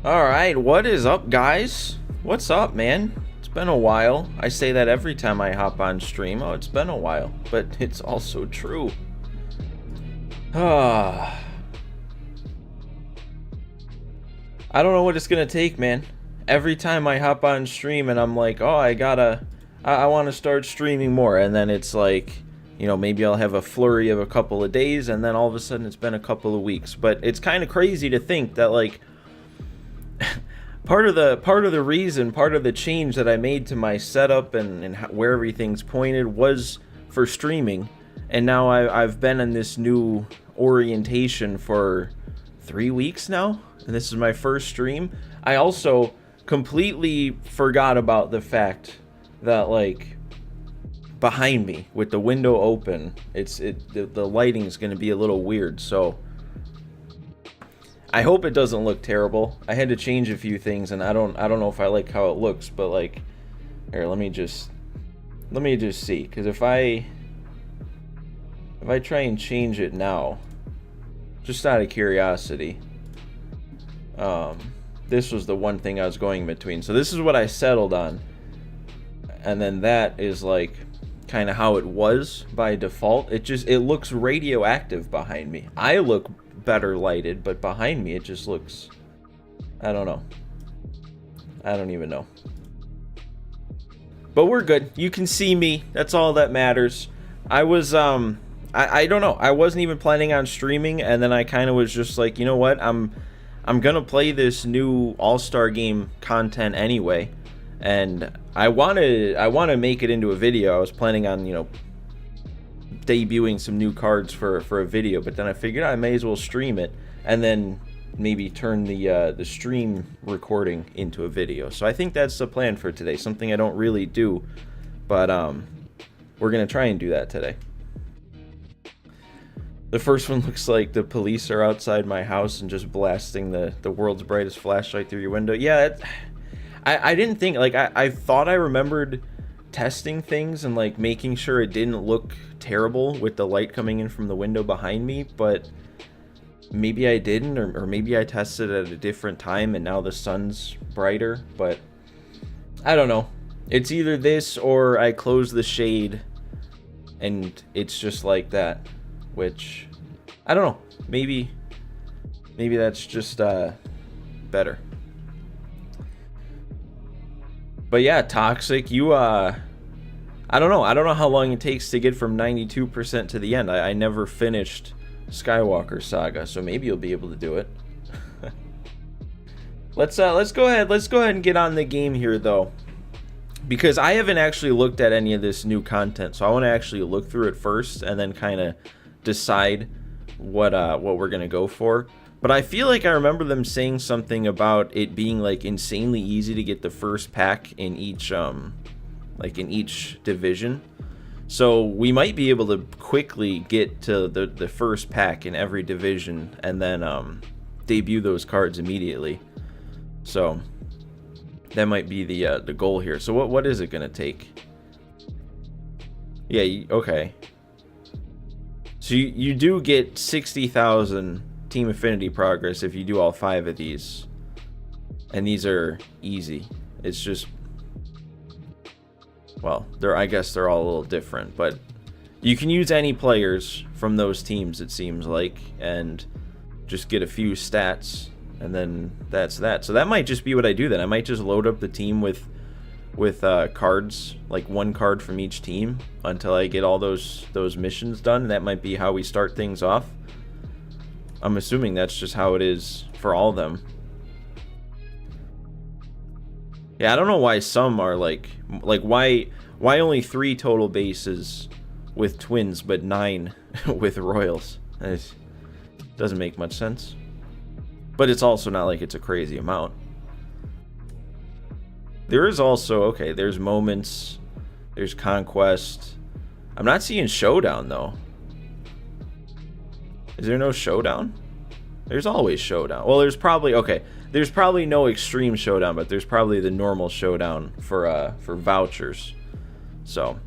All right, what is up, guys? What's up, man? It's been a while. I say that every time I hop on stream. Oh, it's been a while, but it's also true. Ah, I don't know what it's gonna take, man. Every time I hop on stream and I'm like, oh, I want to start streaming more, and then it's like, maybe I'll have a flurry of a couple of days, and then all of a sudden it's been a couple of weeks. But it's kind of crazy to think that, like, part of the change that I made to my setup and where everything's pointed was for streaming, and now I've been in this new orientation for 3 weeks now, and this is my first stream. I also completely forgot about the fact that, like, behind me with the window open, the lighting is going to be a little weird, so I hope it doesn't look terrible. I had to change a few things, and I don't know if I like how it looks, but, like, here, let me just see, because if I try and change it now, just out of curiosity, this was the one thing I was going between. So this is what I settled on, and then that is, like, kind of how it was by default. It looks radioactive behind me. I look better lighted, but behind me it just looks, I don't know. I don't even know. But we're good. You can see me. That's all that matters. I was I don't know. I wasn't even planning on streaming, and then I kind of was just like, you know what? I'm gonna play this new All-Star game content anyway, and I want to make it into a video. I was planning on, debuting some new cards for a video, but then I figured I may as well stream it, and then maybe turn the stream recording into a video. So I think that's the plan for today. Something I don't really do, but we're gonna try and do that today. The first one looks like the police are outside my house and just blasting the world's brightest flashlight through your window. Yeah, I didn't think, like, I thought I remembered testing things and, like, making sure it didn't look terrible with the light coming in from the window behind me, but maybe I didn't, or maybe I tested at a different time and now the sun's brighter, but I don't know. It's either this or I close the shade and it's just like that, which I don't know. Maybe that's just better. But yeah, Toxic, you I don't know how long it takes to get from 92% to the end. I never finished Skywalker Saga, so maybe you'll be able to do it. Let's go ahead and get on the game here, though, because I haven't actually looked at any of this new content, so I want to actually look through it first and then kind of decide what we're gonna go for. But I feel like I remember them saying something about it being, like, insanely easy to get the first pack in each division. So we might be able to quickly get to the first pack in every division and then debut those cards immediately. So that might be the goal here. So what is it gonna take? Yeah, okay. So you do get 60,000 Team Affinity progress if you do all 5 of these, and these are easy. It's just, well, I guess they're all a little different, but you can use any players from those teams, it seems like, and just get a few stats, and then that's that. So that might just be what I do then. I might just load up the team with cards, like one card from each team, until I get all those missions done. That might be how we start things off. I'm assuming that's just how it is for all of them. Yeah, I don't know why some are like why only 3 total bases with twins but 9 with royals. It doesn't make much sense. But it's also not like it's a crazy amount. There is also, okay, there's moments, there's conquest. I'm not seeing showdown though. Is there no showdown? There's always showdown. Well, there's probably no extreme showdown, but there's probably the normal showdown for vouchers. So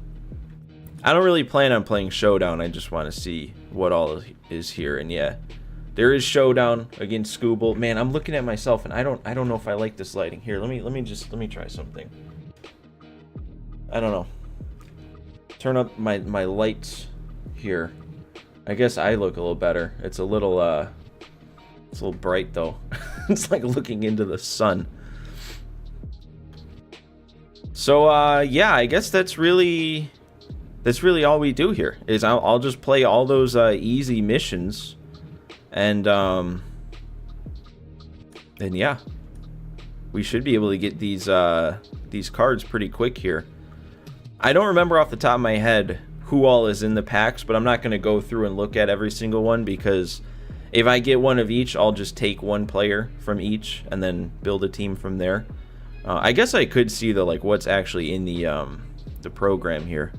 I don't really plan on playing showdown. I just want to see what all is here, and yeah, There is Showdown against Scooble. Man, I'm looking at myself and I don't know if I like this lighting. Here, let me try something. I don't know. Turn up my lights here. I guess I look a little better. It's a little bright though. It's like looking into the sun. So yeah, I guess that's really all we do here. Is I'll just play all those easy missions. And yeah, we should be able to get these cards pretty quick here. I don't remember off the top of my head who all is in the packs, but I'm not going to go through and look at every single one, because if I get one of each, I'll just take one player from each and then build a team from there. I guess I could see what's actually in the program here.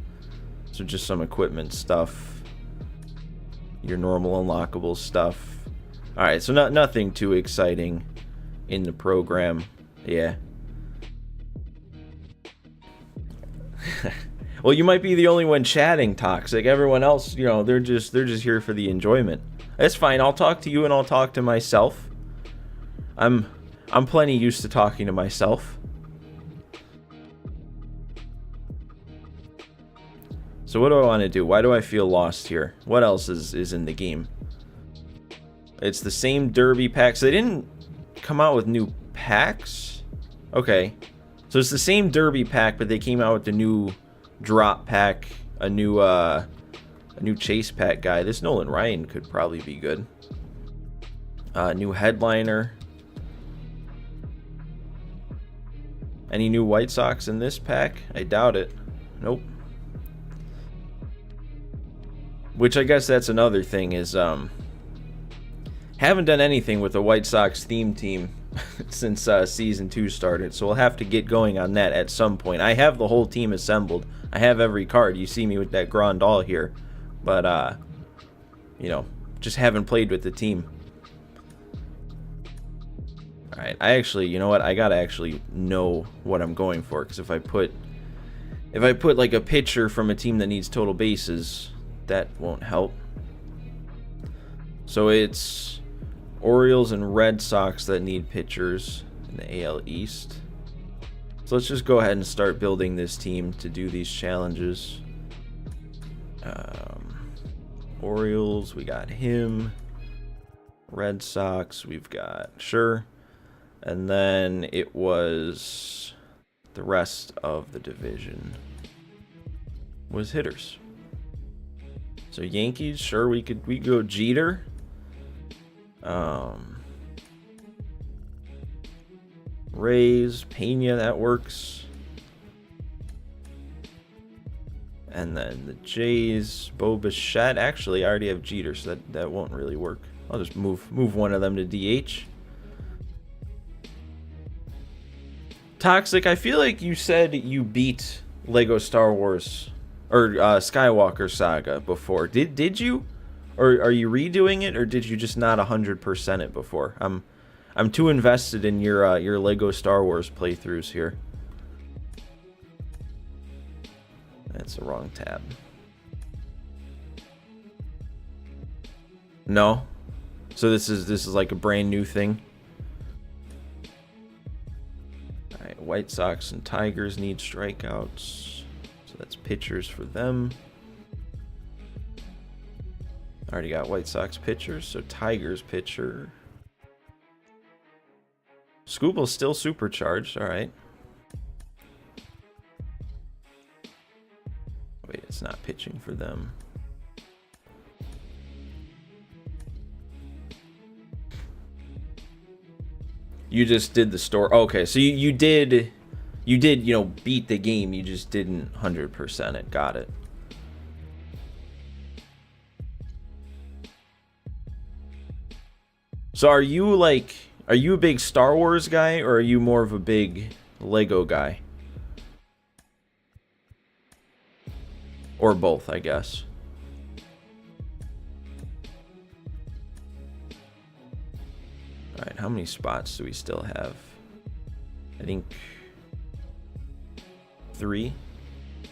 So just some equipment stuff. Your normal unlockable stuff. Alright, so nothing too exciting in the program. Yeah. Well, you might be the only one chatting, Toxic. Everyone else, you know, they're just here for the enjoyment. That's fine. I'll talk to you and I'll talk to myself. I'm plenty used to talking to myself. So what do I want to do? Why do I feel lost here? What else is in the game? It's the same Derby packs. They didn't come out with new packs? Okay. So it's the same Derby pack, but they came out with the new drop pack, a new chase pack guy. This Nolan Ryan could probably be good. New headliner. Any new White Sox in this pack? I doubt it. Nope. Which I guess that's another thing is, haven't done anything with the White Sox theme team since Season 2 started, so we'll have to get going on that at some point. I have the whole team assembled. I have every card. You see me with that Grandal here. But, you know, just haven't played with the team. Alright, I actually, you know what? I gotta actually know what I'm going for, because if I put like a pitcher from a team that needs total bases, that won't help. So it's Orioles and Red Sox that need pitchers in the AL East. So let's just go ahead and start building this team to do these challenges. Orioles, we got him. Red Sox, we've got Sure. And then it was the rest of the division was hitters. So Yankees, sure, we go Jeter. Rays, Pena, that works. And then the Jays, Bo Bichette. Actually, I already have Jeter, so that won't really work. I'll just move one of them to DH. Toxic, I feel like you said you beat Lego Star Wars or Skywalker Saga before. Did you? Or are you redoing it, or did you just not 100% it before? I'm too invested in your Lego Star Wars playthroughs here. That's the wrong tab. No. So this is like a brand new thing. All right, White Sox and Tigers need strikeouts. So that's pitchers for them. Already got White Sox pitchers, so Tigers pitcher. Scooble's still supercharged, alright. Wait, it's not pitching for them. You just did the store. Okay, so you did, you know, beat the game, you just didn't 100% it. Got it. So are you a big Star Wars guy, or are you more of a big Lego guy? Or both, I guess. Alright, how many spots do we still have? I think 3.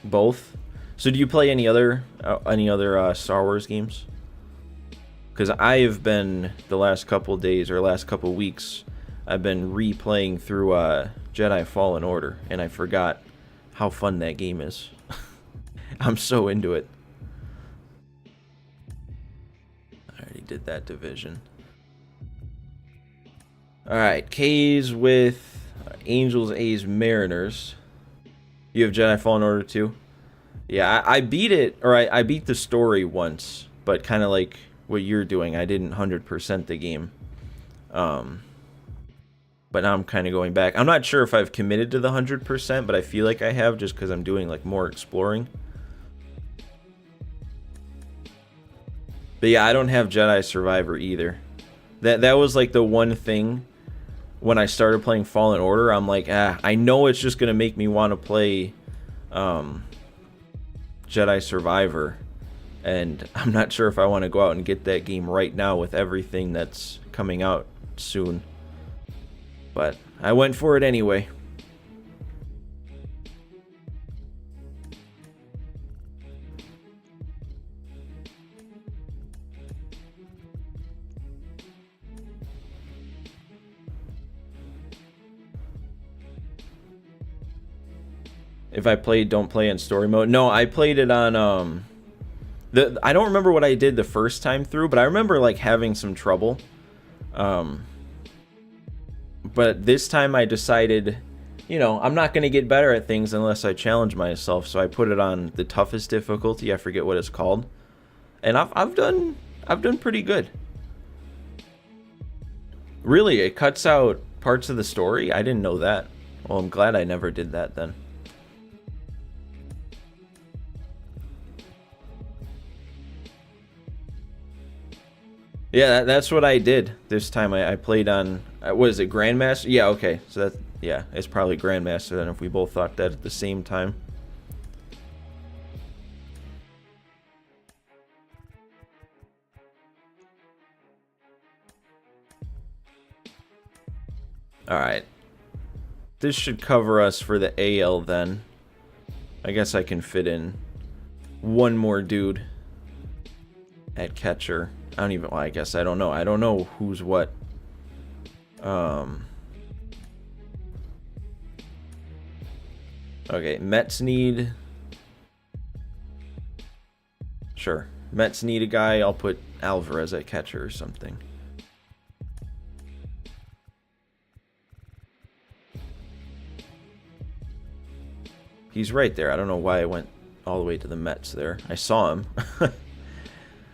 Both. So do you play any other Star Wars games? because I have been the last couple days or last couple weeks, I've been replaying through Jedi Fallen Order, and I forgot how fun that game is. I'm so into it. I already did that division. Alright, K's with Angels, A's, Mariners. You have Jedi Fallen Order too? Yeah, I beat it, or I beat the story once, but kind of like what you're doing. I didn't 100% the game. But now I'm kind of going back. I'm not sure if I've committed to the 100%, but I feel like I have just because I'm doing like more exploring. But yeah, I don't have Jedi Survivor either. That was like the one thing when I started playing Fallen Order. I'm like, I know it's just gonna make me want to play Jedi Survivor, and I'm not sure if I want to go out and get that game right now with everything that's coming out soon. But I went for it anyway. If I played don't play in story mode. No, I played it on I don't remember what I did the first time through, but I remember like having some trouble. But this time I decided, you know, I'm not going to get better at things unless I challenge myself, so I put it on the toughest difficulty. I forget what it's called. And I've done pretty good. Really, it cuts out parts of the story? I didn't know that. Well, I'm glad I never did that then. Yeah, that's what I did this time. I played on, what is it, Grandmaster? Yeah, okay. So that, yeah, it's probably Grandmaster then if we both thought that at the same time. Alright. This should cover us for the AL then. I guess I can fit in one more dude at catcher. I don't even, well, I guess I don't know. I don't know who's what. Okay, Mets need... Sure. Mets need a guy. I'll put Alvarez at catcher or something. He's right there. I don't know why I went all the way to the Mets there. I saw him.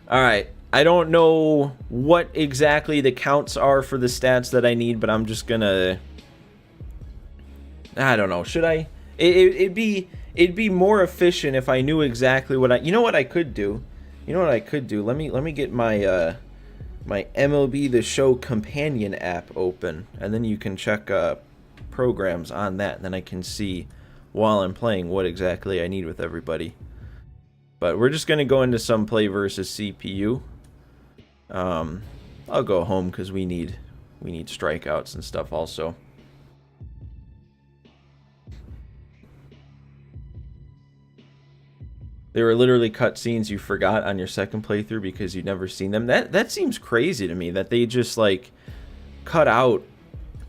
Alright. I don't know what exactly the counts are for the stats that I need, but I'm just gonna... I don't know. Should I? It'd be more efficient if I knew exactly what I... You know what I could do? You know what I could do? Let me get my my MLB The Show companion app open, and then you can check programs on that, and then I can see while I'm playing what exactly I need with everybody. But we're just gonna go into some play versus CPU. I'll go home because we need strikeouts and stuff also. They were literally cutscenes you forgot on your second playthrough because you'd never seen them. That seems crazy to me that they just like cut out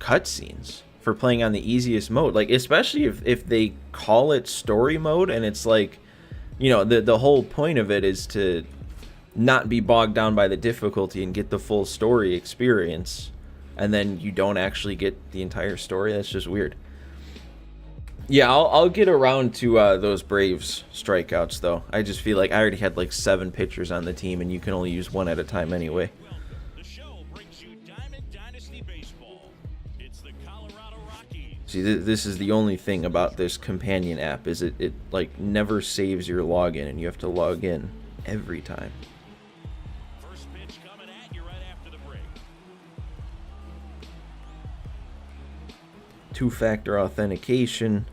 cutscenes for playing on the easiest mode. Like, especially if they call it story mode, and it's like, you know, the whole point of it is to not be bogged down by the difficulty and get the full story experience, and then you don't actually get the entire story. That's just weird. Yeah, I'll get around to those Braves strikeouts, though. I just feel like I already had like 7 pitchers on the team, and you can only use one at a time anyway. The show brings you Diamond Dynasty Baseball. It's the Colorado Rockies. See, this is the only thing about this companion app, is it like never saves your login, and you have to log in every time. First pitch coming at you right after the break. Two-factor authentication.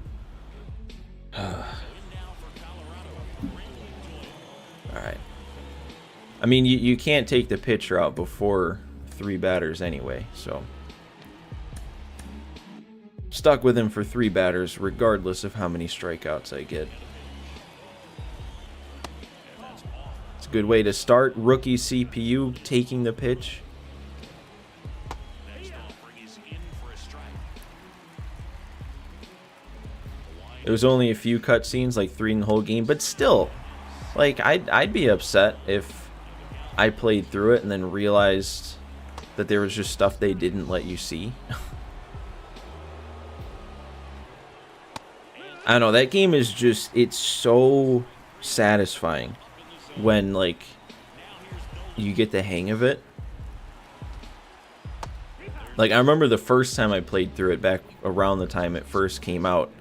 Alright. I mean, you can't take the pitcher out before 3 batters anyway, so... Stuck with him for 3 batters, regardless of how many strikeouts I get. It's a good way to start. Rookie CPU taking the pitch. It was only a few cutscenes, like 3 in the whole game, but still, like, I'd be upset if I played through it and then realized that there was just stuff they didn't let you see. I don't know, that game is just, it's so satisfying when, like, you get the hang of it. Like, I remember the first time I played through it, back around the time it first came out,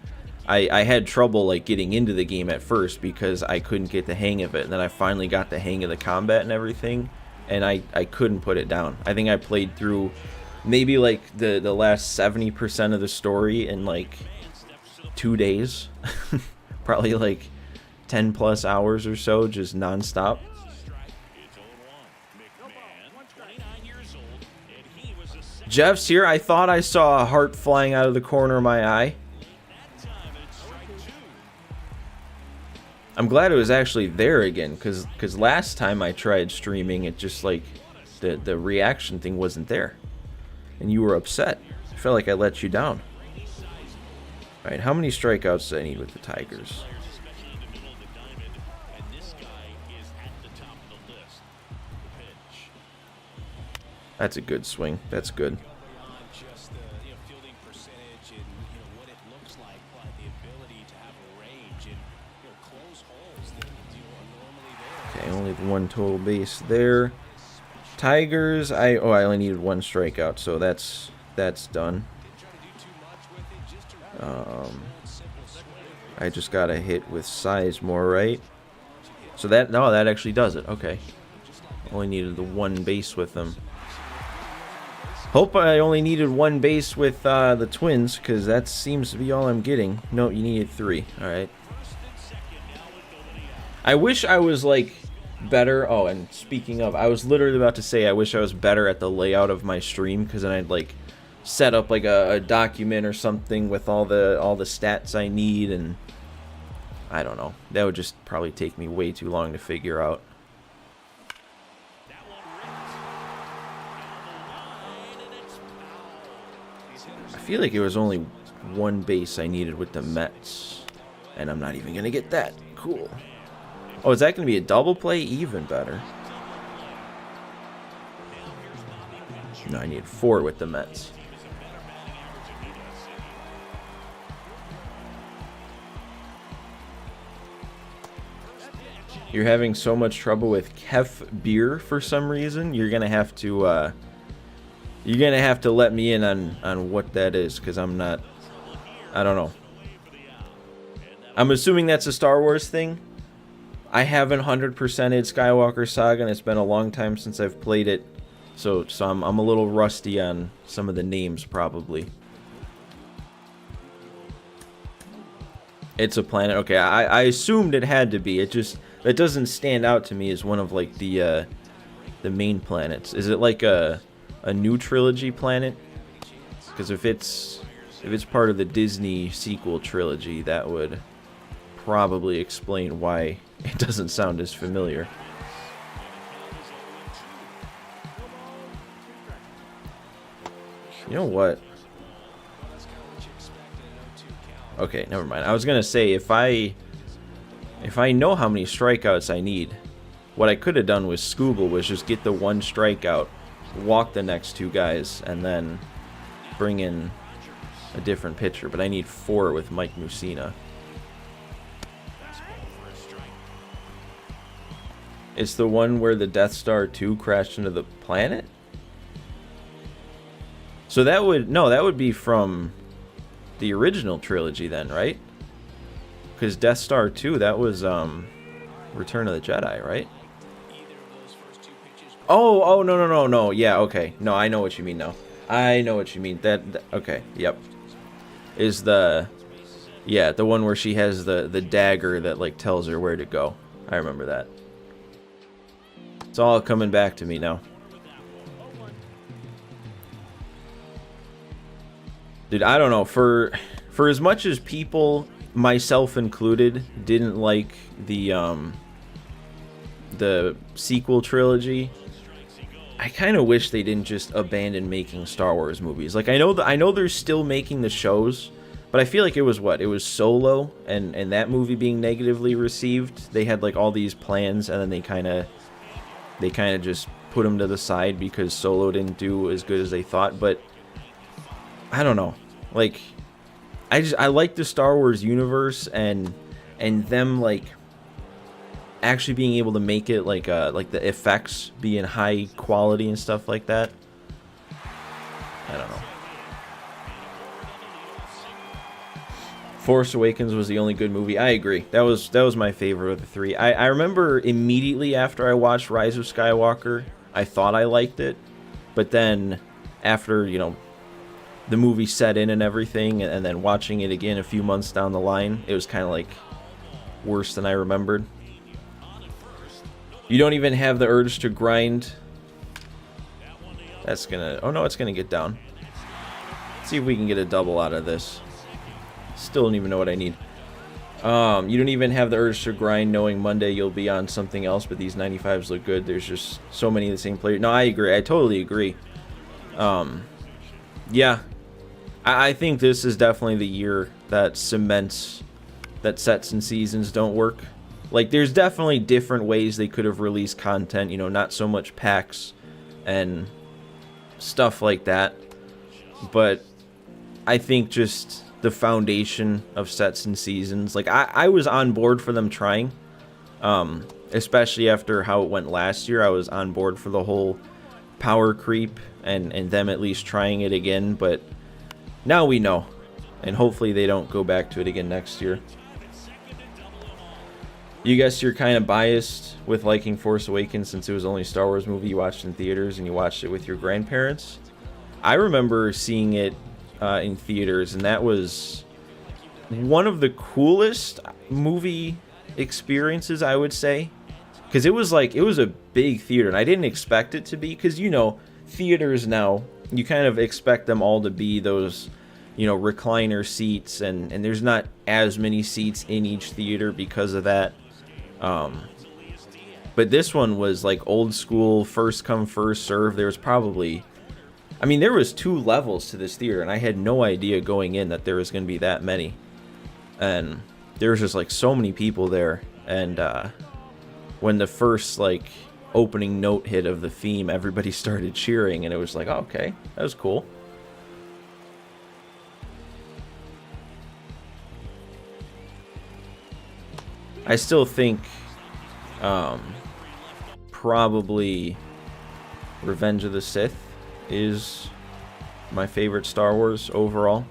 I had trouble, like, getting into the game at first because I couldn't get the hang of it. And then I finally got the hang of the combat and everything, and I couldn't put it down. I think I played through maybe, like, the last 70% of the story in, like, 2 days. Probably, like, 10 plus hours or so, just nonstop. Jeff's here. I thought I saw a heart flying out of the corner of my eye. I'm glad it was actually there again, because last time I tried streaming, it just, like, the reaction thing wasn't there. And you were upset. I felt like I let you down. Alright, how many strikeouts do I need with the Tigers? That's a good swing. That's good. Okay, only one total base there. Tigers, I only needed 1 strikeout, so that's done. I just got a hit with Sizemore, right? So that actually does it. Okay. Only needed the 1 base with them. Hope I only needed 1 base with the Twins, because that seems to be all I'm getting. No, you needed 3. Alright. I wish I was, like, better. Oh, and speaking of, I was literally about to say I wish I was better at the layout of my stream, because then I'd, like, set up, like, a document or something with all the stats I need, and I don't know. That would just probably take me way too long to figure out. I feel like it was only 1 base I needed with the Mets, and I'm not even going to get that. Cool. Oh, is that going to be a double play? Even better. No, I need 4 with the Mets. You're having so much trouble with Kef beer for some reason. You're gonna have to let me in on what that is, because I'm not. I don't know. I'm assuming that's a Star Wars thing. I haven't 100%ed Skywalker Saga, and it's been a long time since I've played it, so I'm a little rusty on some of the names probably. It's a planet. Okay, I assumed it had to be. It doesn't stand out to me as one of, like, the main planets. Is it like a new trilogy planet? Because if it's part of the Disney sequel trilogy, that would probably explain why it doesn't sound as familiar. You know what? Okay, never mind. I was gonna say, if I know how many strikeouts I need, what I could have done with Scooble was just get the 1 strikeout, walk the next 2 guys, and then bring in a different pitcher. But I need 4 with Mike Mussina. It's the one where the Death Star 2 crashed into the planet? So that would be from the original trilogy then, right? Because Death Star 2, that was Return of the Jedi, right? Oh, no. Yeah, okay. No, I know what you mean now. I know what you mean. That okay, yep. Is the one where she has the dagger that, like, tells her where to go. I remember that. It's all coming back to me now. Dude, I don't know. For as much as people, myself included, didn't like the the sequel trilogy, I kind of wish they didn't just abandon making Star Wars movies. Like, I know they're still making the shows, but I feel like it was Solo and that movie being negatively received. They had like all these plans, and then they kind of just put them to the side because Solo didn't do as good as they thought. But I don't know, like, I like the Star Wars universe and them like actually being able to make it like the effects be in high quality and stuff like that. I don't know. Force Awakens was the only good movie. I agree. That was my favorite of the three. I remember immediately after I watched Rise of Skywalker, I thought I liked it, but then after, you know, the movie set in and everything, and then watching it again a few months down the line, it was kind of like worse than I remembered. You don't even have the urge to grind. That's gonna... Oh no, it's gonna get down. Let's see if we can get a double out of this. Still don't even know what I need. You don't even have the urge to grind knowing Monday you'll be on something else, but these 95s look good. There's just so many of the same players. No, I agree. I totally agree. Yeah. I think this is definitely the year that cements that sets and seasons don't work. Like, there's definitely different ways they could have released content, you know, not so much packs and stuff like that. But I think just the foundation of sets and seasons, like, I was on board for them trying, especially after how it went last year. I was on board for the whole power creep and them at least trying it again, but now we know, and hopefully they don't go back to it again next year. You guess you're kind of biased with liking Force Awakens since it was the only Star Wars movie you watched in theaters and you watched it with your grandparents. I remember seeing it in theaters, and that was one of the coolest movie experiences, I would say, because it was a big theater, and I didn't expect it to be, because, you know, theaters now, you kind of expect them all to be those, you know, recliner seats, and there's not as many seats in each theater because of that. But this one was like old school, first come first serve. There was probably, I mean, there was 2 levels to this theater, and I had no idea going in that there was going to be that many. And there was just like so many people there, and when the first like opening note hit of the theme, everybody started cheering, and it was like, oh, okay, that was cool. I still think probably Revenge of the Sith is my favorite Star Wars overall.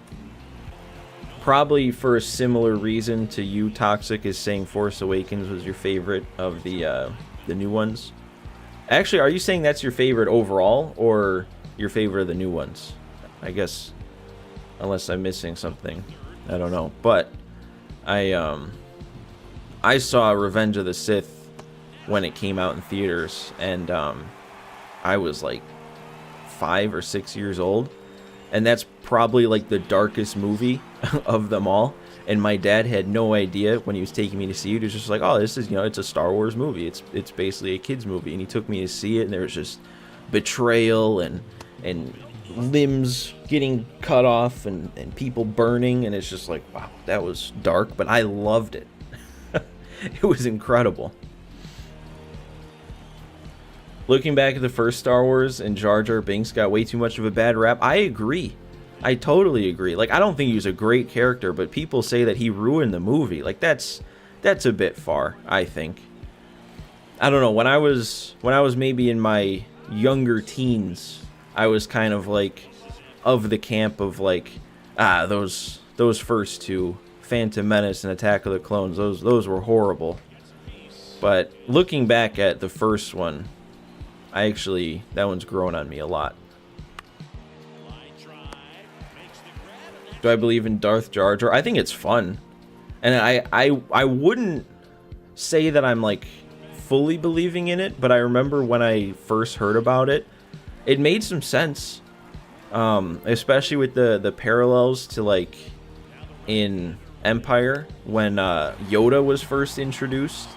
Probably for a similar reason to you, Toxic, is saying Force Awakens was your favorite of the new ones. Actually, are you saying that's your favorite overall, or your favorite of the new ones? I guess, unless I'm missing something, I don't know. But I saw Revenge of the Sith when it came out in theaters, and I was like 5 or 6 years old, and that's probably like the darkest movie of them all. And my dad had no idea when he was taking me to see it. He was just like, oh, this is, you know, it's a Star Wars movie. It's basically a kid's movie. And he took me to see it, and there was just betrayal and limbs getting cut off and people burning, and it's just like, wow, that was dark, but I loved it. It was incredible. Looking back at the first Star Wars, and Jar Jar Binks got way too much of a bad rap, I agree. I totally agree. Like, I don't think he was a great character, but people say that he ruined the movie. Like, that's a bit far, I think. I don't know, when I was maybe in my younger teens, I was kind of like of the camp of like, those first 2, Phantom Menace and Attack of the Clones, those were horrible. But looking back at the first one, that one's grown on me a lot. Do I believe in Darth Jar Jar? I think it's fun. And I wouldn't say that I'm like fully believing in it, but I remember when I first heard about it, it made some sense. Especially with the parallels to like in Empire when Yoda was first introduced,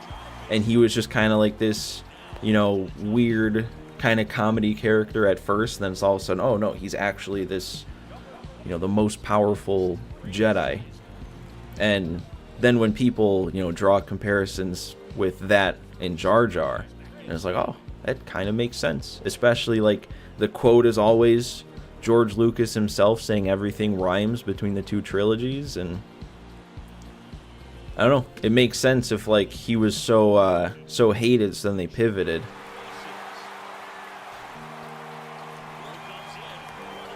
and he was just kind of like this, weird kind of comedy character at first, and then it's all of a sudden, oh no, he's actually this, the most powerful Jedi. And then when people, draw comparisons with that in Jar Jar, and it's like, oh, that kind of makes sense. Especially, like, the quote is always George Lucas himself saying everything rhymes between the two trilogies, and I don't know, it makes sense if, like, he was so hated, so then they pivoted.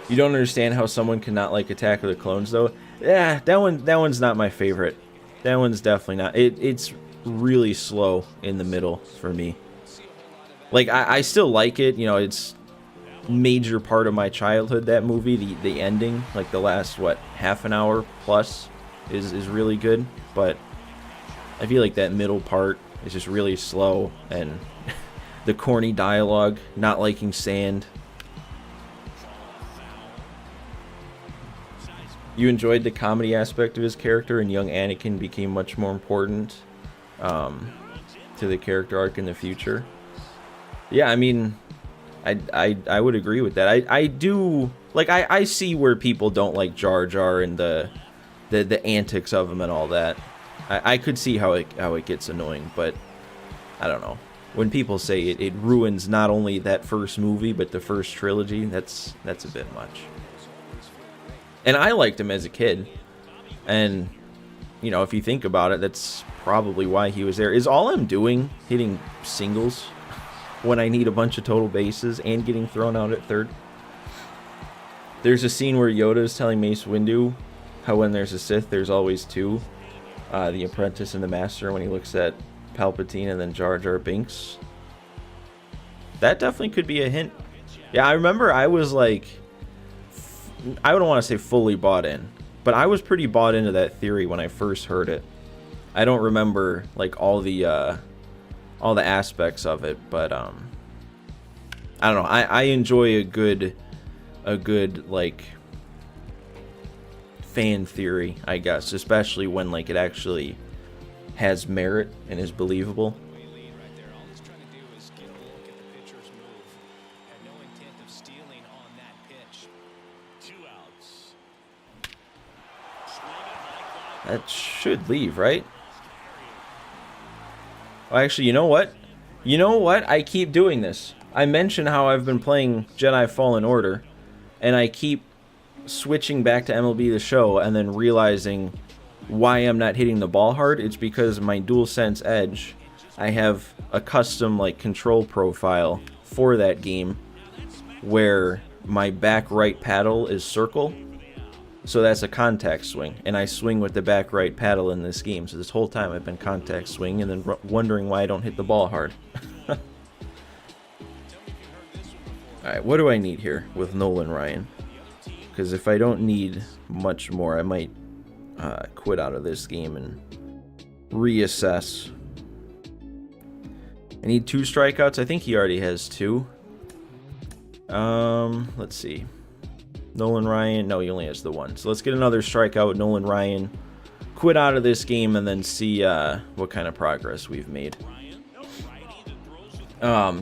You don't understand how someone cannot like Attack of the Clones, though? Yeah, that one's not my favorite. That one's definitely not. It's really slow in the middle for me. Like, I still like it, it's major part of my childhood, that movie. The ending, like the last, half an hour plus is really good, but I feel like that middle part is just really slow, and the corny dialogue, not liking sand. You enjoyed the comedy aspect of his character, and young Anakin became much more important to the character arc in the future. Yeah, I mean, I would agree with that. I do, like, I see where people don't like Jar Jar and the antics of him and all that. I could see how it gets annoying, but I don't know. When people say it ruins not only that first movie but the first trilogy, that's a bit much. And I liked him as a kid, and if you think about it, that's probably why he was there. Is all I'm doing hitting singles when I need a bunch of total bases and getting thrown out at third? There's a scene where Yoda is telling Mace Windu how when there's a Sith, there's always two, the apprentice and the master, when he looks at Palpatine and then Jar Jar Binks. That definitely could be a hint. Yeah, I remember I was like, I don't want to say fully bought in, but I was pretty bought into that theory when I first heard it. I don't remember like all the aspects of it, but I don't know. I enjoy a good like fan theory, I guess, especially when like it actually has merit and is believable. That should leave, right? Oh, actually, you know what? I keep doing this. I mention how I've been playing Jedi Fallen Order, and I keep switching back to MLB The Show and then realizing why I'm not hitting the ball hard. It's because my DualSense Edge, I have a custom like control profile for that game where my back right paddle is circle. So that's a contact swing, and I swing with the back right paddle in this game. So this whole time I've been contact swing and then wondering why I don't hit the ball hard. Alright, what do I need here with Nolan Ryan? Because if I don't need much more, I might quit out of this game and reassess. I need 2 strikeouts. I think he already has 2. Let's see. Nolan Ryan, no, he only has the 1. So let's get another strikeout with Nolan Ryan, quit out of this game, and then see what kind of progress we've made.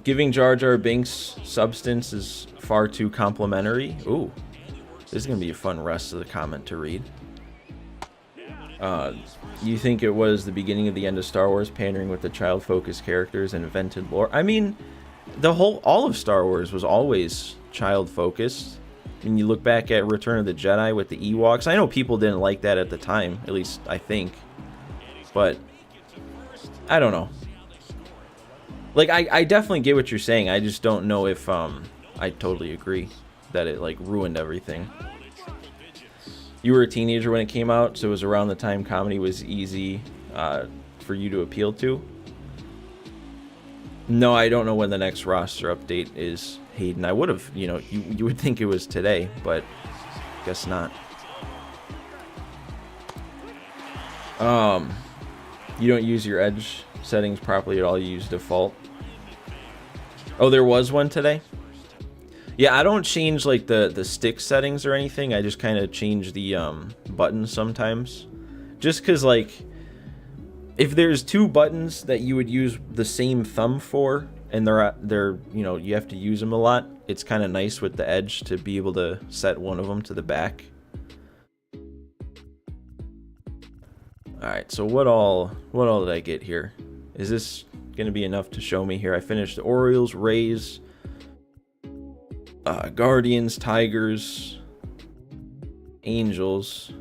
Giving Jar Jar Binks substance is far too complimentary. Ooh, this is going to be a fun rest of the comment to read. You think it was the beginning of the end of Star Wars, pandering with the child-focused characters and invented lore? I mean, all of Star Wars was always child-focused. When you look back at Return of the Jedi with the Ewoks, I know people didn't like that at the time, at least I think, but I don't know. Like, I definitely get what you're saying. I just don't know if I totally agree that it like ruined everything. You were a teenager when it came out, so it was around the time comedy was easy for you to appeal to. No, I don't know when the next roster update is, Hayden. I would have, you would think it was today, but guess not. You don't use your edge settings properly at all. You use default. Oh, there was one today? Yeah, I don't change like the stick settings or anything. I just kind of change the buttons sometimes. Just because like if there's two buttons that you would use the same thumb for, and they're you have to use them a lot, it's kind of nice with the edge to be able to set one of them to the back. Alright, so what all did I get here? Is this gonna be enough to show me here? I finished the Orioles, Rays, Guardians, Tigers, Angels.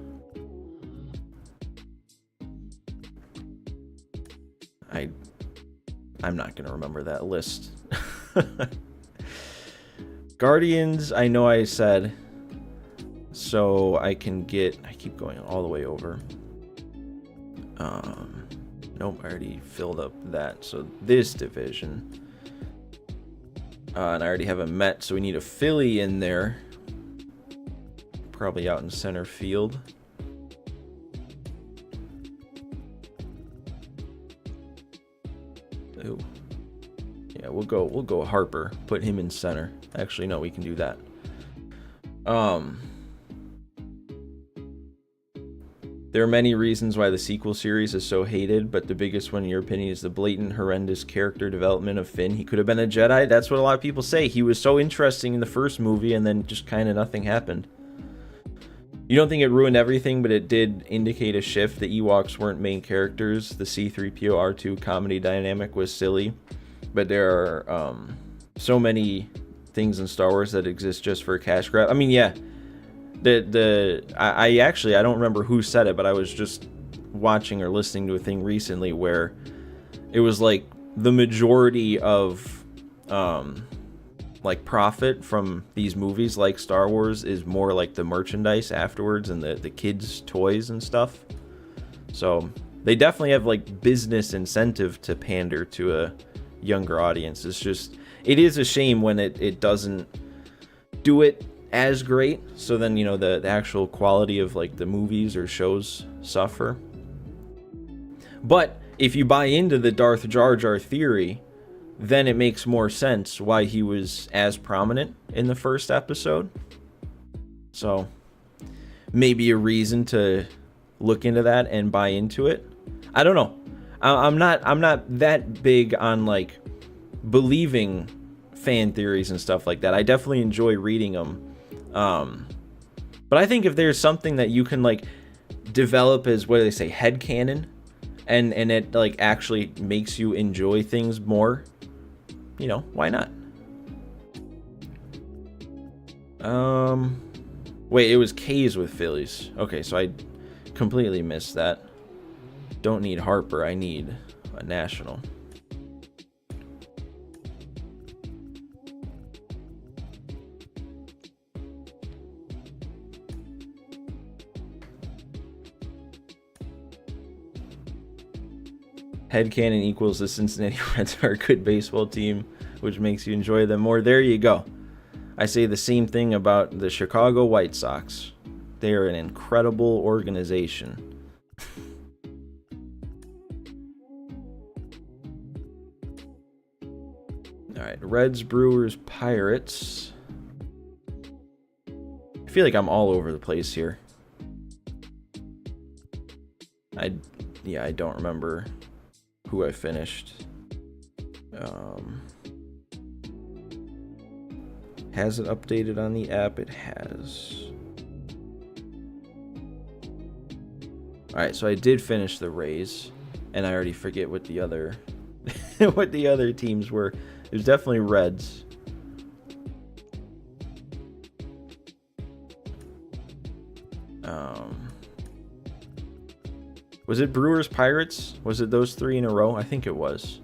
I'm not gonna remember that list. Guardians, I know I said, so I can get. I keep going all the way over. Nope, I already filled up that. So this division, and I already have a Met, so we need a Philly in there. Probably out in center field. Ooh. Yeah, we'll go Harper. Put him in center. Actually, no, we can do that. There are many reasons why the sequel series is so hated, but the biggest one, in your opinion, is the blatant, horrendous character development of Finn. He could have been a Jedi. That's what a lot of people say. He was so interesting in the first movie, and then just kind of nothing happened. You don't think it ruined everything, but it did indicate a shift. The Ewoks weren't main characters. The C-3PO R2 comedy dynamic was silly, but there are so many things in Star Wars that exist just for a cash grab. I mean, yeah. I actually, I don't remember who said it, but I was just watching or listening to a thing recently where it was like the majority of like profit from these movies like Star Wars is more like the merchandise afterwards and the kids' toys and stuff. So they definitely have like business incentive to pander to a younger audience. It's just, it is a shame when it doesn't do it as great, so then the actual quality of like the movies or shows suffer. But if you buy into the Darth Jar Jar theory, then it makes more sense why he was as prominent in the first episode. So maybe a reason to look into that and buy into it. I don't know. I'm not that big on like believing fan theories and stuff like that. I definitely enjoy reading them. But I think if there's something that you can like develop as, what do they say, headcanon, and it like actually makes you enjoy things more, why not? Wait, it was K's with Phillies. Okay, so I completely missed that. Don't need Harper, I need a national. Headcanon equals the Cincinnati Reds are a good baseball team, which makes you enjoy them more. There you go. I say the same thing about the Chicago White Sox. They are an incredible organization. Alright, Reds, Brewers, Pirates. I feel like I'm all over the place here. I don't remember who I finished. Has it updated on the app? It has. Alright, so I did finish the Rays, and I already forget what the other what the other teams were. It was definitely Reds. Was it Brewers, Pirates? Was it those three in a row? I think it was.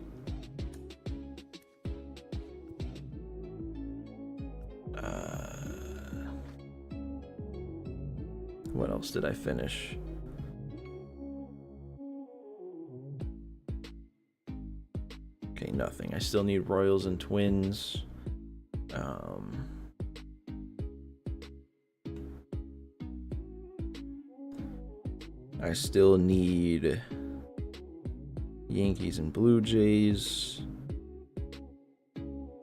What else did I finish? Okay, nothing. I still need Royals and Twins. I still need Yankees and Blue Jays.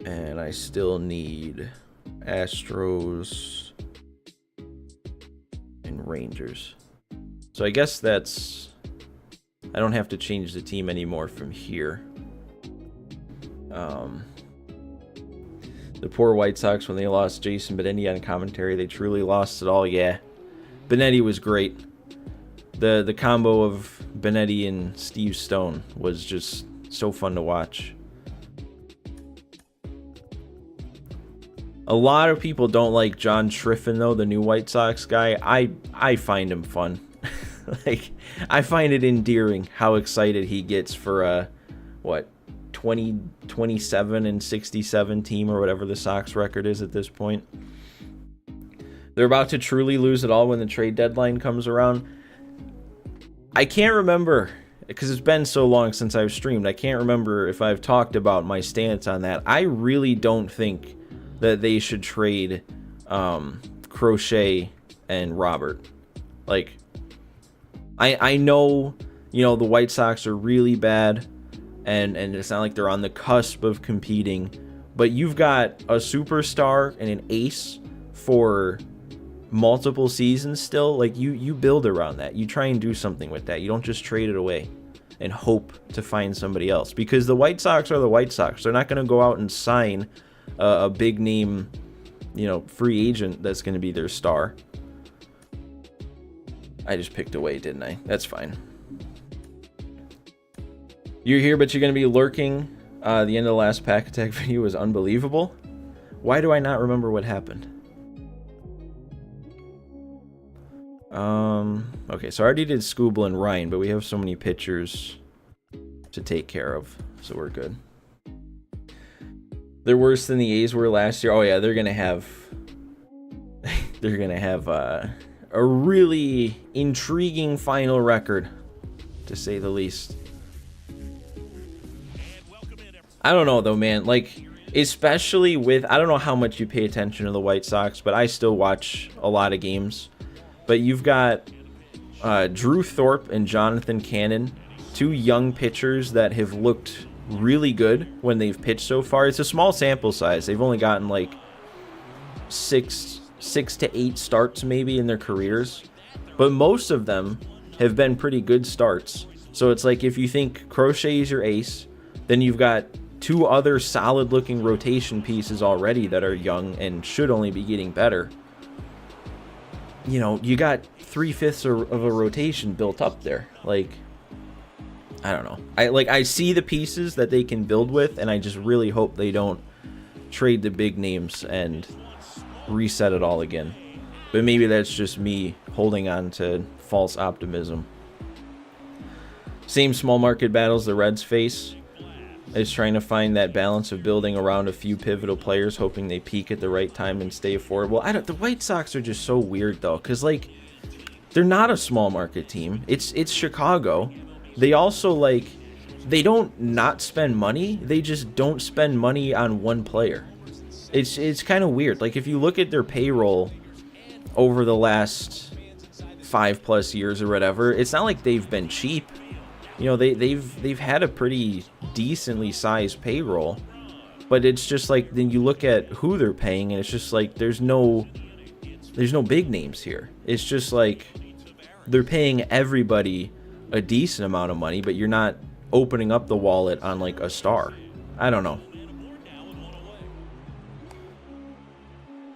And I still need Astros and Rangers. So I guess that's I don't have to change the team anymore from here. The poor White Sox, when they lost Jason Benetti on commentary, they truly lost it all. Yeah, Benetti was great. The combo of Benetti and Steve Stone was just so fun to watch. A lot of people don't like John Schriffen, though, the new White Sox guy. I find him fun. Like, I find it endearing how excited he gets for 27 and 67 team or whatever the Sox record is at this point. They're about to truly lose it all when the trade deadline comes around. I can't remember, because it's been so long since I've streamed, I can't remember if I've talked about my stance on that. I really don't think that they should trade Crochet and Robert. Like, I know, you know, the White Sox are really bad, and it's not like they're on the cusp of competing, but you've got a superstar and an ace for multiple seasons still. Like, you build around that. You try and do something with that. You don't just trade it away and hope to find somebody else, because the White Sox are the White Sox. They're not going to go out and sign a big name, you know, free agent that's going to be their star. I just picked away, didn't I? That's fine. You're here, but you're going to be lurking. The end of the last Pack Attack video was unbelievable. Why do I not remember what happened? Okay, so I already did Scooble and Ryan, but we have so many pitchers to take care of, so we're good. They're worse than the A's were last year. Oh yeah, they're gonna have a really intriguing final record, to say the least. I don't know though, man. Like, especially with, I don't know how much you pay attention to the White Sox, but I still watch a lot of games. But you've got Drew Thorpe and Jonathan Cannon, two young pitchers that have looked really good when they've pitched so far. It's a small sample size. They've only gotten like six to 8 starts maybe in their careers, but most of them have been pretty good starts. So it's like, if you think Crochet is your ace, then you've got 2 other solid looking rotation pieces already that are young and should only be getting better. You know, you got 3/5 of a rotation built up there. Like, I don't know. I see the pieces that they can build with, and I just really hope they don't trade the big names and reset it all again. But maybe that's just me holding on to false optimism. Same small market battles the Reds face. Is trying to find that balance of building around a few pivotal players, hoping they peak at the right time and stay affordable. The White Sox are just so weird though, because like, they're not a small market team. It's Chicago. They also, like, they don't not spend money. They just don't spend money on one player. It's kind of weird. Like, if you look at their payroll over the last 5+ years or whatever, it's not like they've been cheap. You know, they've had a pretty decently sized payroll, but it's just like, then you look at who they're paying, and it's just like there's no big names here. It's just like they're paying everybody a decent amount of money, but you're not opening up the wallet on like a star. I don't know.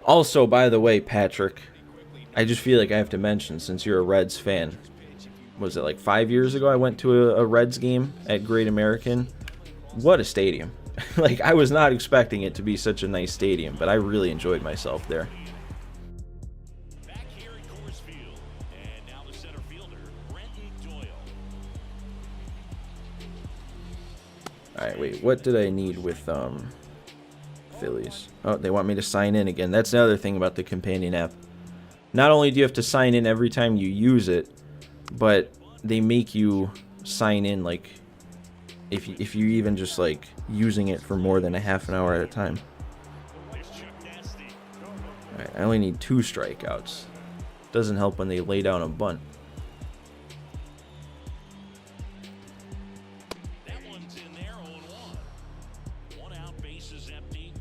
Also, by the way, Patrick, I just feel like I have to mention, since you're a Reds fan, was it like 5 years ago I went to a Reds game at Great American? What a stadium. Like, I was not expecting it to be such a nice stadium, but I really enjoyed myself there. Back here at Coors Field, and now the center fielder, Brenton Doyle. Alright, wait, what did I need with Phillies? Oh, they want me to sign in again. That's another thing about the companion app. Not only do you have to sign in every time you use it, but they make you sign in, like, if you're even just like using it for more than a half an hour at a time. Alright, I only need 2 strikeouts. Doesn't help when they lay down a bunt. That one's in there, 0-1. 1 out, base is empty.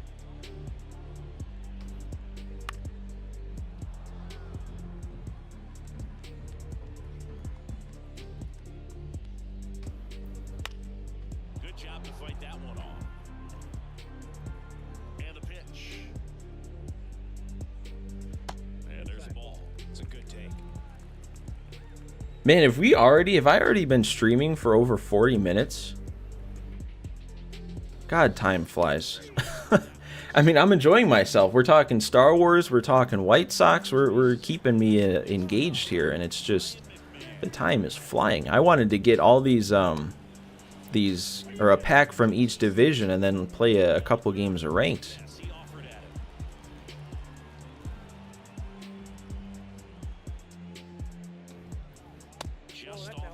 Man, have I already been streaming for over 40 minutes? God, time flies. I mean, I'm enjoying myself. We're talking Star Wars, we're talking White Sox, we're keeping me engaged here, and it's just, the time is flying. I wanted to get all these, or a pack from each division, and then play a couple games of ranked.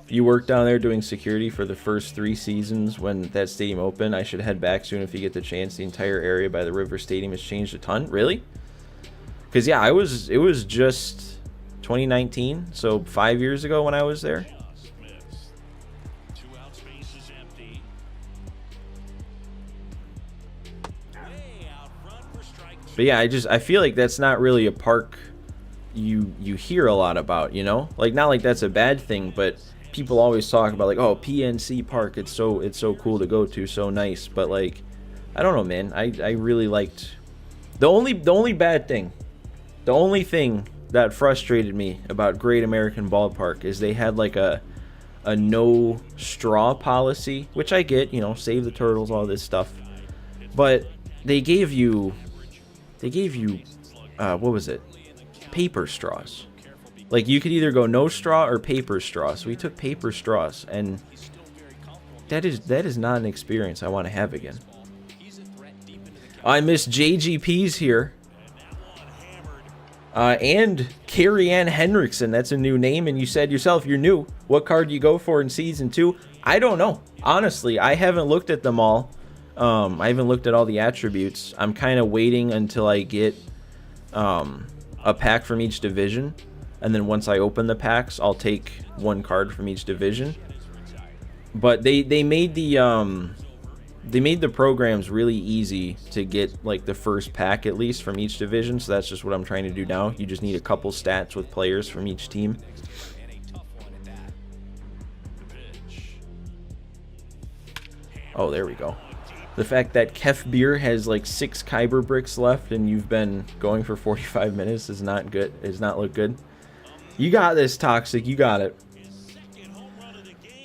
You work down there doing security for the first 3 seasons when that stadium opened. I should head back soon if you get the chance. The entire area by the River Stadium has changed a ton. Really? Because, yeah, it was just 2019, so 5 years ago when I was there. But, yeah, I feel like that's not really a park you hear a lot about, you know? Like, not like that's a bad thing, but people always talk about, like, oh, PNC Park, it's so cool to go to, so nice. But, like, I don't know, man. I really liked the only bad thing, the only thing that frustrated me about Great American Ballpark is they had like a no straw policy, which I get, you know, save the turtles, all this stuff. But they gave you what was it? Paper straws. Like, you could either go no straw or paper straw. So we took paper straws, and that is not an experience I want to have again. I miss JGP's here. And Carrie Ann Henriksen, that's a new name, and you said yourself you're new. What card do you go for in Season 2? I don't know. Honestly, I haven't looked at them all. I haven't looked at all the attributes. I'm kind of waiting until I get a pack from each division. And then once I open the packs, I'll take one card from each division. But they made the programs really easy to get, like, the first pack at least from each division. So that's just what I'm trying to do now. You just need a couple stats with players from each team. Oh, there we go. The fact that Kef Beer has like 6 Kyber bricks left and you've been going for 45 minutes is not good. Does not look good. You got this, Toxic. You got it.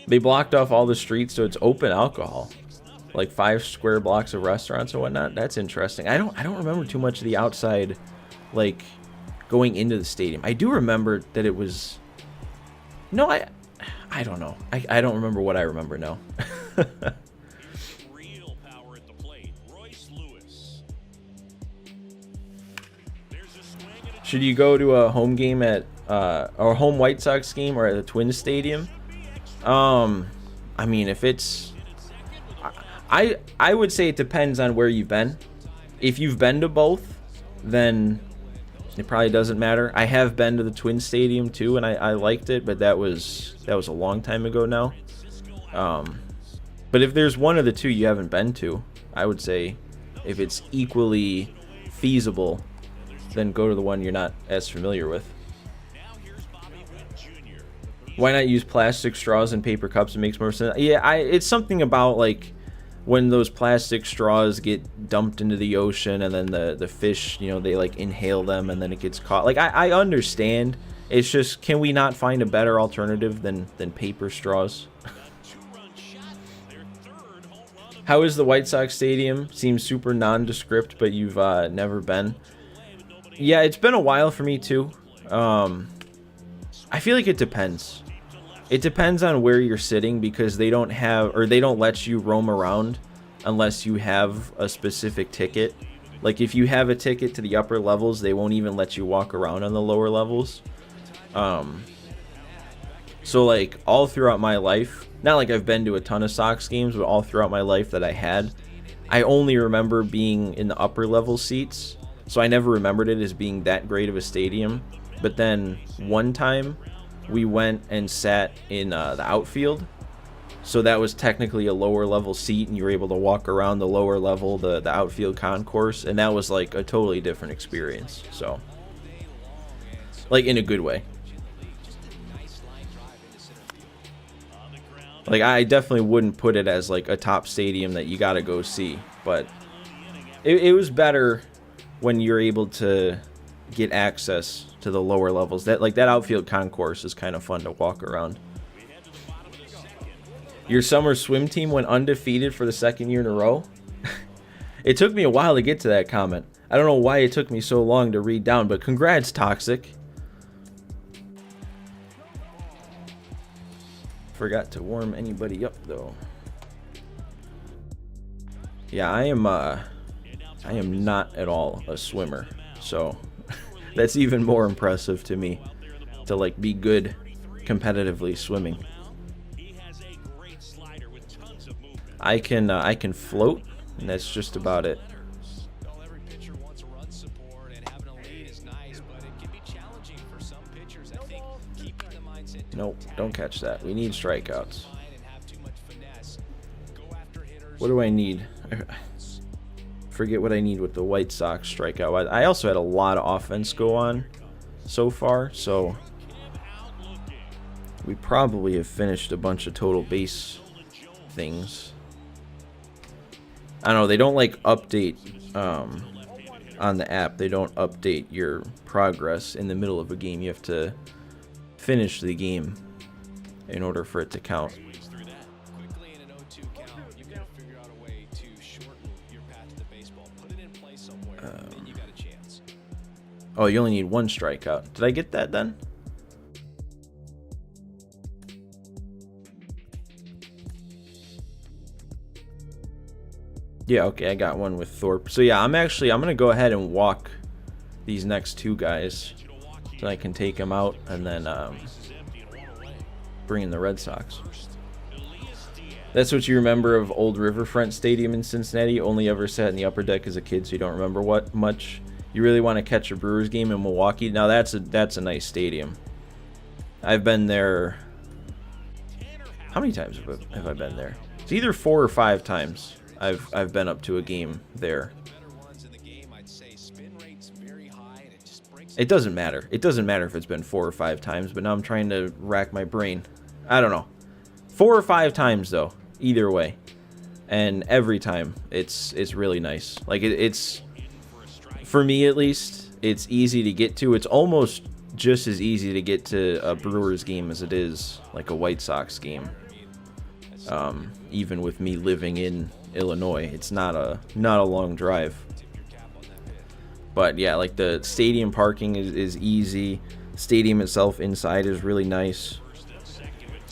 They blocked off all the streets, so it's open alcohol. Like 5 square blocks of restaurants and whatnot. That's interesting. I don't remember too much of the outside, like, going into the stadium. I do remember that it was... No, I don't know. I don't remember what I remember now. Should you go to a home game at or a home White Sox game or at the Twins Stadium? I mean, if it's, I would say it depends on where you've been. If you've been to both, then it probably doesn't matter. I have been to the Twins Stadium too, and I liked it, but that was a long time ago now. But if there's one of the two you haven't been to, I would say if it's equally feasible, then go to the one you're not as familiar with. Why not use plastic straws and paper cups? It makes more sense. Yeah, it's something about, like, when those plastic straws get dumped into the ocean and then the fish, you know, they like inhale them and then it gets caught. Like, I understand. It's just, can we not find a better alternative than paper straws? How is the White Sox Stadium? Seems super nondescript, but you've never been. Yeah, it's been a while for me too. I feel like it depends. It depends on where you're sitting because they don't let you roam around unless you have a specific ticket. Like, if you have a ticket to the upper levels, they won't even let you walk around on the lower levels. So, like, all throughout my life, not like I've been to a ton of Sox games, but all throughout my life that I only remember being in the upper level seats. So I never remembered it as being that great of a stadium. But then one time we went and sat in the outfield. So that was technically a lower level seat, and you were able to walk around the lower level, the outfield concourse. And that was like a totally different experience. So, like, in a good way. Like, I definitely wouldn't put it as like a top stadium that you gotta go see. But it was better when you're able to get access to the lower levels. That outfield concourse is kind of fun to walk around. Your summer swim team went undefeated for the second year in a row. It took me a while to get to that comment. I don't know why it took me so long to read down, but congrats, Toxic. Forgot to warm anybody up though. Yeah, I am not at all a swimmer, so that's even more impressive to me, to like be good competitively swimming. I can float, and that's just about it. Nope, don't catch that. We need strikeouts. What do I need? I forget what I need with the White Sox strikeout. I also had a lot of offense go on so far, so we probably have finished a bunch of total base things. I don't know, they don't like update on the app. They don't update your progress in the middle of a game. You have to finish the game in order for it to count. Oh, you only need one strikeout. Did I get that then? Yeah, okay, I got one with Thorpe. So yeah, I'm gonna go ahead and walk these next two guys so I can take them out and then bring in the Red Sox. That's what you remember of old Riverfront Stadium in Cincinnati. Only ever sat in the upper deck as a kid, so you don't remember what much. You really want to catch a Brewers game in Milwaukee? Now that's a nice stadium. I've been there. How many times have I been there? It's either 4 or 5 times I've been up to a game there. It doesn't matter. It doesn't matter if it's been 4 or 5 times, but now I'm trying to rack my brain. I don't know. 4 or 5 times though, either way. And every time it's really nice. Like it's for me at least, it's easy to get to. It's almost just as easy to get to a Brewers game as it is like a White Sox game. Even with me living in Illinois, it's not a long drive. But yeah, like the stadium parking is easy. Stadium itself inside is really nice.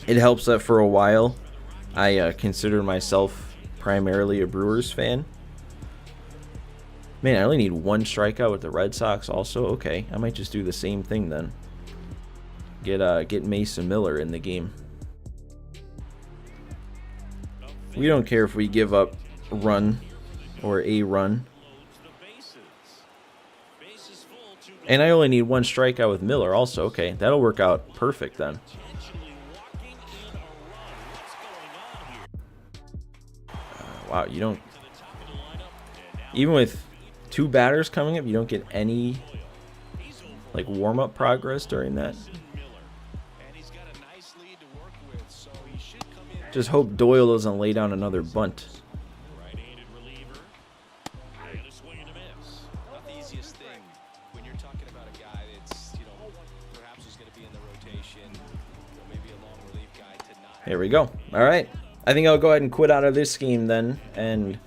It helps that for a while I considered myself primarily a Brewers fan. Man, I only need one strikeout with the Red Sox also. Okay, I might just do the same thing then. Get Mason Miller in the game. We don't care if we give up a run or a run. And I only need one strikeout with Miller also. Okay, that'll work out perfect then. Wow, you don't... Even with 2 batters coming up, you don't get any like warm-up progress during that. Just hope Doyle doesn't lay down another bunt. Here we go. All right. I think I'll go ahead and quit out of this game then, and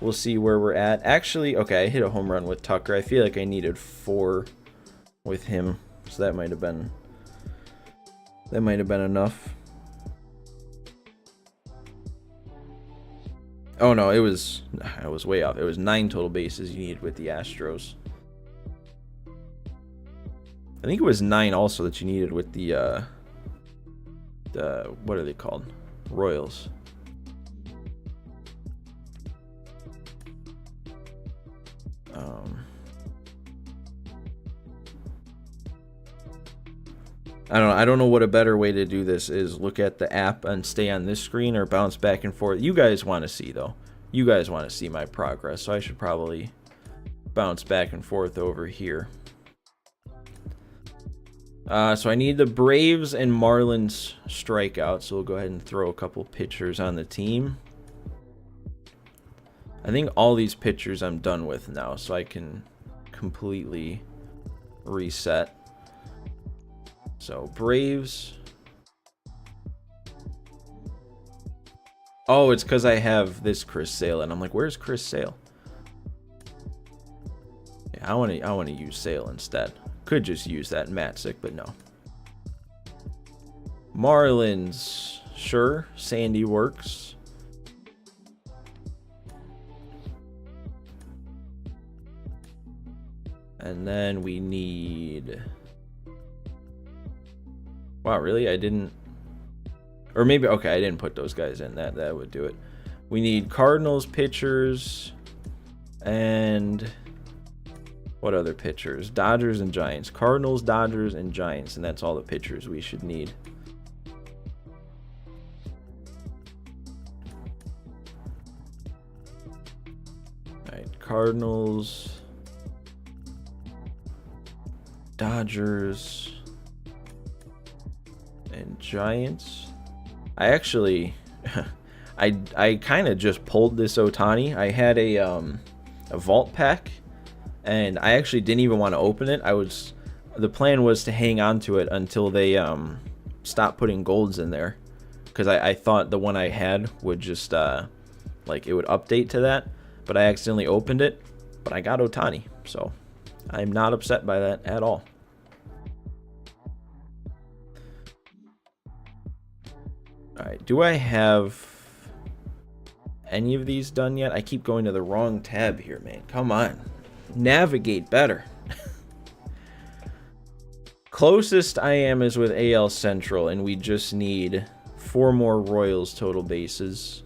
we'll see where we're at. Actually, okay, I hit a home run with Tucker. I feel like I needed 4 with him, so that might have been enough. Oh no, I was way off. It was 9 total bases you needed with the Astros. I think it was 9 also that you needed with the what are they called? Royals. I don't know what a better way to do this is. Look at the app and stay on this screen, or bounce back and forth. You guys want to see though. You guys want to see my progress, so I should probably bounce back and forth over here. So I need the Braves and Marlins strikeout, so we'll go ahead and throw a couple pitchers on the team. I think all these pitchers I'm done with now, so I can completely reset. So Braves. Oh, it's because I have this Chris Sale, and I'm like, where's Chris Sale? Yeah, I want to use Sale instead. Could just use that Matzik, but no. Marlins, sure. Sandy works. And then we need... Wow, really? I didn't... Or maybe, okay, I didn't put those guys in. That would do it. We need Cardinals pitchers and what other pitchers? Dodgers and Giants. Cardinals, Dodgers, and Giants, and that's all the pitchers we should need. All right, Cardinals, Dodgers, and Giants. I actually, I kind of just pulled this Ohtani. I had a vault pack, and I actually didn't even want to open it. The plan was to hang on to it until they stopped putting golds in there, because I thought the one I had would just like it would update to that, but I accidentally opened it. But I got Ohtani, so I'm not upset by that at all. Alright, do I have any of these done yet? I keep going to the wrong tab here, man. Come on. Navigate better. Closest I am is with AL Central, and we just need 4 more Royals total bases.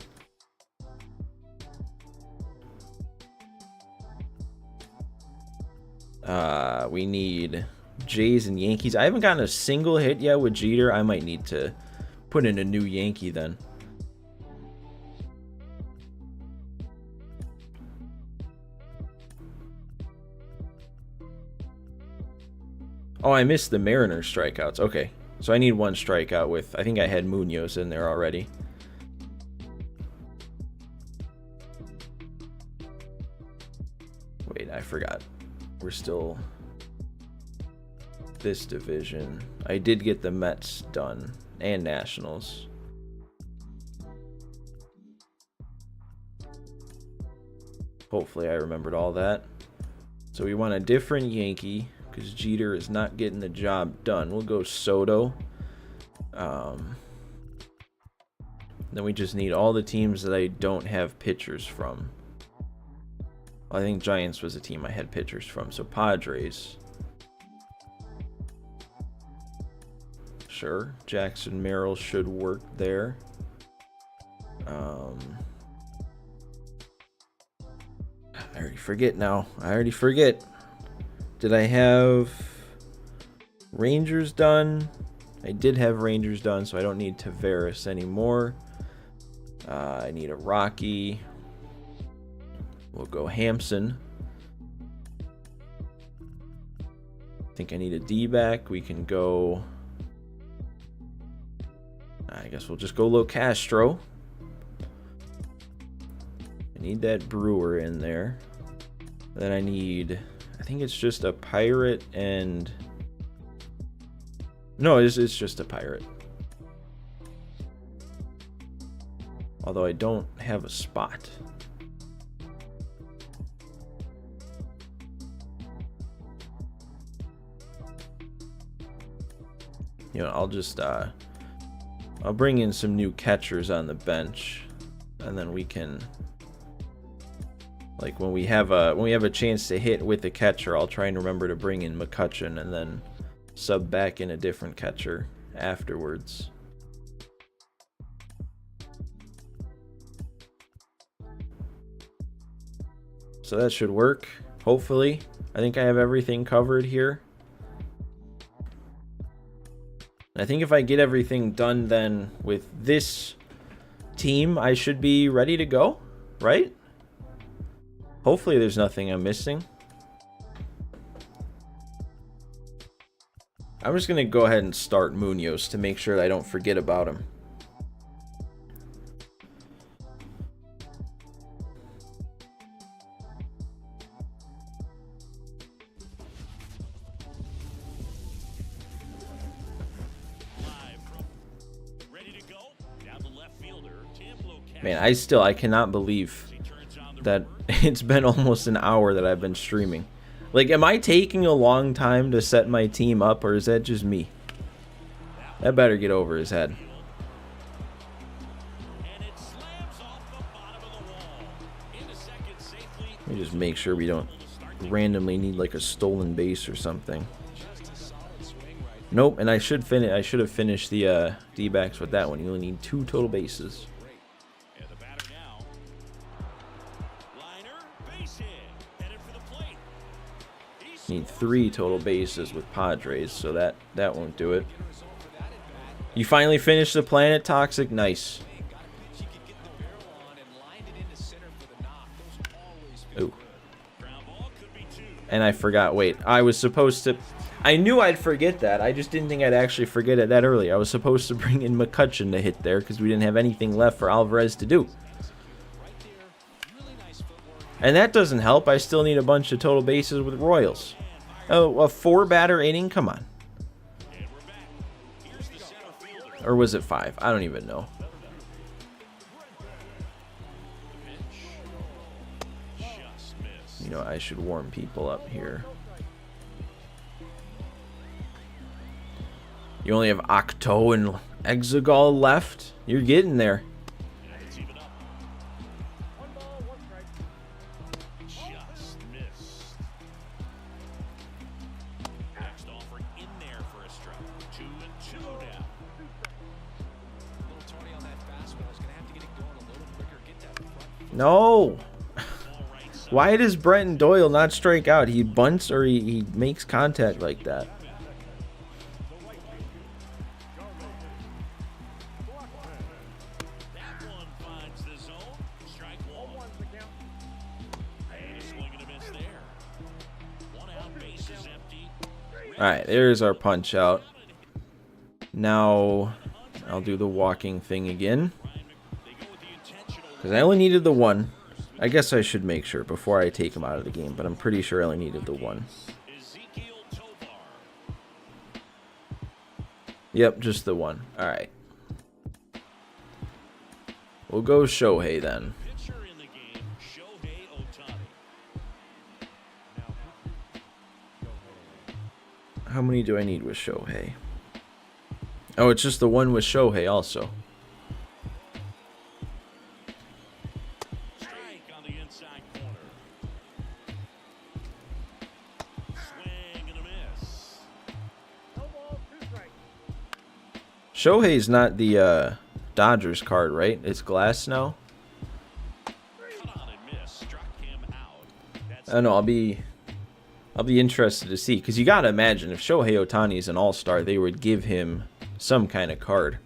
We need Jays and Yankees. I haven't gotten a single hit yet with Jeter. I might need to put in a new Yankee then. Oh, I missed the Mariners strikeouts. Okay, so I need 1 strikeout with... I think I had Munoz in there already. Wait, I forgot. We're still... this division. I did get the Mets done. And Nationals. Hopefully I remembered all that. So we want a different Yankee, because Jeter is not getting the job done. We'll go Soto. Then we just need all the teams that I don't have pitchers from. I think Giants was a team I had pitchers from. So Padres. Sure. Jackson Merrill should work there. I already forget now. I already forget. Did I have Rangers done? I did have Rangers done, so I don't need Tavares anymore. I need a Rocky. We'll go Hampson. I think I need a D-back. We can go... I guess we'll just go Locastro. I need that Brewer in there. Then I need... I think it's just a Pirate and... No, it's just a Pirate. Although I don't have a spot. You know, I'll just... I'll bring in some new catchers on the bench, and then we can, like, when we have a chance to hit with the catcher, I'll try and remember to bring in McCutchen and then sub back in a different catcher afterwards. So that should work, hopefully. I think I have everything covered here. I think if I get everything done then with this team, I should be ready to go, right? Hopefully there's nothing I'm missing. I'm just going to go ahead and start Munoz to make sure that I don't forget about him. Man, I cannot believe that it's been almost an hour that I've been streaming. Like, am I taking a long time to set my team up, or is that just me? That better get over his head. Let me just make sure we don't randomly need like a stolen base or something. Nope, and I should have finished the D-backs with that one. You only need 2 total bases. Need 3 total bases with Padres, so that won't do it. You finally finished the planet, Toxic? Nice. Ooh. And I forgot, wait, I was supposed to... I knew I'd forget that. I just didn't think I'd actually forget it that early. I was supposed to bring in McCutcheon to hit there because we didn't have anything left for Alvarez to do. And that doesn't help. I still need a bunch of total bases with Royals. Oh, a 4-batter inning? Come on. Or was it 5? I don't even know. You know, I should warm people up here. You only have Octo and Exegol left. You're getting there. No. Why does Brenton Doyle not strike out? He bunts or he makes contact like that. Alright, there's our punch out. Now I'll do the walking thing again. Because I only needed the 1. I guess I should make sure before I take him out of the game, but I'm pretty sure I only needed the 1. Yep, just the 1. Alright. We'll go Shohei then. How many do I need with Shohei? Oh, it's just the 1 with Shohei also. Shohei's not the Dodgers card, right? It's glass now. I don't know. I'll be interested to see, because you gotta imagine if Shohei Ohtani is an all-star, they would give him some kind of card.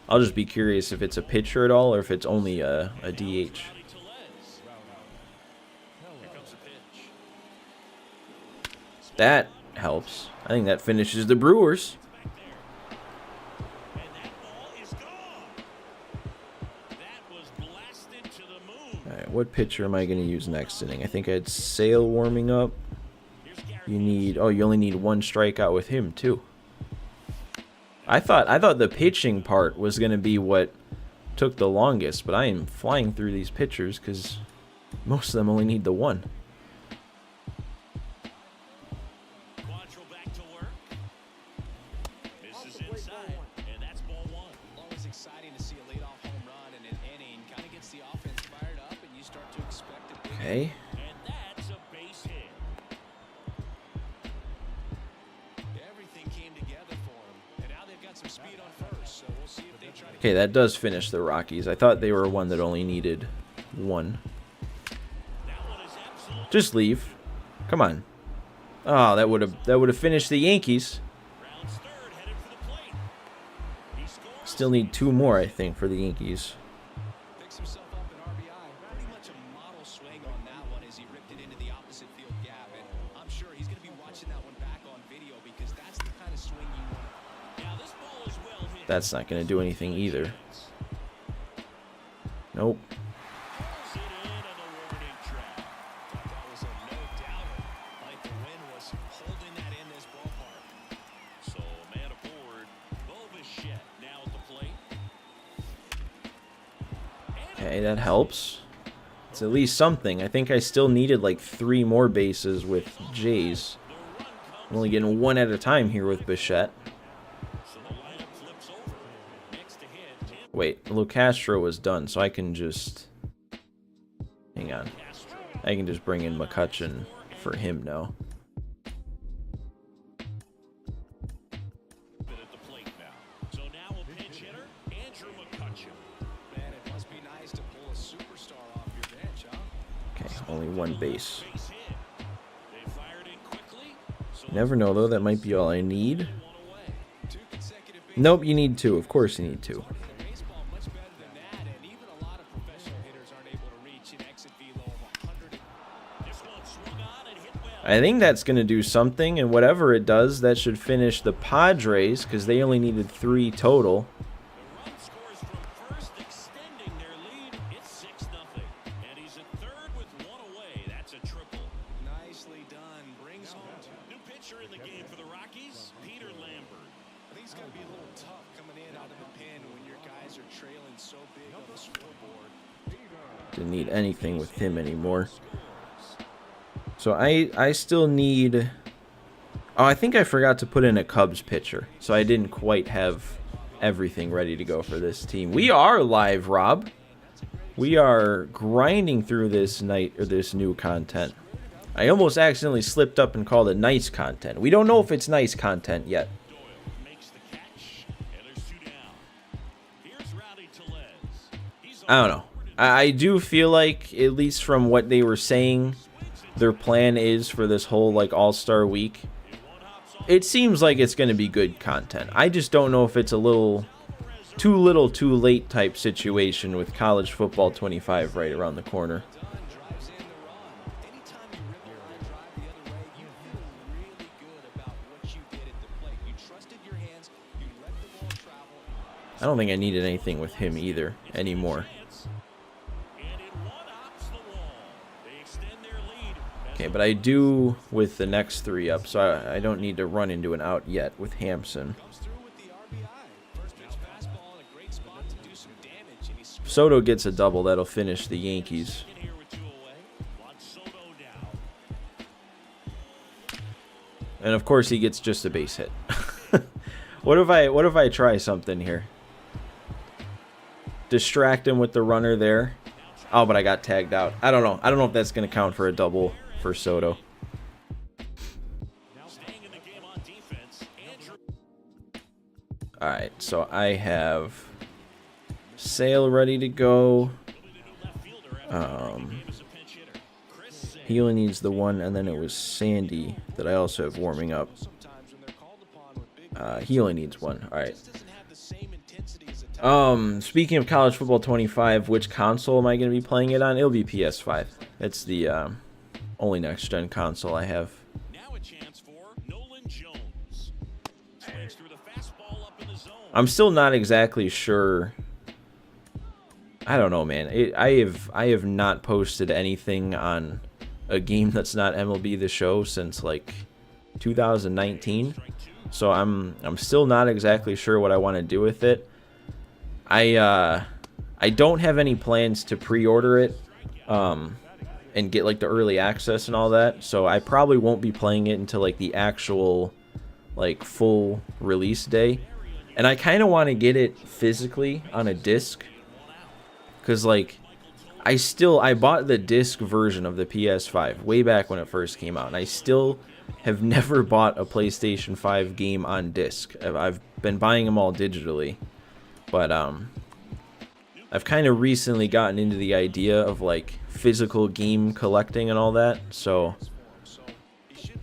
I'll just be curious if it's a pitcher at all or if it's only a DH. That helps. I think that finishes the Brewers. Alright, what pitcher am I going to use next inning? I think I had Sale warming up. You need... Oh, you only need 1 strikeout with him, too. I thought the pitching part was going to be what took the longest, but I am flying through these pitchers because most of them only need the 1. Okay. Okay, that does finish the Rockies. I thought they were one that only needed 1. Just leave. Come on. Oh, that would have finished the Yankees. Still need 2 more, I think, for the Yankees. That's not going to do anything either. Nope. Okay, that helps. It's at least something. I think I still needed like 3 more bases with Jays. I'm only getting 1 at a time here with Bichette. Wait, Lucastro was done, so I can just... Hang on. I can just bring in McCutcheon for him now. Okay, only 1 base. You never know, though. That might be all I need. Nope, you need 2. Of course you need 2. I think that's going to do something, and whatever it does, that should finish the Padres, because they only needed 3 total. Didn't need anything with him anymore. So I still need... Oh, I think I forgot to put in a Cubs pitcher. So I didn't quite have everything ready to go for this team. We are live, Rob. We are grinding through this new content. I almost accidentally slipped up and called it nice content. We don't know if it's nice content yet. I don't know. I do feel like, at least from what they were saying, their plan is for this whole like All-Star week. It seems like it's going to be good content. I just don't know if it's a little too late type situation with college football 25 right around the corner. I don't think I needed anything with him either anymore. Okay, but I do with the next 3 up, so I don't need to run into an out yet with Hampson. If Soto gets a double, that'll finish the Yankees. And of course he gets just a base hit. What if I try something here? Distract him with the runner there. Oh, but I got tagged out. I don't know. I don't know if that's going to count for a double for Soto. Alright, so I have Sale ready to go. He only needs the 1, and then it was Sandy that I also have warming up. He only needs 1. Alright. Speaking of college football 25, which console am I going to be playing it on? It'll be PS5. It's the only next gen console I have. I'm still not exactly sure. I don't know, man. I have not posted anything on a game that's not MLB The Show since like 2019. So I'm still not exactly sure what I want to do with it. I don't have any plans to pre-order it and get like the early access and all that. So I probably won't be playing it until like the actual like full release day. And I kind of want to get it physically on a disc, cuz like I bought the disc version of the PS5 way back when it first came out, and I still have never bought a PlayStation 5 game on disc. I've been buying them all digitally. But I've kind of recently gotten into the idea of like physical game collecting and all that. So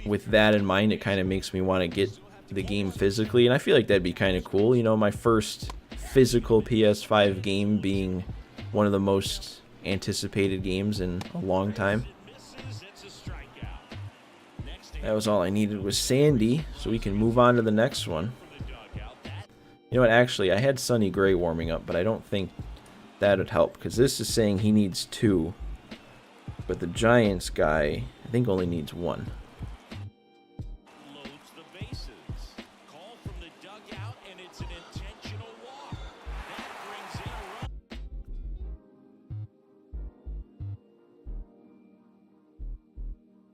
with that in mind, it kind of makes me want to get the game physically, and I feel like that'd be kind of cool. You know, my first physical PS5 game being one of the most anticipated games in a long time. That was all I needed was Sandy, so we can move on to the next one. You know what, actually, I had Sonny Gray warming up, but I don't think that would help, because this is saying he needs 2, but the Giants guy, I think, only needs 1.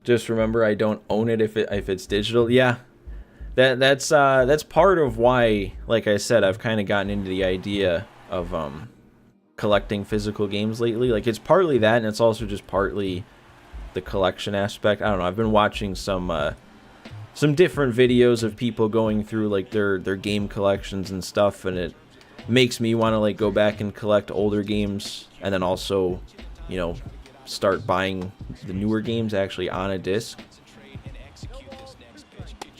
Just remember, I don't own it if it's digital. Yeah, that's part of why, like I said, I've kind of gotten into the idea of collecting physical games lately. Like, it's partly that, and it's also just partly the collection aspect. I don't know. I've been watching some different videos of people going through like their game collections and stuff, and it makes me want to like go back and collect older games, and then also, you know, start buying the newer games actually on a disc.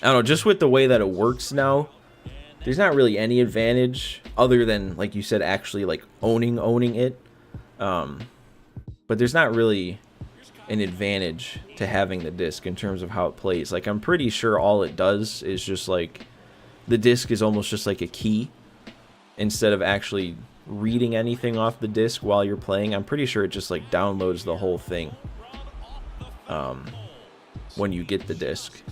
I don't know, just with the way that it works now, there's not really any advantage other than, like you said, actually like owning it. But there's not really an advantage to having the disc in terms of how it plays. Like, I'm pretty sure all it does is just like, the disc is almost just like a key instead of actually reading anything off the disc while you're playing. I'm pretty sure it just like downloads the whole thing when you get the disc.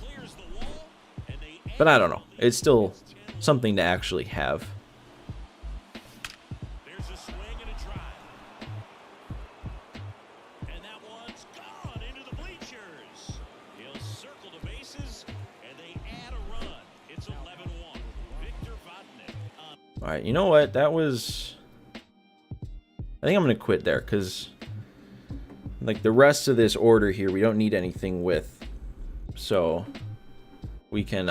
But I don't know. It's still something to actually have. There's a swing and a drive. And that one's gone into the bleachers. He'll circle the bases, and they add a run. It's 11-1. Victor Vodnik. All right, you know what? That was... I think I'm going to quit there, because like the rest of this order here, we don't need anything with. So we can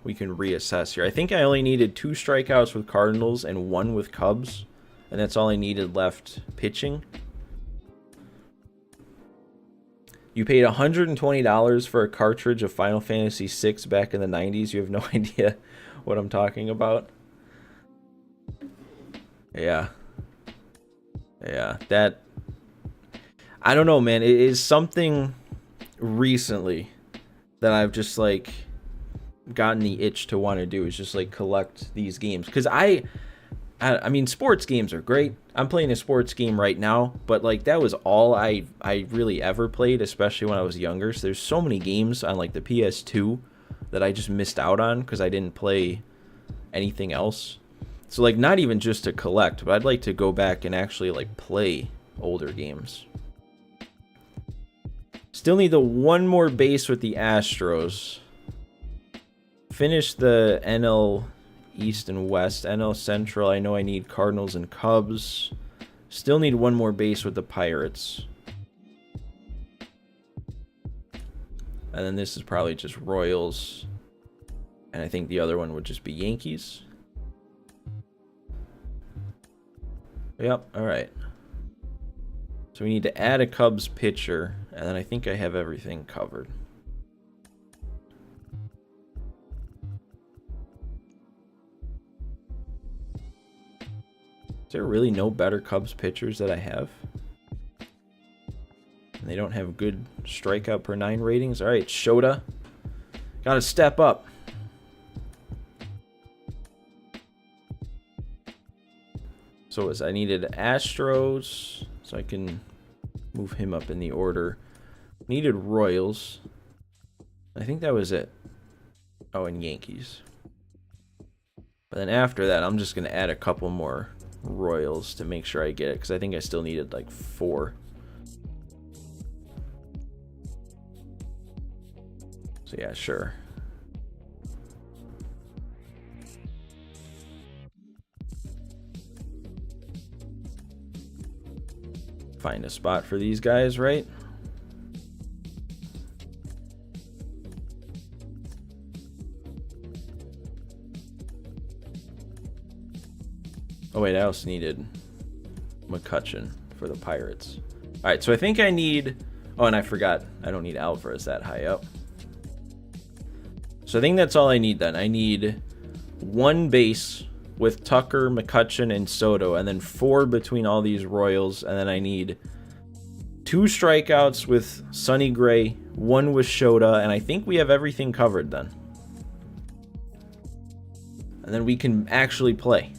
reassess here. I think I only needed 2 strikeouts with Cardinals and 1 with Cubs, and that's all I needed left pitching. You paid $120 for a cartridge of Final Fantasy VI back in the 90s. You have no idea what I'm talking about. Yeah, that... I don't know, man. It is something recently that I've just like gotten the itch to want to do, is just like collect these games, because I mean, sports games are great. I'm playing a sports game right now, but like that was all I really ever played, especially when I was younger. So there's so many games on like the PS2 that I just missed out on because I didn't play anything else. So like, not even just to collect, but I'd like to go back and actually like play older games. Still need the one more base with the Astros. Finish the NL East and West. NL Central, I know I need Cardinals and Cubs. Still need one more base with the Pirates. And then this is probably just Royals. And I think the other one would just be Yankees. Yep, alright. So we need to add a Cubs pitcher, and then I think I have everything covered. Is there really no better Cubs pitchers that I have? And they don't have good strikeout per 9 ratings? Alright, Shota. Gotta step up. So I needed Astros, so I can move him up in the order. Needed Royals. I think that was it. Oh, and Yankees. But then after that, I'm just going to add a couple more Royals to make sure I get it, because I think I still needed like 4. So yeah, sure. Find a spot for these guys, right? Oh wait, I also needed McCutcheon for the Pirates. Alright, so I think I need... Oh, and I forgot. I don't need Alvarez that high up. So I think that's all I need then. I need 1 base with Tucker, McCutcheon, and Soto, and then 4 between all these Royals, and then I need 2 strikeouts with Sonny Gray, 1 with Shota, and I think we have everything covered then. And then we can actually play.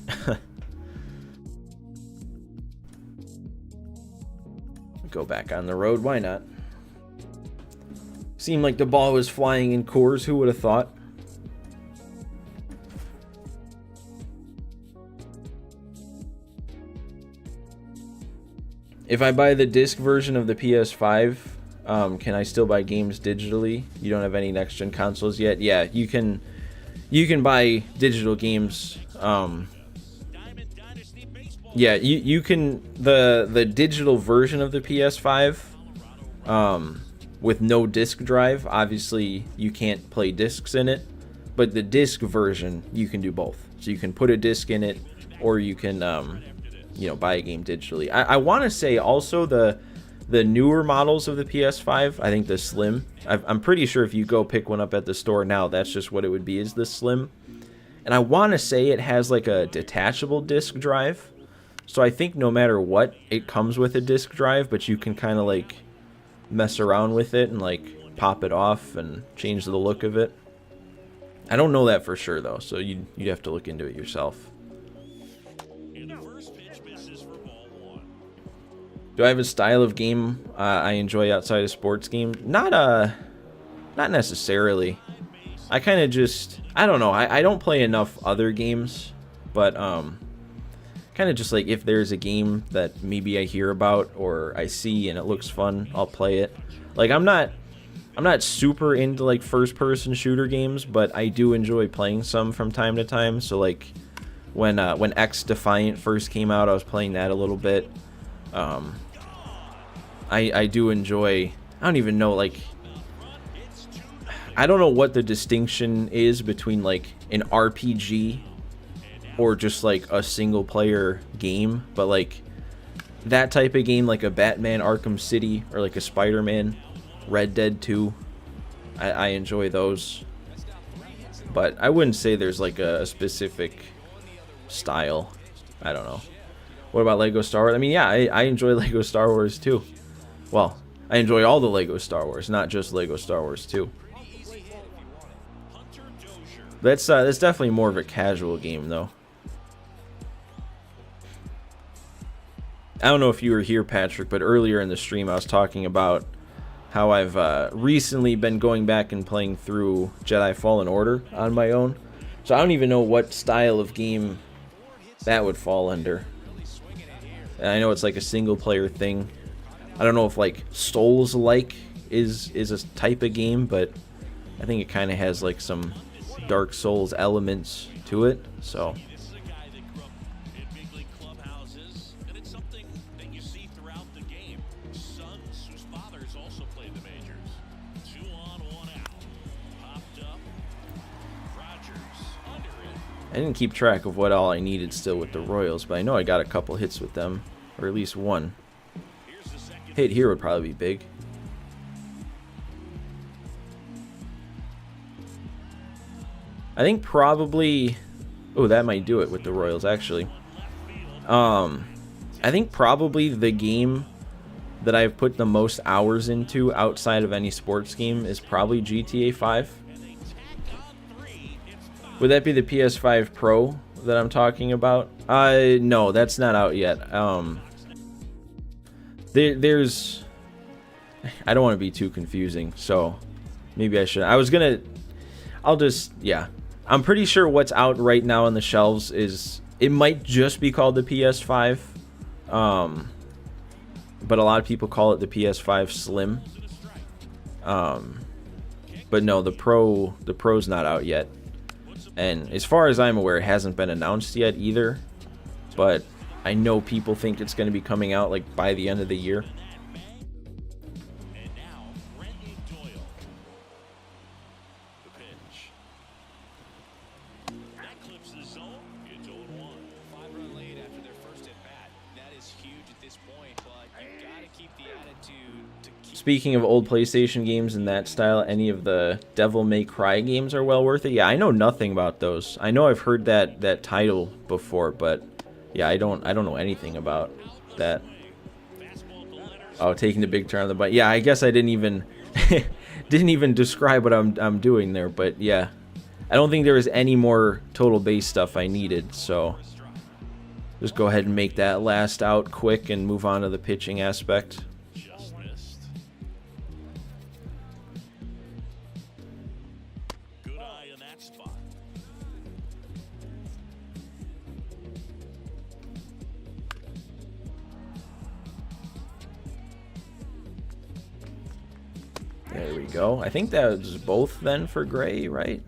Go back on the road, why not? Seemed like the ball was flying in Coors, who would have thought? If I buy the disc version of the PS5, Can I still buy games digitally? You don't have any next gen consoles yet? Yeah, you can buy digital games. Yeah, you can the digital version of the PS5 with no disc drive. Obviously, you can't play discs in it, but the disc version you can do both. So you can put a disc in it, or you can buy a game digitally. I want to say also the newer models of the PS5. I think the Slim. I'm pretty sure if you go pick one up at the store now, that's just what it would be, is the Slim. And I want to say it has like a detachable disc drive. So I think no matter what, it comes with a disc drive, but you can kind of like mess around with it and like pop it off and change the look of it. I don't know that for sure though, so you'd have to look into it yourself. Do I have a style of game I enjoy outside of sports game? Not necessarily. I kind of just, I don't know. I don't play enough other games, but kind of just like if there's a game that maybe I hear about or I see and it looks fun, I'll play it. Like I'm not super into like first person shooter games, but I do enjoy playing some from time to time. So like when X Defiant first came out, I was playing that a little bit. I do enjoy, I don't even know, like I don't know what the distinction is between like an RPG or just like a single player game, but like that type of game, like a Batman Arkham City or like a Spider-Man Red Dead 2, I enjoy those, but I wouldn't say there's like a specific style. I don't know. What about Lego Star Wars? I mean, yeah, I enjoy Lego Star Wars too. Well, I enjoy all the Lego Star Wars, not just Lego Star Wars 2. That's definitely more of a casual game though. I don't know if you were here, Patrick, but earlier in the stream I was talking about how I've recently been going back and playing through Jedi Fallen Order on my own. So I don't even know what style of game that would fall under. And I know it's like a single player thing. I don't know if like Souls-like is a type of game, but I think it kind of has like some Dark Souls elements to it. So I didn't keep track of what all I needed still with the Royals, but I know I got a couple hits with them, or at least one. Hit here would probably be big. I think probably, oh, that might do it with the Royals actually. I think probably the game that I've put the most hours into outside of any sports game is probably GTA 5. Would that be the PS5 Pro that I'm talking about? No, that's not out yet. There's, I don't want to be too confusing, so maybe I should. Yeah. I'm pretty sure what's out right now on the shelves is, it might just be called the PS5. But a lot of people call it the PS5 Slim. But no, the Pro's not out yet. And as far as I'm aware, it hasn't been announced yet either. But I know people think it's going to be coming out like by the end of the year. Speaking of old PlayStation games in that style, any of the Devil May Cry games are well worth it. Yeah, I know nothing about those. I know I've heard that title before, but yeah, I don't know anything about that. Oh, taking the big turn on the bike. Yeah, I guess I didn't even describe what I'm doing there, but yeah, I don't think there was any more total base stuff I needed, so just go ahead and make that last out quick and move on to the pitching aspect. There we go. I think that was both then for Gray, right?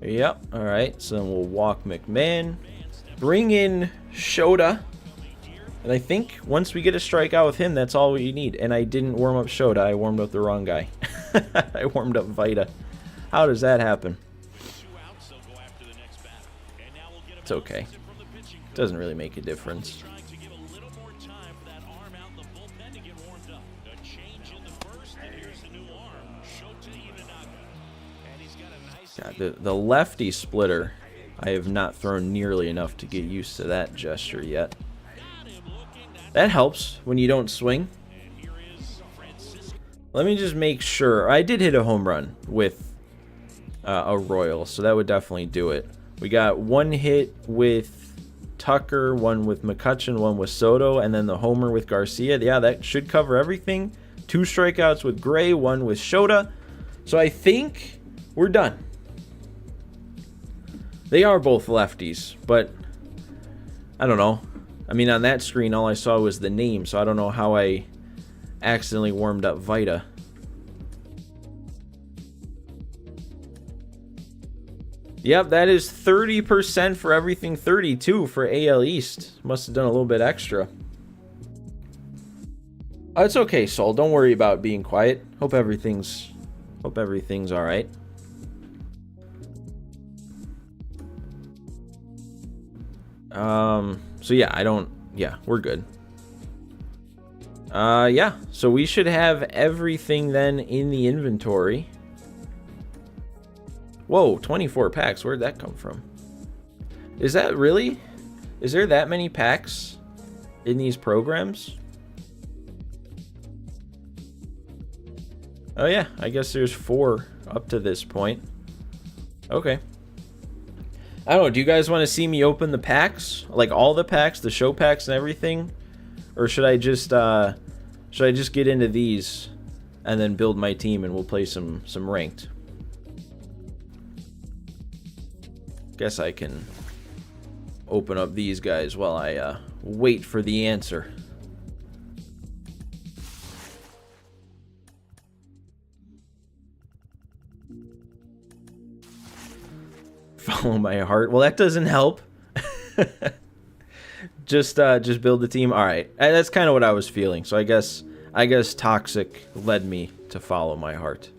Yep. All right. So then we'll walk McMahon. Bring in Shota. And I think once we get a strikeout with him, that's all we need. And I didn't warm up Shota. I warmed up the wrong guy. I warmed up Vita. How does that happen? It's okay. Doesn't really make a difference. God, the lefty splitter, I have not thrown nearly enough to get used to that gesture yet. That helps when you don't swing. Let me just make sure. I did hit a home run with a Royal, so that would definitely do it. We got one hit with Tucker, one with McCutcheon, one with Soto, and then the homer with Garcia. Yeah, that should cover everything. 2 strikeouts with Gray, 1 with Shota. So I think we're done. They are both lefties, but I don't know. I mean, on that screen, all I saw was the name, so I don't know how I accidentally warmed up Vita. Yep, that is 30% for everything, 32 for AL East. Must have done a little bit extra. Oh, it's okay, Sol. Don't worry about being quiet. Hope everything's all right. So yeah, we're good. Yeah, so we should have everything then in the inventory. Whoa, 24 packs. Where'd that come from? Is that really? Is there that many packs in these programs? Oh yeah, I guess there's 4 up to this point. Okay. I don't know, do you guys want to see me open the packs? Like all the packs, the show packs and everything? Or should I just get into these and then build my team and we'll play some ranked? Guess I can open up these guys while I wait for the answer. Follow my heart. Well, that doesn't help. just build the team. All right, that's kind of what I was feeling. So I guess toxic led me to follow my heart.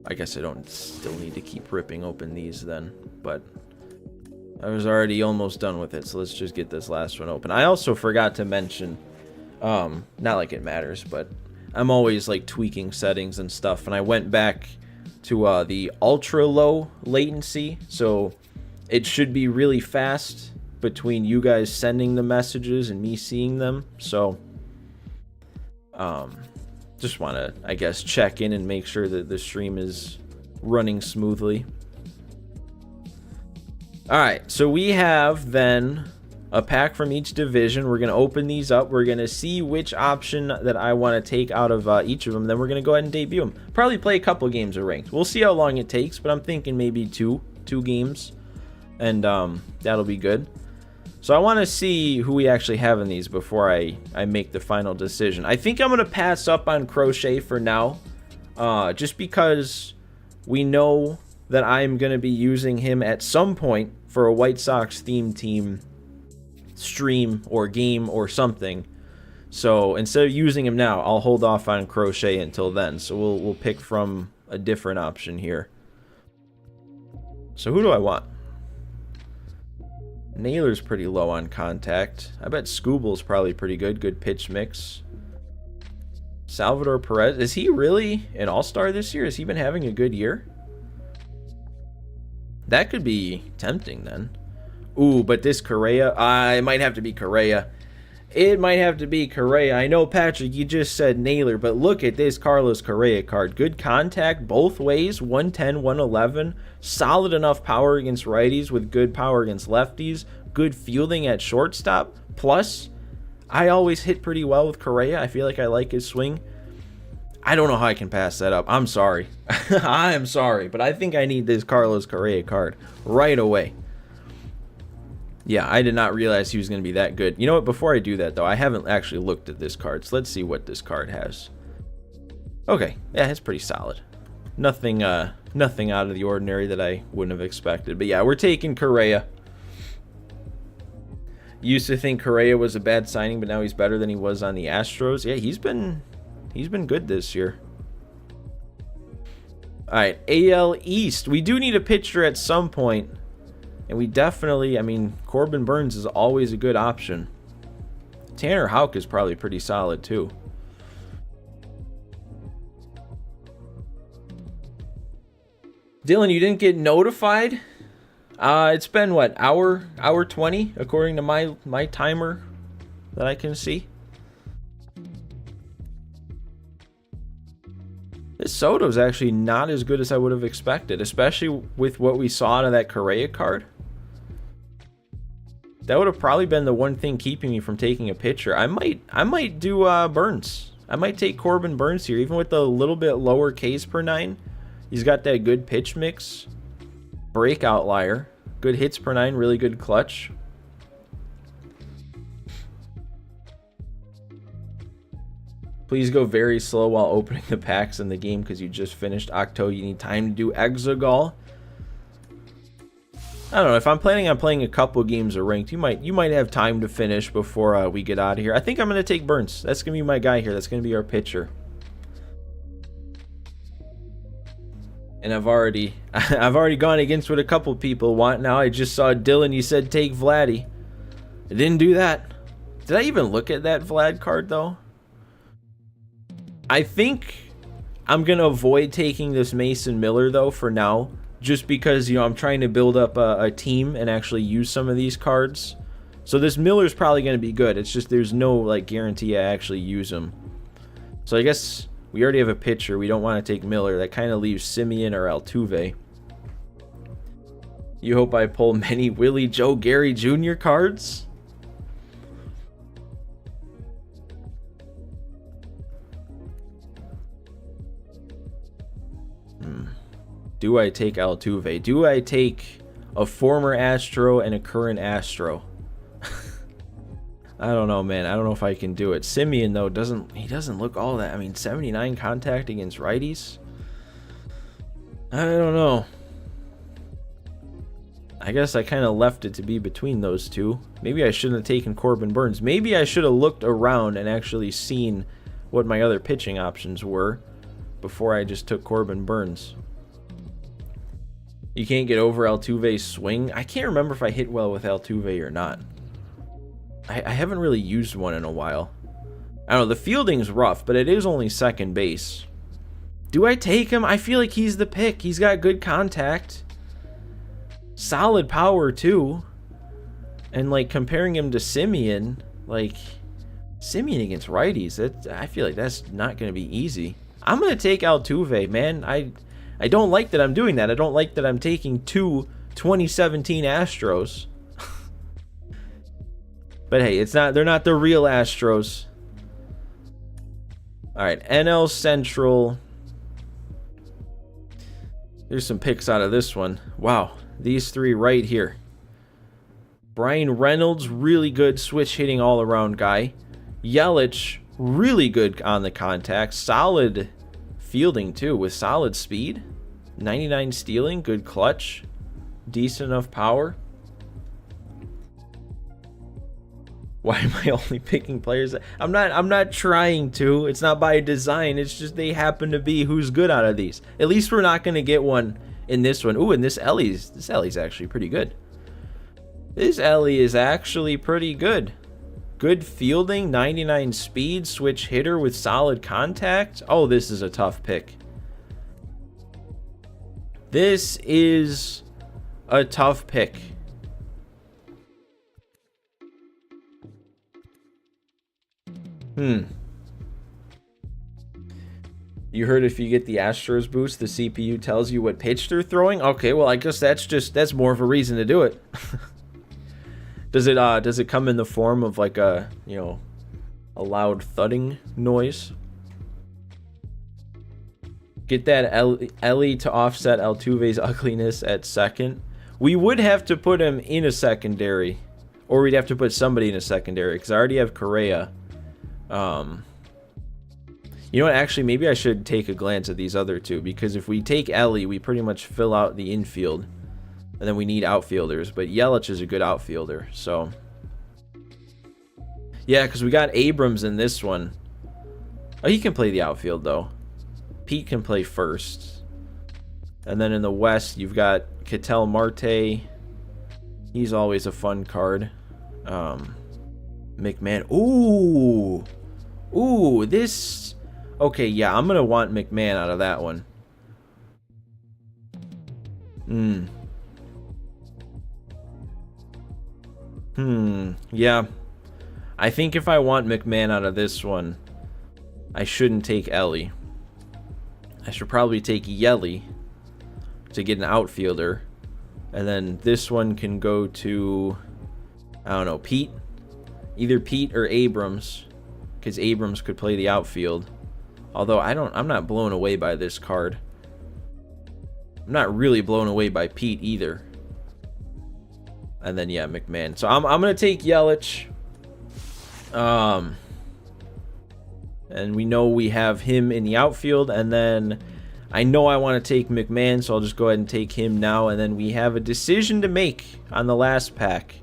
I guess I don't still need to keep ripping open these then, but I was already almost done with it. So let's just get this last one open. I also forgot to mention, not like it matters, but I'm always like tweaking settings and stuff, and I went back to the ultra low latency, so it should be really fast between you guys sending the messages and me seeing them. So just want to, I guess, check in and make sure that the stream is running smoothly. All right, so we have then a pack from each division. We're going to open these up. We're going to see which option that I want to take out of each of them. Then we're going to go ahead and debut them. Probably play a couple games of ranked. We'll see how long it takes, but I'm thinking maybe two games, and that'll be good. So I want to see who we actually have in these before I make the final decision. I think I'm going to pass up on Crochet for now, just because we know that I'm going to be using him at some point for a White Sox themed team stream or game or something. So instead of using him now, I'll hold off on Crochet until then. So we'll pick from a different option here. So who do I want? Naylor's pretty low on contact. I bet Scooble's probably pretty good. Good pitch mix. Salvador Perez. Is he really an all-star this year? Has he been having a good year? That could be tempting then. Ooh, but this Correa, it might have to be Correa. It might have to be Correa. I know, Patrick, you just said Naylor, but look at this Carlos Correa card. Good contact both ways, 110, 111. Solid enough power against righties with good power against lefties. Good fielding at shortstop. Plus, I always hit pretty well with Correa. I feel like I like his swing. I don't know how I can pass that up. I'm sorry. I am sorry, but I think I need this Carlos Correa card right away. Yeah, I did not realize he was going to be that good. You know what? Before I do that, though, I haven't actually looked at this card. So let's see what this card has. Okay, yeah, it's pretty solid. Nothing out of the ordinary that I wouldn't have expected. But yeah, we're taking Correa. Used to think Correa was a bad signing, but now he's better than he was on the Astros. Yeah, he's been good this year. All right, AL East. We do need a pitcher at some point. And we definitely, I mean, Corbin Burnes is always a good option. Tanner Houck is probably pretty solid too. Dylan, you didn't get notified? It's been what, hour 20 according to my timer that I can see. This Soto's actually not as good as I would have expected, especially with what we saw out of that Correa card. That would have probably been the one thing keeping me from taking a pitcher. I might do Burnes. I might take Corbin Burnes here, even with the little bit lower Ks per 9. He's got that good pitch mix, break outlier, good hits per 9, really good clutch. Please go very slow while opening the packs in the game because you just finished Octo. You need time to do Exegol. I don't know, if I'm planning on playing a couple games of ranked, you might have time to finish before we get out of here. I think I'm going to take Burnes. That's going to be my guy here. That's going to be our pitcher. And I've already gone against what a couple people want. Now I just saw Dylan, you said take Vladdy. I didn't do that. Did I even look at that Vlad card though? I think I'm going to avoid taking this Mason Miller though for now. Just because, you know, I'm trying to build up a team and actually use some of these cards. So this Miller's probably going to be good. It's just there's no, like, guarantee I actually use him. So I guess we already have a pitcher. We don't want to take Miller. That kind of leaves Simeon or Altuve. You hope I pull many Willie Joe Gary Jr. cards? Do I take Altuve? Do I take a former Astro and a current Astro? I don't know, man. I don't know if I can do it. Simeon, though, doesn't look all that. I mean, 79 contact against righties? I don't know. I guess I kind of left it to be between those two. Maybe I shouldn't have taken Corbin Burnes. Maybe I should have looked around and actually seen what my other pitching options were before I just took Corbin Burnes. You can't get over Altuve's swing. I can't remember if I hit well with Altuve or not. I haven't really used one in a while. I don't know, the fielding's rough, but it is only second base. Do I take him? I feel like he's the pick. He's got good contact. Solid power, too. And, like, comparing him to Simeon, like, Simeon against righties, I feel like that's not going to be easy. I'm going to take Altuve, man. I don't like that I'm doing that. I don't like that I'm taking two 2017 Astros. But hey, they're not the real Astros. All right, NL Central. There's some picks out of this one. Wow, these three right here. Brian Reynolds, really good switch hitting all around guy. Yelich, really good on the contact. Solid fielding too, with solid speed. 99 stealing, good clutch, decent enough power. Why am I only picking players? I'm not trying to. It's not by design. It's just they happen to be who's good out of these. At least we're not going to get one in this one. Ooh, and this Ellie's actually pretty good. This Ellie is actually pretty good. Good fielding, 99 speed, switch hitter with solid contact. Oh, this is a tough pick. This is a tough pick. You heard if you get the Astros boost, the CPU tells you what pitch they're throwing? Okay, well, I guess that's more of a reason to do it. Does it come in the form of like a loud thudding noise? Get that Ellie to offset Altuve's ugliness at second. We would have to put him in a secondary Or we'd have to put somebody in a secondary, because I already have Correa. You know what? Actually, maybe I should take a glance at these other two, because if we take Ellie, we pretty much fill out the infield. And then we need outfielders. But Yelich is a good outfielder, so... Yeah, because we got Abrams in this one. Oh, he can play the outfield, though. Pete can play first. And then in the West, you've got Ketel Marte. He's always a fun card. McMahon. Ooh. Ooh, this... Okay, yeah, I'm going to want McMahon out of that one. Yeah. I think if I want McMahon out of this one, I shouldn't take Ellie. I should probably take Yelly to get an outfielder. And then this one can go to, I don't know, Pete. Either Pete or Abrams, because Abrams could play the outfield. Although I'm not blown away by this card. I'm not really blown away by Pete either. And then yeah, McMahon. So I'm gonna take Yelich. And we know we have him in the outfield, and then I know I want to take McMahon, so I'll just go ahead and take him now. And then we have a decision to make on the last pack.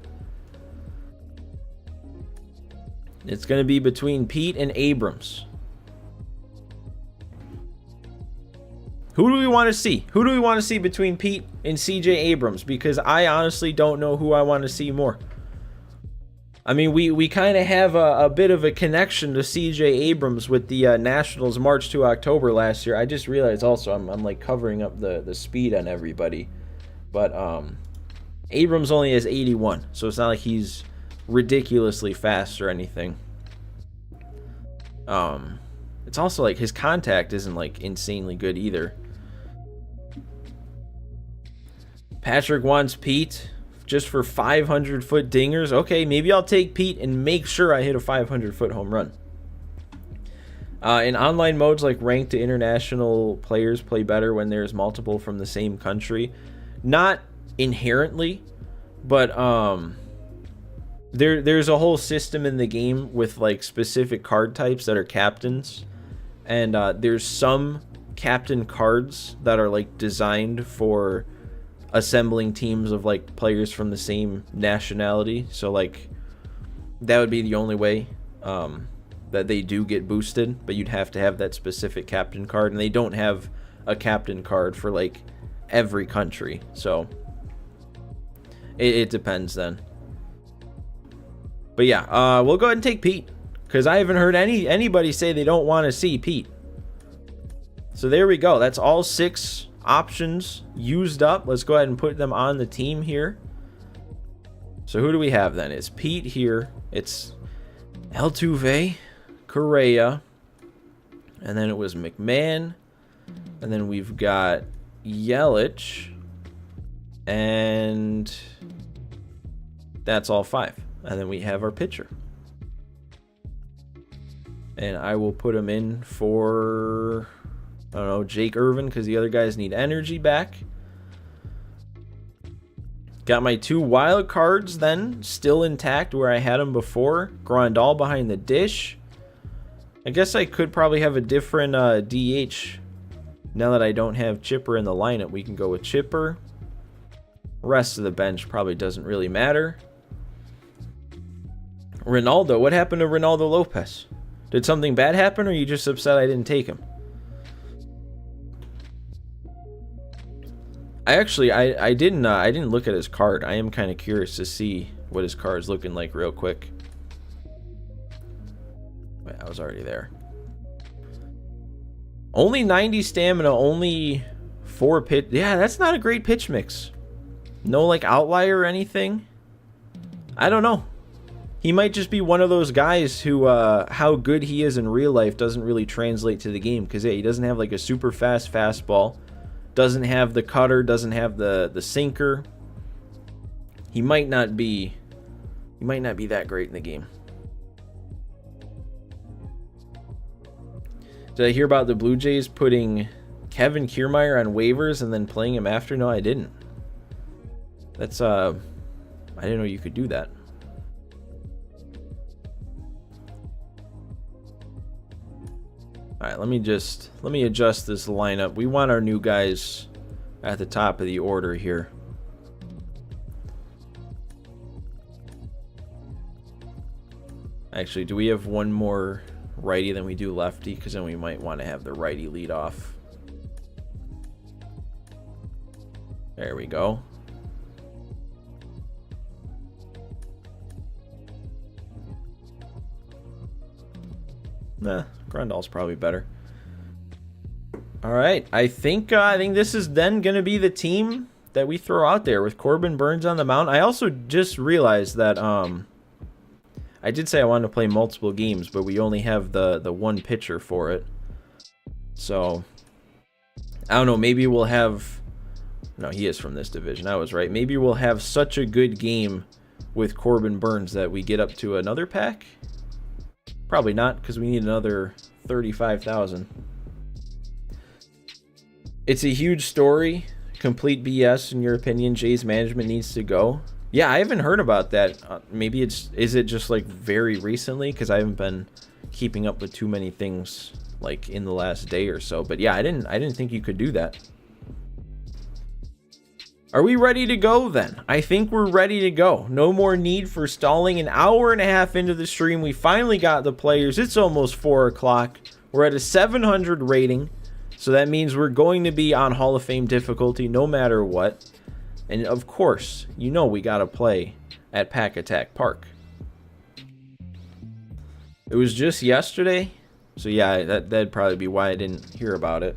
It's going to be between Pete and Abrams. Who do we want to see? Who do we want to see between Pete and CJ Abrams? Because I honestly don't know who I want to see more. I mean, we kind of have a bit of a connection to CJ Abrams with the Nationals March to October last year. I just realized also I'm like covering up the speed on everybody. But Abrams only has 81, so it's not like he's ridiculously fast or anything. It's also like his contact isn't like insanely good either. Patrick wants Pete just for 500-foot dingers. Okay, maybe I'll take Pete and make sure I hit a 500-foot home run. In online modes, like ranked to international players play better when there's multiple from the same country. Not inherently, but there's a whole system in the game with like specific card types that are captains. And there's some captain cards that are like designed for assembling teams of like players from the same nationality. So like that would be the only way that they do get boosted, but you'd have to have that specific captain card, and they don't have a captain card for like every country, so it depends then. But yeah, we'll go ahead and take Pete, because I haven't heard anybody say they don't want to see Pete. So there we go. That's all 6 options used up. Let's go ahead and put them on the team here. So who do we have then? It's Pete here. It's Altuve, Correa, and then it was McMahon, and then we've got Yelich, and that's all 5. And then we have our pitcher. And I will put him in for, I don't know, Jake Irvin, because the other guys need energy back. Got my 2 wild cards then still intact where I had them before. Grandal behind the dish. I guess I could probably have a different DH. Now that I don't have Chipper in the lineup, we can go with Chipper. Rest of the bench probably doesn't really matter. Ronaldo. What happened to Ronaldo Lopez? Did something bad happen, or are you just upset I didn't take him? I didn't look at his card. I am kind of curious to see what his card's looking like real quick. Wait, I was already there. Only 90 stamina, only 4 pitch. Yeah, that's not a great pitch mix. No like outlier or anything. I don't know. He might just be one of those guys who how good he is in real life doesn't really translate to the game, because yeah, he doesn't have like a super fast fastball. Doesn't have the cutter, doesn't have the sinker. He might not be that great in the game. Did I hear about the Blue Jays putting Kevin Kiermaier on waivers and then playing him after? No, I didn't. That's I didn't know you could do that. All right, let me adjust this lineup. We want our new guys at the top of the order here. Actually, do we have one more righty than we do lefty? Because then we might want to have the righty lead off. There we go. Nah, Grundall's probably better. All right, I think this is then going to be the team that we throw out there with Corbin Burnes on the mound. I also just realized that I did say I wanted to play multiple games, but we only have the one pitcher for it. So I don't know, maybe we'll have, no, he is from this division. I was right. Maybe we'll have such a good game with Corbin Burnes that we get up to another pack. Probably not, because we need another 35,000. It's a huge story. Complete BS, in your opinion. Jay's management needs to go. Yeah, I haven't heard about that. Maybe is it just like very recently? Because I haven't been keeping up with too many things like in the last day or so. But yeah, I didn't think you could do that. Are we ready to go then? I think we're ready to go. No more need for stalling. An hour and a half into the stream, we finally got the players. It's almost 4 o'clock. We're at a 700 rating. So that means we're going to be on Hall of Fame difficulty no matter what. And of course, you know we got to play at Pack Attack Park. It was just yesterday. So yeah, that'd probably be why I didn't hear about it.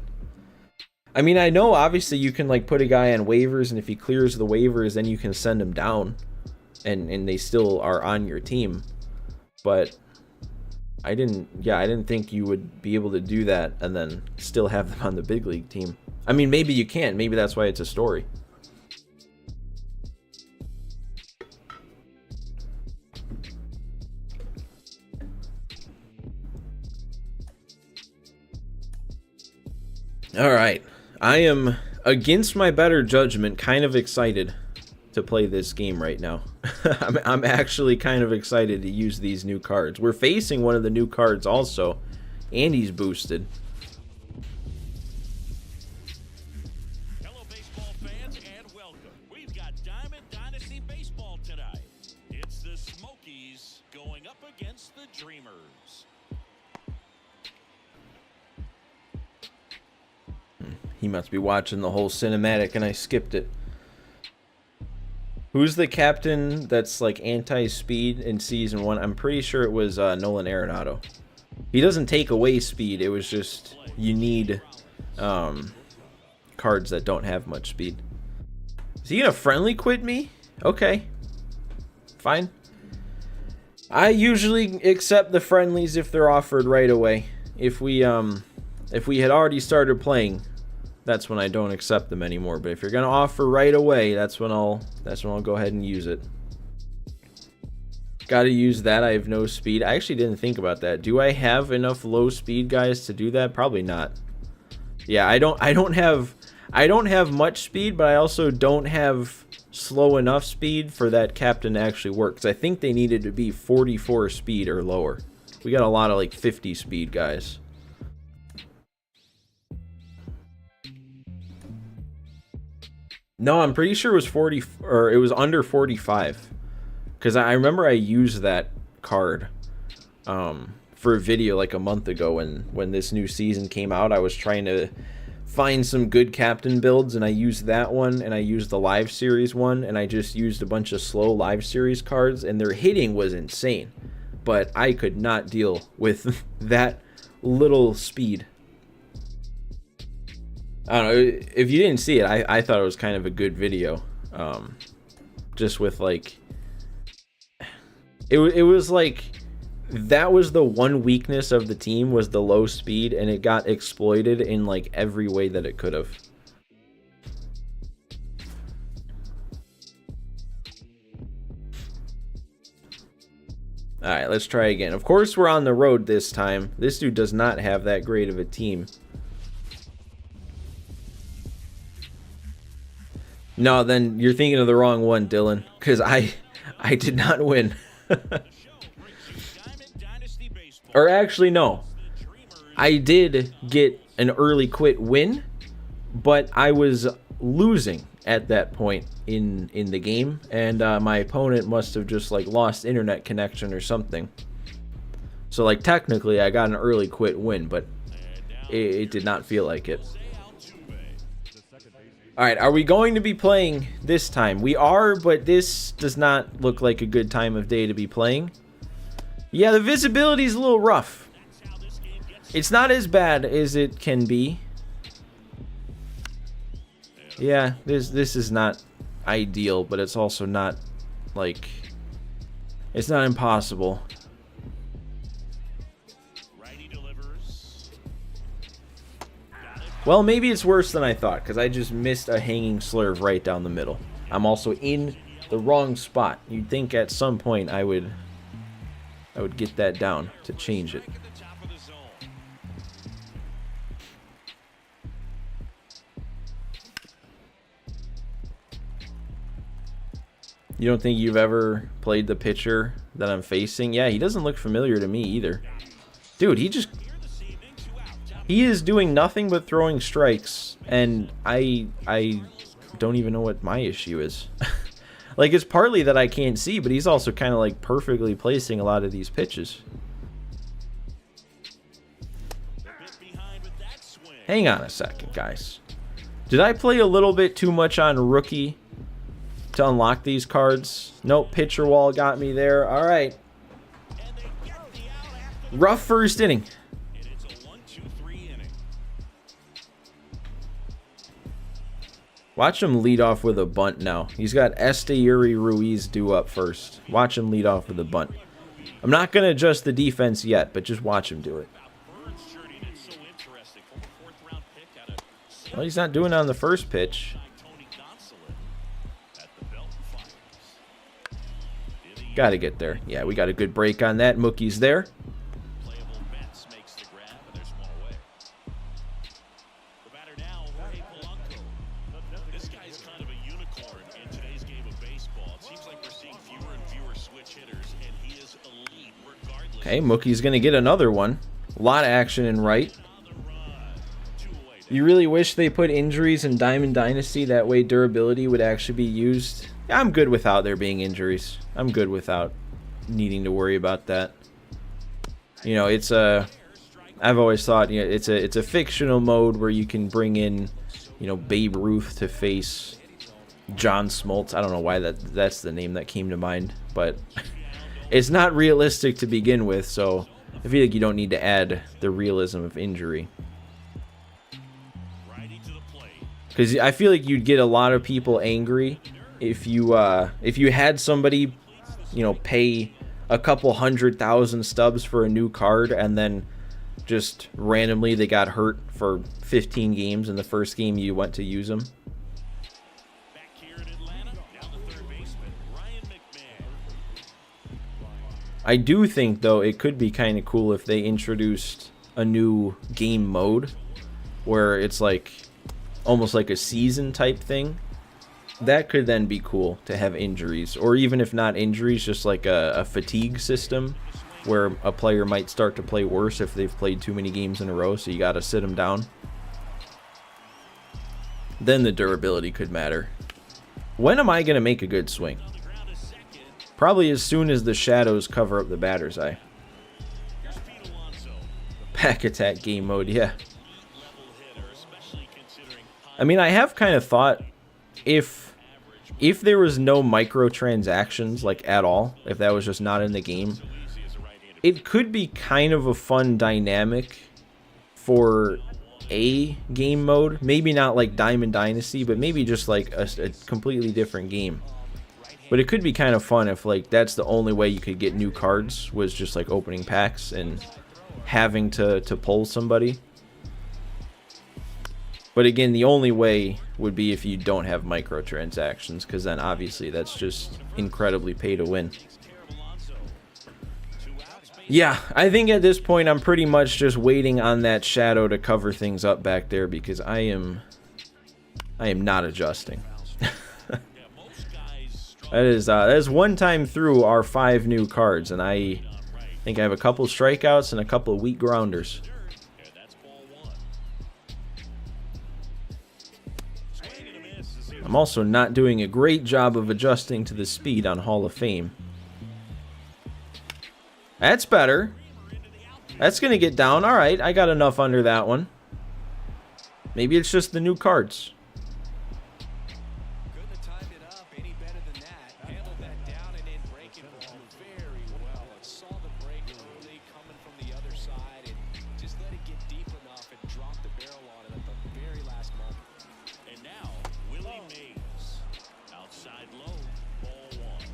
I mean, I know obviously you can like put a guy on waivers, and if he clears the waivers, then you can send him down and they still are on your team. But I didn't think you would be able to do that and then still have them on the big league team. I mean, maybe you can. Maybe that's why it's a story. All right. I am, against my better judgment, kind of excited to play this game right now. I'm actually kind of excited to use these new cards. We're facing one of the new cards also, and he's boosted. Hello, baseball fans, and welcome. We've got Diamond Dynasty Baseball tonight. It's the Smokies going up against the Dreamers. He must be watching the whole cinematic and I skipped it. Who's the captain that's like anti-speed in season 1? I'm pretty sure it was Nolan Arenado. He doesn't take away speed. It was just you need cards that don't have much speed. Is he gonna friendly quit me? Okay, fine. I usually accept the friendlies if they're offered right away. If we had already started playing, that's when I don't accept them anymore. But if you're gonna offer right away, that's when I'll go ahead and use it. Gotta use that. I have no speed. I actually didn't think about that. Do I have enough low speed guys to do that? Probably not. Yeah, I don't have much speed, but I also don't have slow enough speed for that captain to actually work. 'Cause I think they needed to be 44 speed or lower. We got a lot of like 50 speed guys. No, I'm pretty sure it was 40, or it was under 45. Because I remember I used that card for a video like a month ago when this new season came out. I was trying to find some good captain builds, and I used that one, and I used the live series one, and I just used a bunch of slow live series cards, and their hitting was insane. But I could not deal with that little speed. I don't know, if you didn't see it, I thought it was kind of a good video. Just with like, it was like, that was the one weakness of the team, was the low speed, and it got exploited in like every way that it could have. Alright, let's try again. Of course we're on the road this time. This dude does not have that great of a team. No, then you're thinking of the wrong one, Dylan. Because I did not win. Or actually, no. I did get an early quit win, but I was losing at that point in the game, and my opponent must have just like lost internet connection or something. So like technically I got an early quit win, but it did not feel like it. All right, are we going to be playing this time? We are, but this does not look like a good time of day to be playing. Yeah, the visibility is a little rough. It's not as bad as it can be. Yeah, this is not ideal, but it's also not like, it's not impossible. Well, maybe it's worse than I thought, because I just missed a hanging slurve right down the middle. I'm also in the wrong spot. You'd think at some point I would get that down to change it. You don't think you've ever played the pitcher that I'm facing? Yeah, he doesn't look familiar to me either. Dude, he is doing nothing but throwing strikes, and I don't even know what my issue is. Like, it's partly that I can't see, but he's also kind of like perfectly placing a lot of these pitches. Hang on a second, guys. Did I play a little bit too much on rookie to unlock these cards? Nope, pitcher wall got me there. All right. Rough first inning. Watch him lead off with a bunt now. He's got Esteury Ruiz due up first. Watch him lead off with a bunt. I'm not going to adjust the defense yet, but just watch him do it. Well, he's not doing it on the first pitch. Got to get there. Yeah, we got a good break on that. Mookie's there. Okay, Mookie's going to get another one. A lot of action in right. You really wish they put injuries in Diamond Dynasty. That way durability would actually be used. I'm good without there being injuries. I'm good without needing to worry about that. You know, it's a... I've always thought, you know, it's a fictional mode where you can bring in, you know, Babe Ruth to face John Smoltz. I don't know why that's the name that came to mind, but... It's not realistic to begin with, so I feel like you don't need to add the realism of injury. Because I feel like you'd get a lot of people angry if you had somebody, you know, pay a couple 100,000 stubs for a new card and then just randomly they got hurt for 15 games in the first game you went to use them. I do think, though, it could be kind of cool if they introduced a new game mode where it's like almost like a season type thing. That could then be cool to have injuries, or even if not injuries, just like a fatigue system where a player might start to play worse if they've played too many games in a row, so you got to sit them down. Then the durability could matter. When am I going to make a good swing? Probably as soon as the shadows cover up the batter's eye. Pack attack game mode, yeah. I mean, I have kind of thought if there was no microtransactions, like, at all, if that was just not in the game, it could be kind of a fun dynamic for a game mode. Maybe not like Diamond Dynasty, but maybe just like a completely different game. But it could be kind of fun if, like, that's the only way you could get new cards, was just like opening packs and having to pull somebody. But again, the only way would be if you don't have microtransactions, because then obviously that's just incredibly pay to win. Yeah, I think at this point I'm pretty much just waiting on that shadow to cover things up back there, because I am not adjusting. That is one time through our 5 new cards, and I think I have a couple strikeouts and a couple weak grounders. I'm also not doing a great job of adjusting to the speed on Hall of Fame. That's better. That's going to get down. All right, I got enough under that one. Maybe it's just the new cards. Couldn't have timed it up any better than that. Handled that down and in breaking ball very well. And saw the break early coming from the other side and just let it get deep enough and drop the barrel on it at the very last moment. And now, Willie Mays. Outside low, ball one.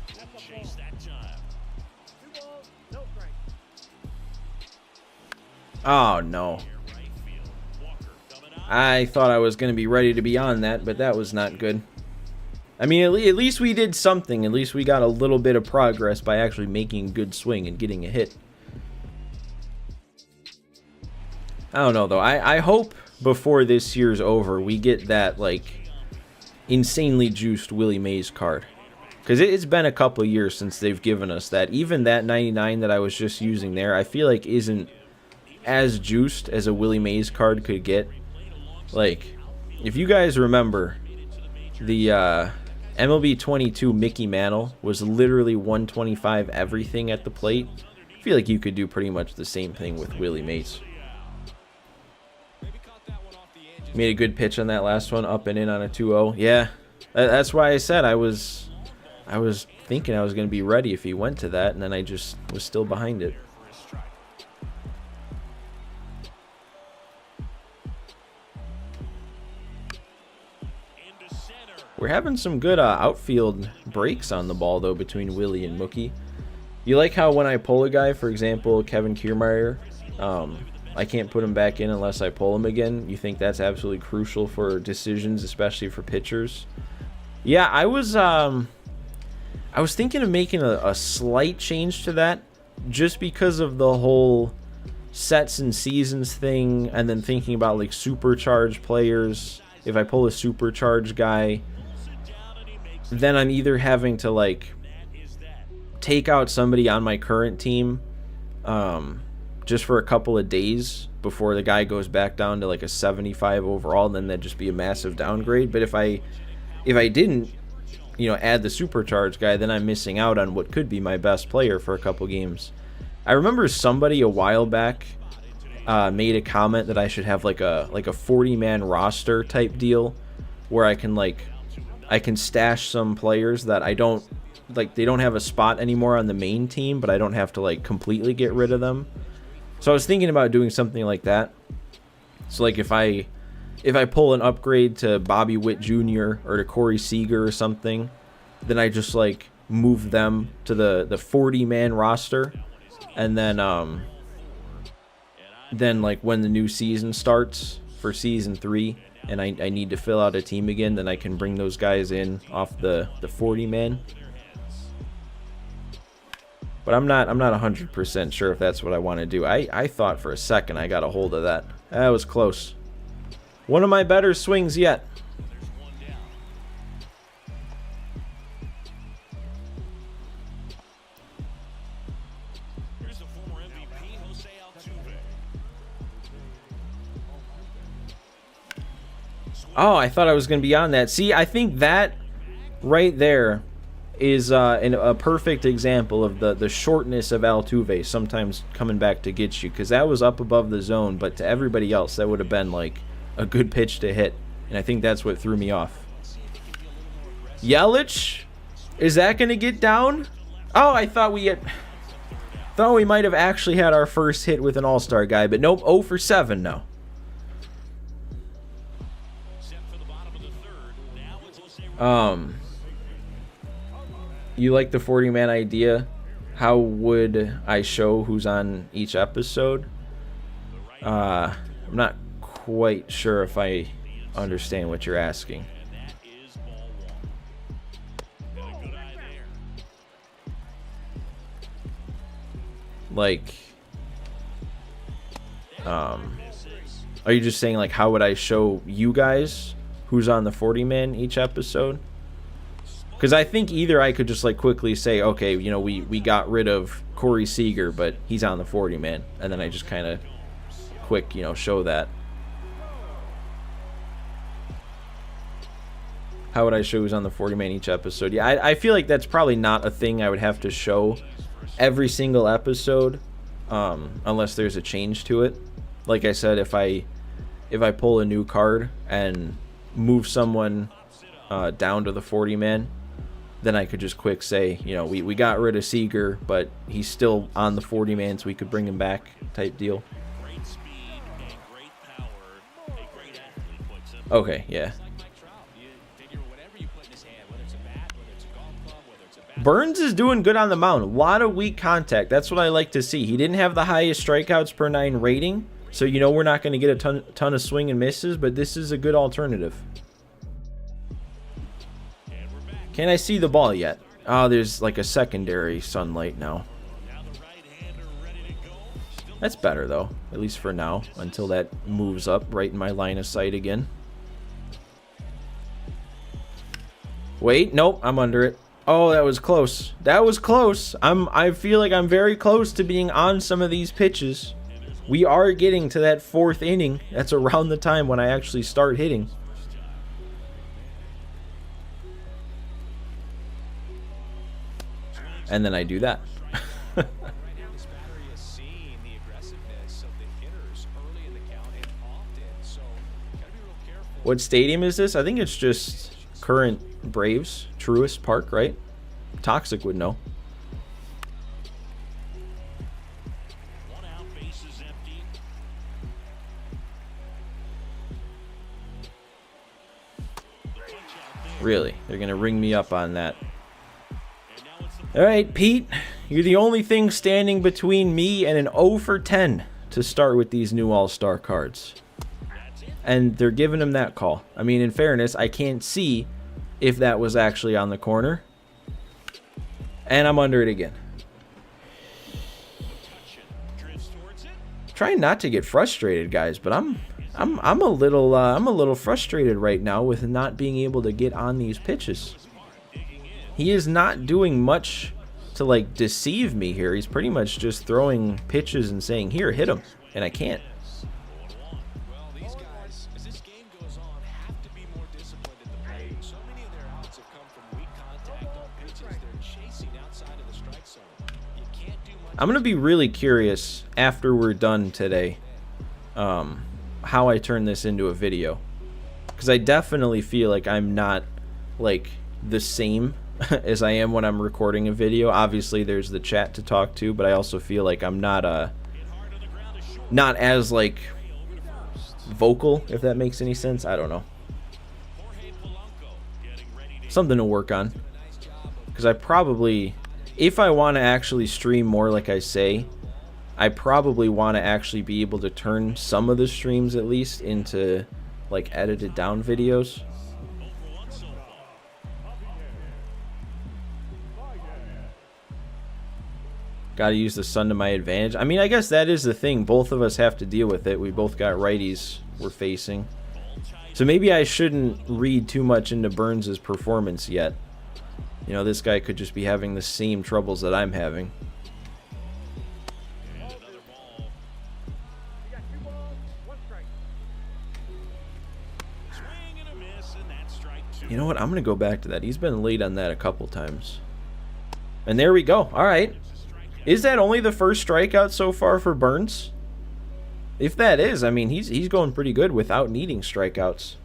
Didn't chase that time. Oh, no. I thought I was going to be ready to be on that, but that was not good. I mean, at least we did something. At least we got a little bit of progress by actually making a good swing and getting a hit. I don't know, though. I hope before this year's over, we get that, like, insanely juiced Willie Mays card. Because it's been a couple of years since they've given us that. Even that 99 that I was just using there, I feel like isn't as juiced as a Willie Mays card could get. Like, if you guys remember, the MLB 22 Mickey Mantle was literally 125 everything at the plate. I feel like you could do pretty much the same thing with Willie Mays. Made a good pitch on that last one, up and in on a 2-0. Yeah, that's why I said I was thinking I was going to be ready if he went to that, and then I just was still behind it. We're having some good outfield breaks on the ball, though, between Willie and Mookie. You like how when I pull a guy, for example, Kevin Kiermaier, I can't put him back in unless I pull him again. You think that's absolutely crucial for decisions, especially for pitchers? Yeah, I was thinking of making a slight change to that, just because of the whole sets and seasons thing, and then thinking about like supercharged players. If I pull a supercharged guy, then I'm either having to like take out somebody on my current team just for a couple of days before the guy goes back down to like a 75 overall, and then that'd just be a massive downgrade. But if I didn't, add the supercharged guy, then I'm missing out on what could be my best player for a couple games. I remember somebody a while back made a comment that I should have like a 40-man roster type deal where I can stash some players that I don't like. They don't have a spot anymore on the main team, but I don't have to like completely get rid of them. So I was thinking about doing something like that. So like if I pull an upgrade to Bobby Witt Jr. or to Corey Seager or something, then I just like move them to the 40-man roster, and then like when the new season starts for season 3 and I need to fill out a team again, then I can bring those guys in off the 40-man. But I'm not 100% sure if that's what I want to do. I thought for a second I got a hold of that. That was close. One of my better swings yet. Here's the former MVP, Jose Altuve. Oh, I thought I was going to be on that. See, I think that right there is a perfect example of the shortness of Altuve sometimes coming back to get you, because that was up above the zone, but to everybody else that would have been like a good pitch to hit, and I think that's what threw me off. Yelich, is that going to get down? Oh, I thought we might have actually had our first hit with an all-star guy, but nope, 0 for 7 now. You like the 40-man idea? How would I show who's on each episode? I'm not quite sure if I understand what you're asking. Like, are you just saying like how would I show you guys who's on the 40-man each episode? Because I think either I could just like quickly say, okay, we got rid of Corey Seager, but he's on the 40-man, and then I just kind of quick, show that. How would I show who's on the 40-man each episode? Yeah, I feel like that's probably not a thing I would have to show every single episode, unless there's a change to it. Like I said, if I pull a new card and move someone down to the 40-man, then I could just quick say, you know, we got rid of Seager, but he's still on the 40-man, so we could bring him back type deal. Great speed, a great power, a great athlete, quite simply. Okay, yeah. Burns is doing good on the mound. A lot of weak contact. That's what I like to see. He didn't have the highest strikeouts per 9 rating, so you know we're not going to get a ton of swing and misses, but this is a good alternative. Can I see the ball yet? Oh, there's like a secondary sunlight now. That's better, though, at least for now, until that moves up right in my line of sight again. Wait, nope, I'm under it. Oh, that was close. That was close. I feel like I'm very close to being on some of these pitches. We are getting to that 4th inning. That's around the time when I actually start hitting. And then I do that. What stadium is this? I think it's just current Braves, Truist Park, right? Toxic would know. One out, base is empty. Really? They're going to ring me up on that. All right, Pete, you're the only thing standing between me and an 0 for 10 to start with these new All-Star cards. And they're giving him that call. I mean, in fairness, I can't see if that was actually on the corner. And I'm under it again. Trying not to get frustrated, guys, but I'm a little frustrated right now with not being able to get on these pitches. He is not doing much to like deceive me here. He's pretty much just throwing pitches and saying, "Here, hit him," and I can't. Well, these guys, as this game goes on, have to be more disciplined at the plate. So many of their outs have come from weak contact on pitches they're chasing outside of the strike zone. You can't do much. I'm gonna be really curious after we're done today, how I turn this into a video, because I definitely feel like I'm not like the same as I am when I'm recording a video. Obviously there's the chat to talk to, but I also feel like I'm not as like vocal, if that makes any sense. I don't know. Something to work on, because I probably, if I want to actually stream more like I say, I probably want to actually be able to turn some of the streams at least into like edited down videos. Got to use the sun to my advantage. I mean, I guess that is the thing. Both of us have to deal with it. We both got righties we're facing. So maybe I shouldn't read too much into Burns' performance yet. You know, this guy could just be having the same troubles that I'm having. You know what? I'm going to go back to that. He's been late on that a couple times. And there we go. All right. Is that only the first strikeout so far for Burns? If that is, I mean, he's going pretty good without needing strikeouts.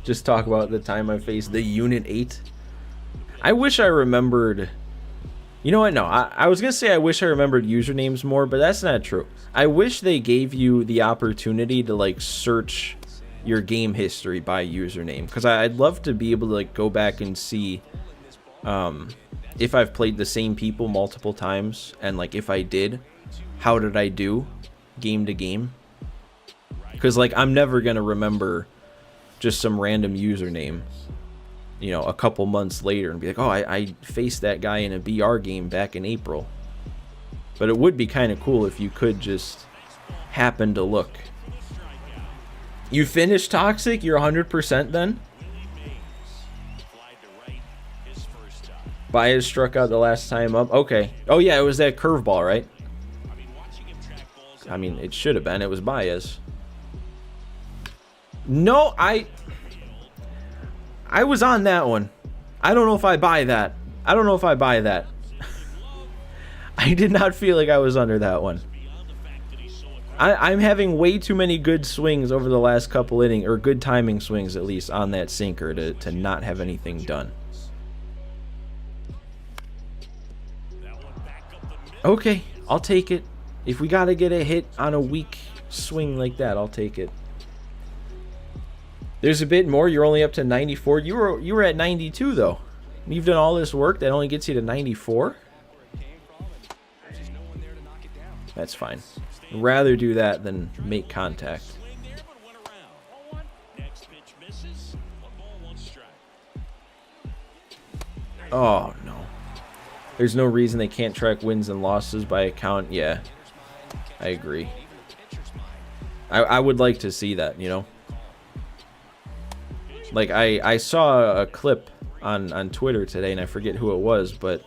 Just talk about the time I faced the Unit 8. I wish I remembered... You know what? No, I was going to say I wish I remembered usernames more, but that's not true. I wish they gave you the opportunity to, like, search your game history by username, because I'd love to be able to like go back and see if I've played the same people multiple times, and like if I did, how did I do game to game? Because like I'm never gonna remember just some random username, you know, a couple months later and be like, oh, I faced that guy in a BR game back in April. But it would be kind of cool if you could just happen to look. You finished Toxic? You're 100% then? Baez struck out the last time up. Okay. Oh, yeah, it was that curveball, right? I mean, it should have been. It was Baez. No, I was on that one. I don't know if I buy that. I don't know if I buy that. I did not feel like I was under that one. I'm having way too many good swings over the last couple innings, or good timing swings at least, on that sinker to not have anything done. Okay, I'll take it. If we gotta get a hit on a weak swing like that, I'll take it. There's a bit more. You're only up to 94. You were at 92 though. You've done all this work that only gets you to 94. That's fine. I'd rather do that than make contact. Oh no. There's no reason they can't track wins and losses by account. Yeah, I agree. I would like to see that, you know. Like I saw a clip on Twitter today, and I forget who it was, but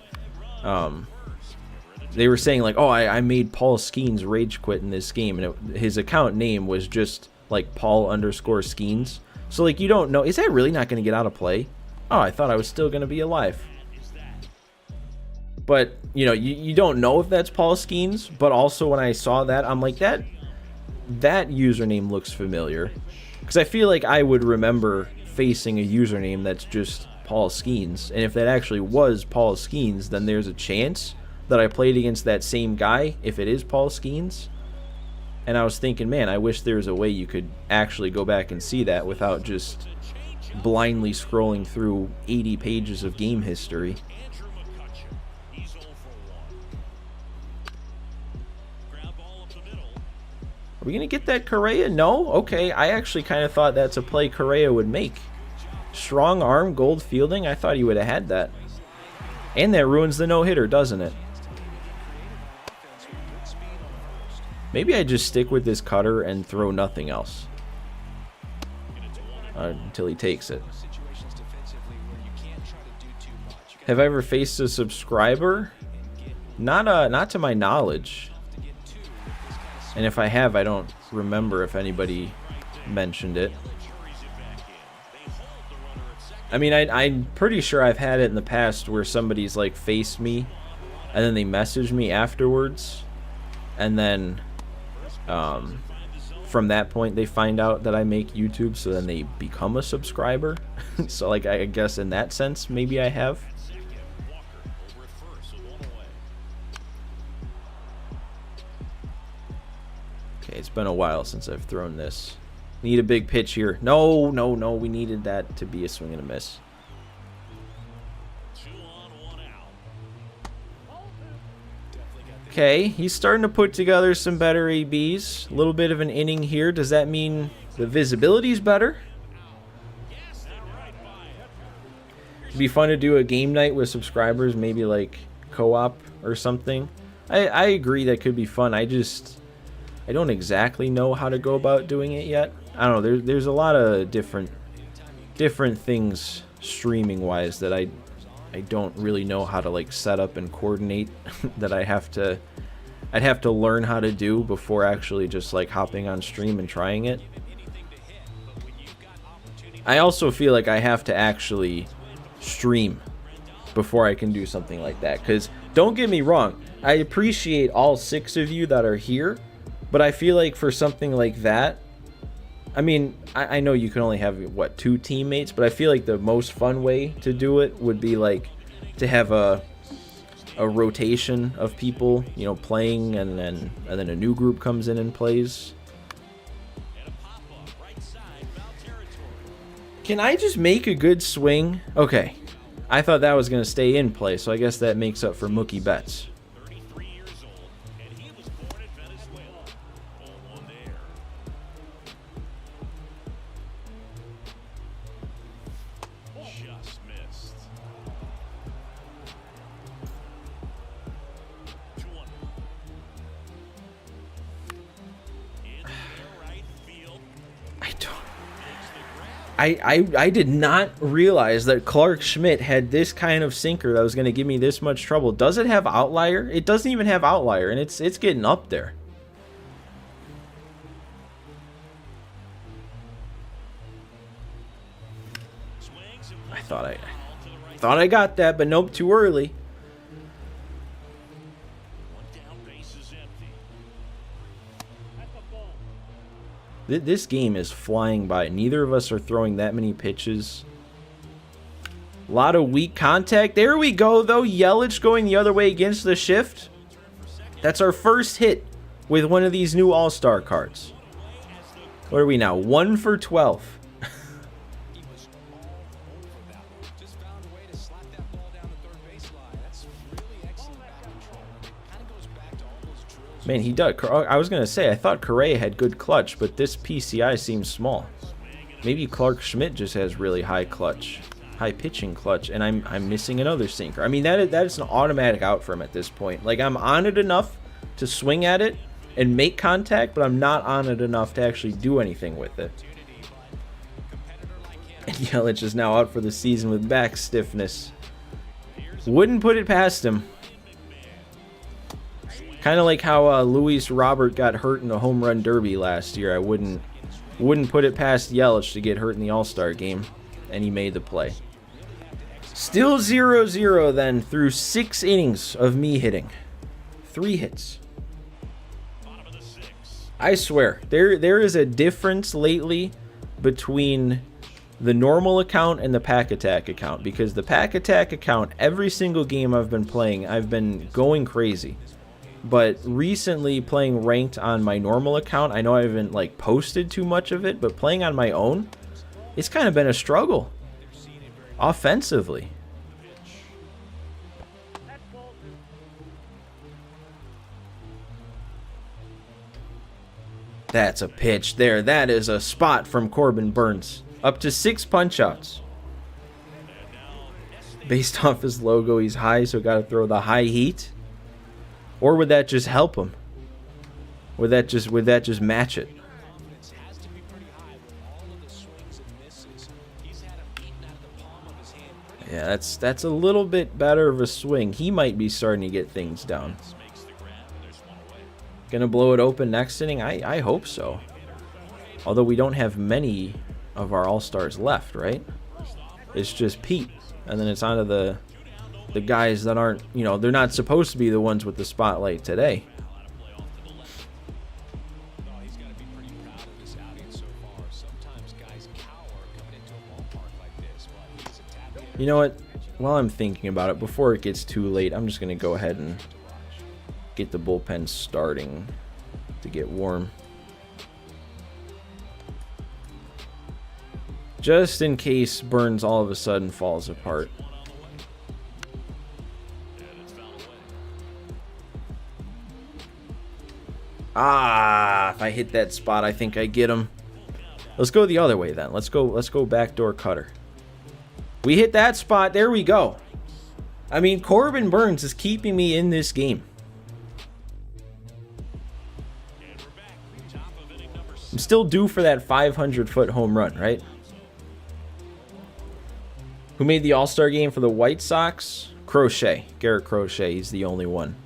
they were saying like, oh, I made Paul Skeens rage quit in this game, and his account name was just like Paul_Skeens. So like, you don't know, is that really not going to get out of play? Oh, I thought I was still going to be alive. But you know, you don't know if that's Paul Skeens. But also when I saw that, I'm like, that username looks familiar, because I feel like I would remember facing a username that's just Paul Skeens, and if that actually was Paul Skeens, then there's a chance that I played against that same guy if it is Paul Skeens. And I was thinking, man, I wish there was a way you could actually go back and see that without just blindly scrolling through 80 pages of game history. Are we going to get that Correa? No? Okay, I actually kind of thought that's a play Correa would make. Strong arm, gold fielding. I thought he would have had that. And that ruins the no-hitter, doesn't it? Maybe I just stick with this cutter and throw nothing else until he takes it. Have I ever faced a subscriber? Not to my knowledge. And if I have, I don't remember if anybody mentioned it. I mean, I'm pretty sure I've had it in the past where somebody's like faced me and then they message me afterwards, and then from that point they find out that I make YouTube, so then they become a subscriber. So like, I guess in that sense maybe I have. Okay, it's been a while since I've thrown this. Need a big pitch here. No, we needed that to be a swing and a miss. Okay, he's starting to put together some better ABs. A little bit of an inning here. Does that mean the visibility's better? It'd be fun to do a game night with subscribers, maybe like co-op or something. I agree, that could be fun. I don't exactly know how to go about doing it yet. I don't know. There's a lot of different things streaming wise that I don't really know how to like set up and coordinate. That I'd have to learn how to do before actually just like hopping on stream and trying it. I also feel like I have to actually stream before I can do something like that. Because don't get me wrong, I appreciate all 6 of you that are here. But I feel like for something like that, I mean, I know you can only have, what, 2 teammates, but I feel like the most fun way to do it would be like to have a rotation of people, you know, playing, and then a new group comes in and plays. Can I just make a good swing? Okay, I thought that was going to stay in play, so I guess that makes up for Mookie Betts. I did not realize that Clark Schmidt had this kind of sinker that was going to give me this much trouble. Does it have outlier? It doesn't even have outlier, and it's getting up there. I thought I got that, but nope, too early. One down, base is empty. This game is flying by. Neither of us are throwing that many pitches. A lot of weak contact. There we go, though. Yelich going the other way against the shift. That's our first hit with one of these new All-Star cards. What are we now? 1 for 12. He was all over that one. Just found a way to slap that ball down the third baseline. That's really excellent back control. It kind of goes back to all those drills. Man, he does. I was going to say, I thought Correa had good clutch, but this PCI seems small. Maybe Clark Schmidt just has really high clutch. High pitching clutch, and I'm missing another sinker. I mean, that is an automatic out for him at this point. Like, I'm on it enough to swing at it and make contact, but I'm not on it enough to actually do anything with it. And Yelich is now out for the season with back stiffness. Wouldn't put it past him. Kind of like how Luis Robert got hurt in the home run derby last year. I wouldn't put it past Yelich to get hurt in the All-Star game, and he made the play. Still 0-0 then through 6 innings of me hitting. 3 hits. I swear, there is a difference lately between the normal account and the Pack Attack account, because the Pack Attack account, every single game I've been playing, I've been going crazy. But recently playing ranked on my normal account, I know I haven't like posted too much of it, but playing on my own, it's kind of been a struggle offensively. That's a pitch there. That is a spot from Corbin Burns. Up to 6 punch-outs. Based off his logo, he's high, so got to throw the high heat. Or would that just help him? Would that just match it? Yeah, that's a little bit better of a swing. He might be starting to get things down. Gonna blow it open next inning? I hope so. Although we don't have many of our All-Stars left, right? It's just Pete. And then it's on to the guys that aren't, you know, they're not supposed to be the ones with the spotlight today. You know what? While I'm thinking about it, before it gets too late, I'm just going to go ahead and get the bullpen starting to get warm. Just in case Burns all of a sudden falls apart. Ah, if I hit that spot, I think I get him. Let's go the other way then. Let's go backdoor cutter. We hit that spot. There we go. I mean, Corbin Burns is keeping me in this game. I'm still due for that 500-foot home run, right? Who made the All-Star game for the White Sox? Crochet. Garrett Crochet. He's the only one.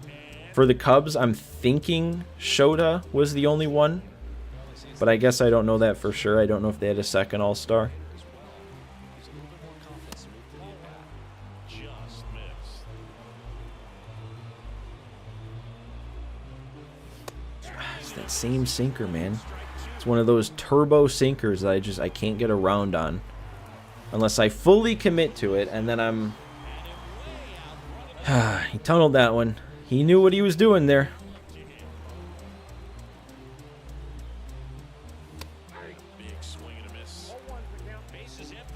For the Cubs, I'm thinking Shota was the only one. But I guess I don't know that for sure. I don't know if they had a second All-Star. It's that same sinker, man. It's one of those turbo sinkers that I can't get around on. Unless I fully commit to it, and then I'm... He tunneled that one. He knew what he was doing there.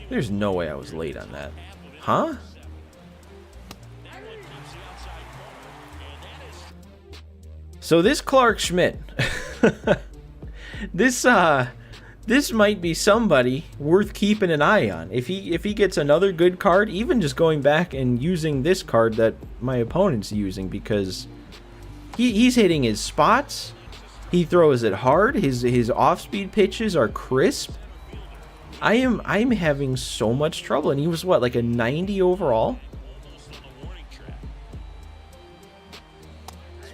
There's no way I was late on that. Huh? So this Clark Schmidt... This might be somebody worth keeping an eye on. If he gets another good card, even just going back and using this card that my opponent's using, because he's hitting his spots. He throws it hard. His off-speed pitches are crisp. I'm having so much trouble, and he was what, like a 90 overall?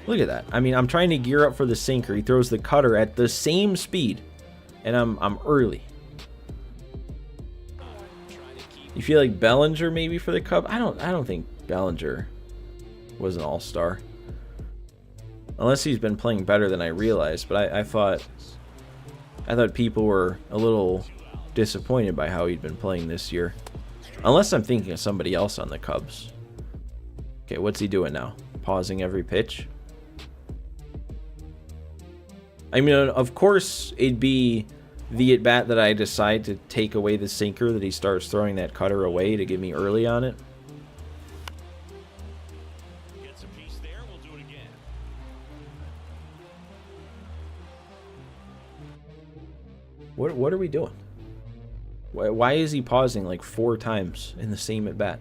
Look at that. I mean, I'm trying to gear up for the sinker. He throws the cutter at the same speed. And I'm early. You feel like Bellinger maybe for the Cubs? I don't think Bellinger was an all-star. Unless he's been playing better than I realized, but I thought people were a little disappointed by how he'd been playing this year. Unless I'm thinking of somebody else on the Cubs. Okay, what's he doing now? Pausing every pitch? I mean, of course, it'd be the at-bat that I decide to take away the sinker that he starts throwing that cutter away to get me early on it. Gets a piece there. We'll do it again. What are we doing? Why is he pausing like 4 times in the same at-bat?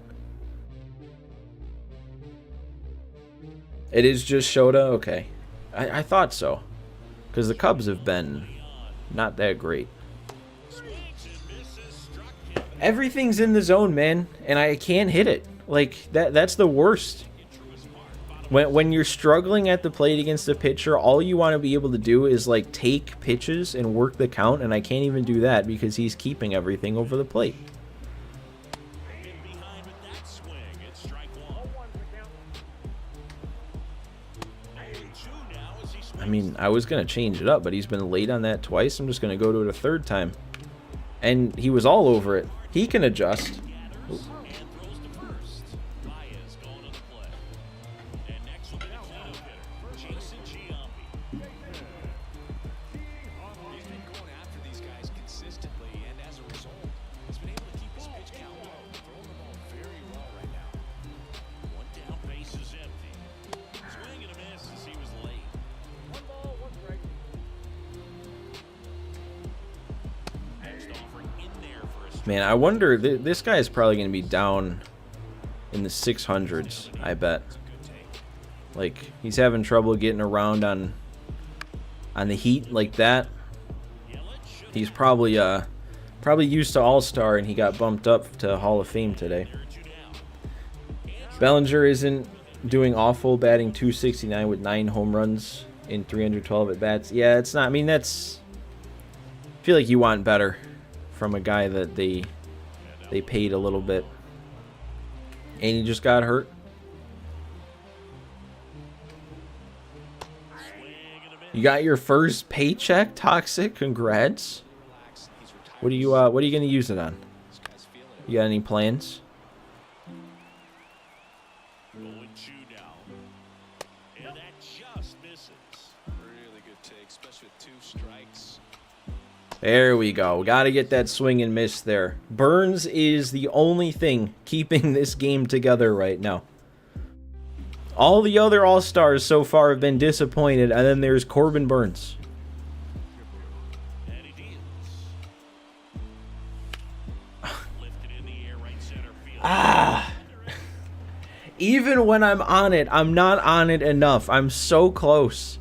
It is just Shota? Okay. I thought so. Because the Cubs have been not that great. Everything's in the zone, man. And I can't hit it. Like, that's the worst. When you're struggling at the plate against a pitcher, all you want to be able to do is, like, take pitches and work the count. And I can't even do that because he's keeping everything over the plate. I mean, I was going to change it up, but he's been late on that twice. I'm just going to go to it a third time. And he was all over it. He can adjust. Man, I wonder, this guy is probably going to be down in the 600s, I bet. Like, he's having trouble getting around on the heat like that. He's probably used to All-Star, and he got bumped up to Hall of Fame today. Bellinger isn't doing awful, batting .269 with 9 home runs in 312 at-bats. Yeah, it's not, I mean, that's, I feel like you want better from a guy that they paid a little bit. And he just got hurt. You got your first paycheck, Toxic. Congrats. What are you gonna use it on? You got any plans? There we go. Got to get that swing and miss there. Burns is the only thing keeping this game together right now. All the other All-Stars so far have been disappointed, and then there's Corbin Burns. Even when I'm on it, I'm not on it enough. I'm so close.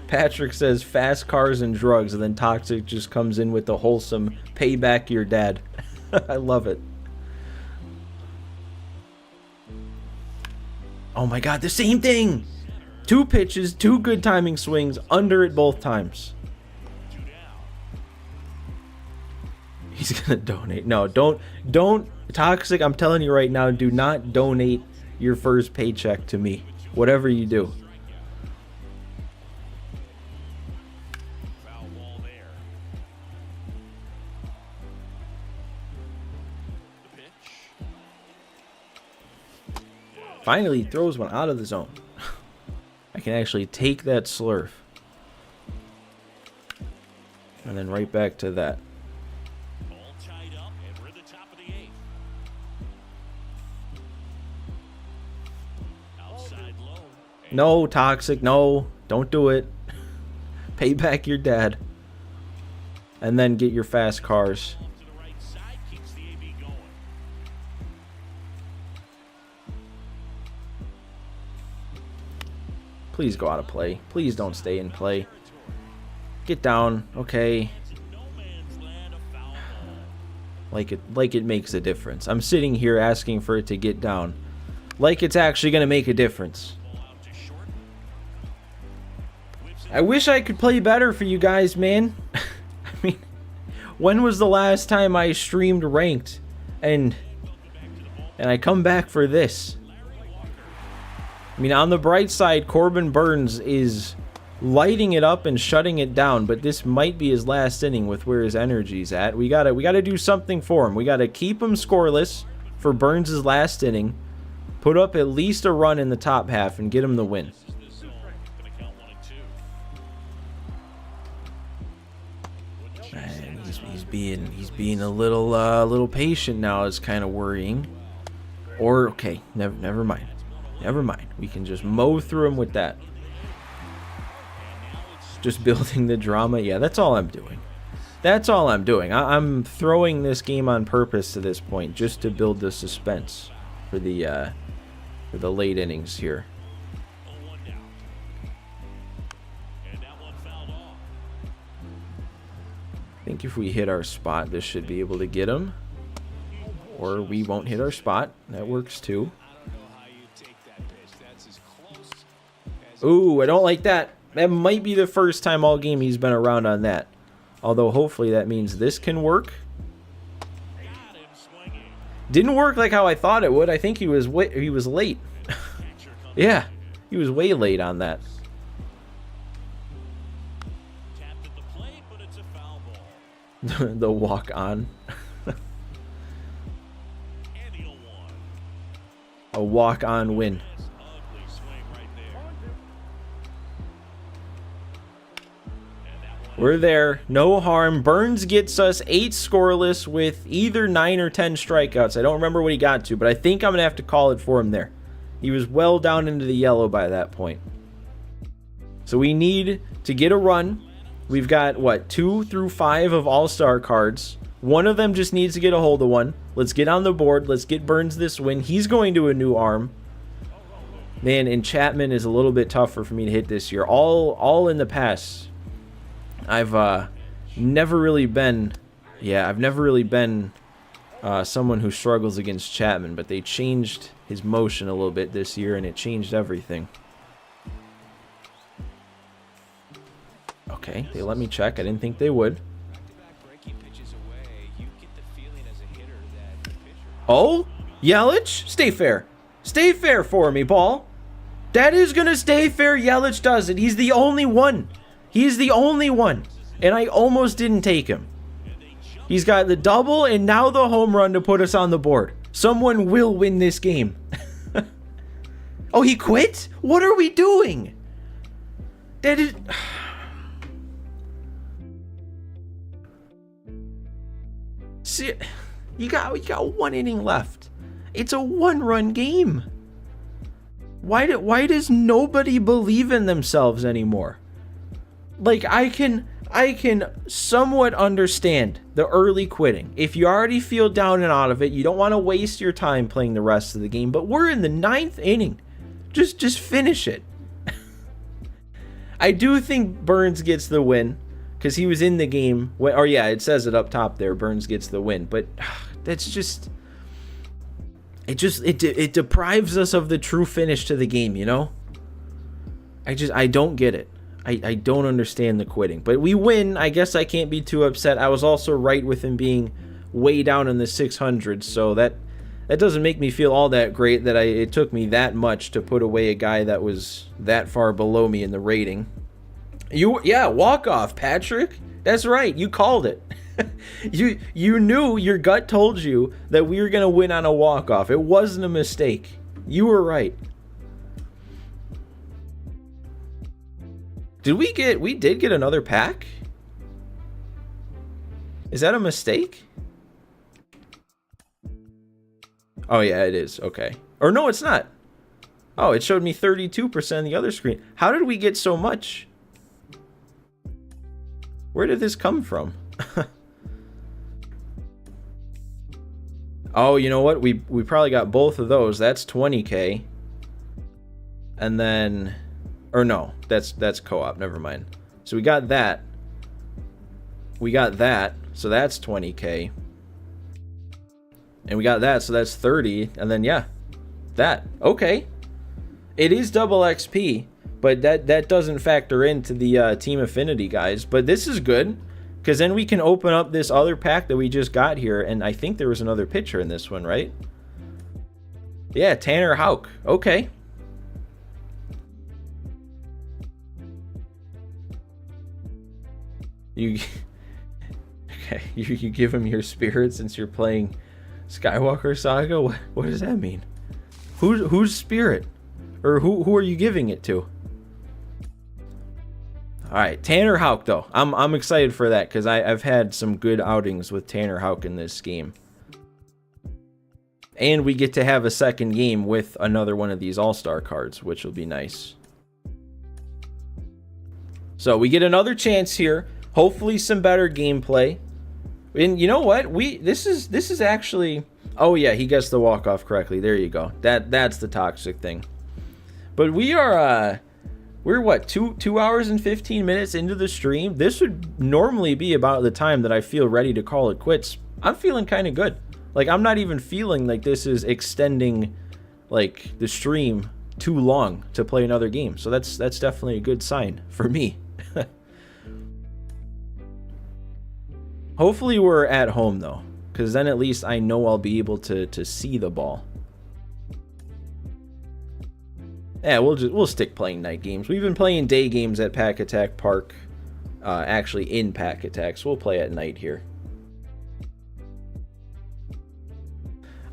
Patrick says fast cars and drugs, and then Toxic just comes in with the wholesome pay back your dad. I love it. Oh my god, the same thing! 2 pitches, 2 good timing swings, under it both times. He's gonna donate. No, don't, Toxic, I'm telling you right now, do not donate your first paycheck to me. Whatever you do. Finally, he throws one out of the zone. I can actually take that slurve. And then right back to that. All tied up, and we're at the top of the 8th. Outside low. No, Toxic, no. Don't do it. Pay back your dad. And then get your fast cars. To the right side, keeps the AB going. Please go out of play. Please don't stay in play. Get down. Okay. Like it makes a difference. I'm sitting here asking for it to get down. Like it's actually going to make a difference. I wish I could play better for you guys, man. I mean, When was the last time I streamed ranked? And I come back for this. I mean, on the bright side, Corbin Burns is lighting it up and shutting it down, but this might be his last inning with where his energy's at. We gotta do something for him. We gotta keep him scoreless for Burns' last inning, put up at least a run in the top half, and get him the win. And he's being a little patient now. Is kind of worrying. Or okay, never mind. Never mind. We can just mow through him with that. Just building the drama. Yeah, that's all I'm doing. That's all I'm doing. I'm throwing this game on purpose to this point, just to build the suspense for the late innings here. I think if we hit our spot, this should be able to get him. Or we won't hit our spot. That works too. Ooh, I don't like that. That might be the first time all game he's been around on that. Although hopefully that means this can work. Didn't work like how I thought it would. I think he was late. Yeah, he was way late on that. The walk on. A walk on win. We're there. No harm. Burns gets us 8 scoreless with either 9 or 10 strikeouts. I don't remember what he got to, but I think I'm going to have to call it for him there. He was well down into the yellow by that point. So we need to get a run. We've got, what, 2 through 5 of all-star cards. One of them just needs to get a hold of one. Let's get on the board. Let's get Burns this win. He's going to a new arm. Man, and Chapman is a little bit tougher for me to hit this year. All in the past. I've never really been someone who struggles against Chapman, but they changed his motion a little bit this year, and it changed everything. Okay, they let me check. I didn't think they would. Oh, Yelich, stay fair. Stay fair for me, ball. That is going to stay fair. Yelich does it. He's the only one. He's the only one. And I almost didn't take him. He's got the double and now the home run to put us on the board. Someone will win this game. Oh, he quit? What are we doing? That is... See, you got 1 inning left. It's a 1-run game. Why does nobody believe in themselves anymore? Like, I can somewhat understand the early quitting. If you already feel down and out of it, you don't want to waste your time playing the rest of the game. But we're in the 9th inning. Just finish it. I do think Burns gets the win because he was in the game. Or yeah, it says it up top there. Burns gets the win. But that's just... It deprives us of the true finish to the game, you know? I don't get it. I don't understand the quitting. But we win. I guess I can't be too upset. I was also right with him being way down in the 600s, so that doesn't make me feel all that great that it took me that much to put away a guy that was that far below me in the rating. Yeah, walk-off, Patrick. That's right. You called it. You knew, your gut told you that we were going to win on a walk-off. It wasn't a mistake. You were right. We did get another pack? Is that a mistake? Oh yeah, it is. Okay. Or no, it's not. Oh, it showed me 32% on the other screen. How did we get so much? Where did this come from? Oh, you know what? We probably got both of those. That's 20K. And then... Or no, that's co-op. Never mind. So we got that. We got that. So that's 20K. And we got that. So that's 30. And then, yeah. That. Okay. It is double XP. But that doesn't factor into the team affinity, guys. But this is good. Because then we can open up this other pack that we just got here, and I think there was another pitcher in this one, right? Yeah, Tanner Houck. Okay. You okay? You give him your spirit since you're playing Skywalker Saga. What does that mean? Whose spirit, or who are you giving it to? All right, Tanner Houck though. I'm excited for that because I've had some good outings with Tanner Houck in this game, and we get to have a second game with another one of these All-Star cards, which will be nice. So we get another chance here. Hopefully some better gameplay. And you know what? This is actually, oh yeah, he gets the walk-off correctly. There you go. That's the toxic thing. But we're what, 2 hours and 15 minutes into the stream. This would normally be about the time that I feel ready to call it quits. I'm feeling kind of good. Like, I'm not even feeling like this is extending like the stream too long to play another game. So that's definitely a good sign for me. Hopefully we're at home though, because then at least I know I'll be able to see the ball. Yeah, we'll stick playing night games. We've been playing day games at Pack Attack Park, actually in Pack Attack, so we'll play at night here.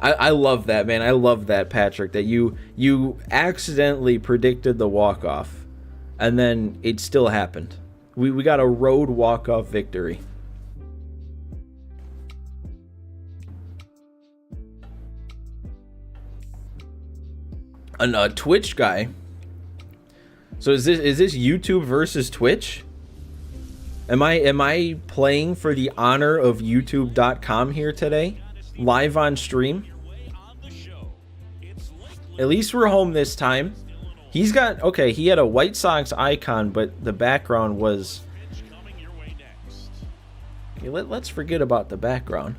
I love that, man. I love that, Patrick, that you accidentally predicted the walk-off, and then it still happened. We got a road walk-off victory. A Twitch guy. So is this YouTube versus Twitch? Am I playing for the honor of YouTube.com here today, live on stream? At least we're home this time. He's got, okay, he had a White Sox icon, but the background was, okay, let's forget about the background.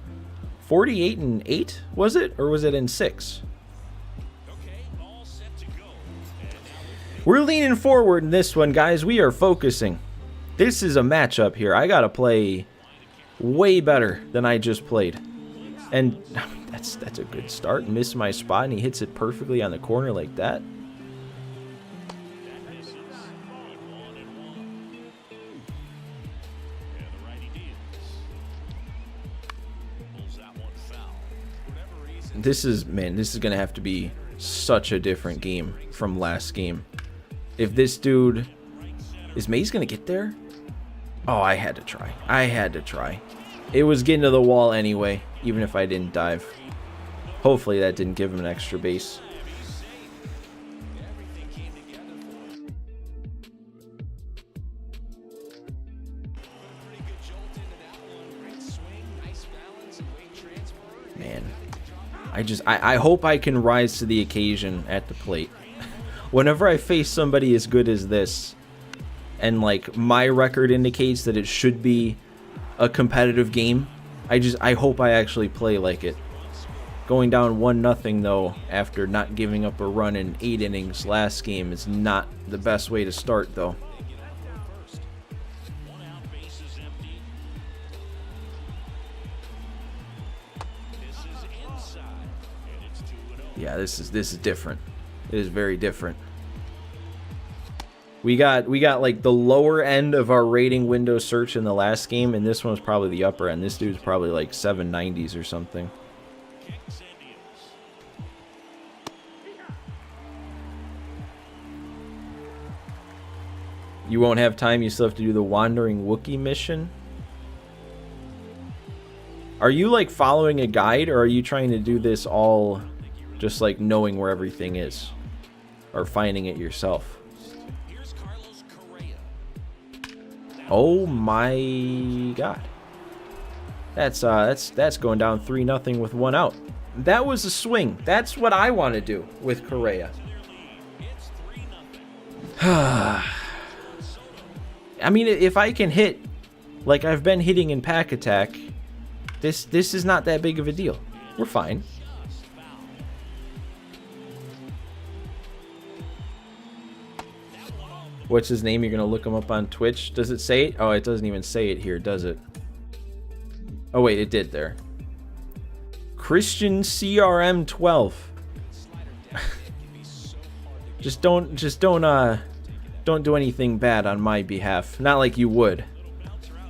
48 and 8 was it, or was it in 6? We're leaning forward in this one, guys. We are focusing. This is a matchup here. I gotta play way better than I just played. And that's a good start. Missed my spot, and he hits it perfectly on the corner like that. This is gonna have to be such a different game from last game. If this dude... Is Mays going to get there? Oh, I had to try. It was getting to the wall anyway, even if I didn't dive. Hopefully that didn't give him an extra base. Man. I hope I can rise to the occasion at the plate. Whenever I face somebody as good as this, and like my record indicates that it should be a competitive game, I hope I actually play like it. Going down 1-0 though, after not giving up a run in 8 innings last game, is not the best way to start though. Yeah, this is different. It is very different. We got like the lower end of our rating window search in the last game, and this one's probably the upper end. This dude's probably like 790s or something. You won't have time. You still have to do the Wandering Wookiee mission. Are you like following a guide, or are you trying to do this all just like knowing where everything is, or finding it yourself? Oh my god. That's going down 3-0 with 1 out. That was a swing. That's what I want to do with Correa. I mean, if I can hit like I've been hitting in Pack Attack, this is not that big of a deal. We're fine. What's his name? You're gonna look him up on Twitch. Does it say it? Oh, it doesn't even say it here, does it? Oh, wait, it did there. Christian CRM 12. Just don't do anything bad on my behalf. Not like you would.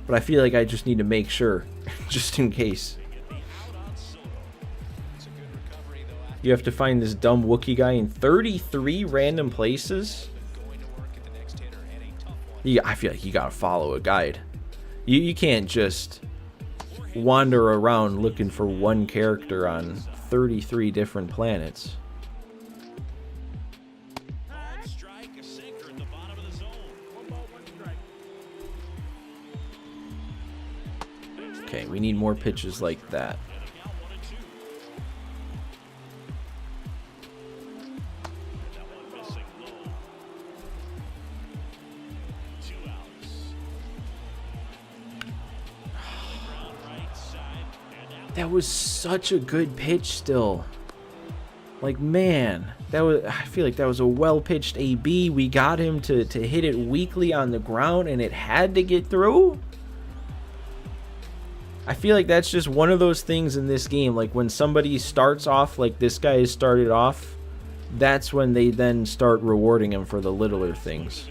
But I feel like I just need to make sure. Just in case. You have to find this dumb Wookiee guy in 33 random places. I feel like you gotta follow a guide. You can't just wander around looking for one character on 33 different planets. Okay, we need more pitches like that. That was such a good pitch still. Like, man, I feel like that was a well-pitched AB. We got him to hit it weakly on the ground, and it had to get through. I feel like that's just one of those things in this game. Like, when somebody starts off like this guy has started off, that's when they then start rewarding him for the littler things.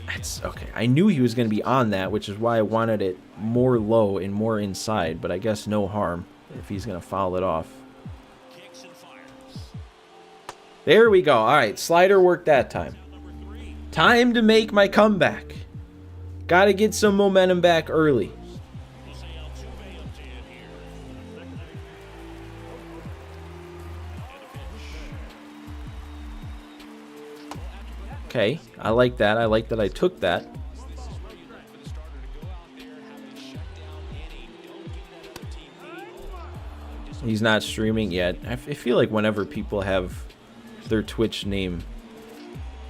That's okay. I knew he was going to be on that, which is why I wanted it more low and more inside, but I guess no harm if he's going to foul it off. There we go. All right, slider worked that time. Time to make my comeback. Got to get some momentum back early. Okay, I like that. I like that I took that. He's not streaming yet. I feel like whenever people have their Twitch name,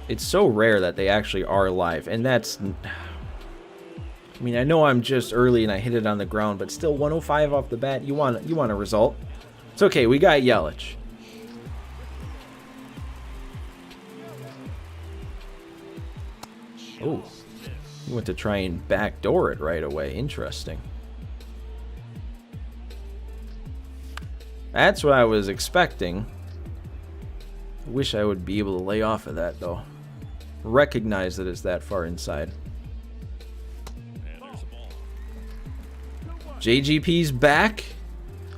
it's so rare that they actually are live. And that's... I mean, I know I'm just early and I hit it on the ground, but still 105 off the bat. You want a result. It's okay. We got Yelich. Oh, he went to try and backdoor it right away. Interesting. That's what I was expecting. I wish I would be able to lay off of that, though. Recognize that it's that far inside. JGP's back.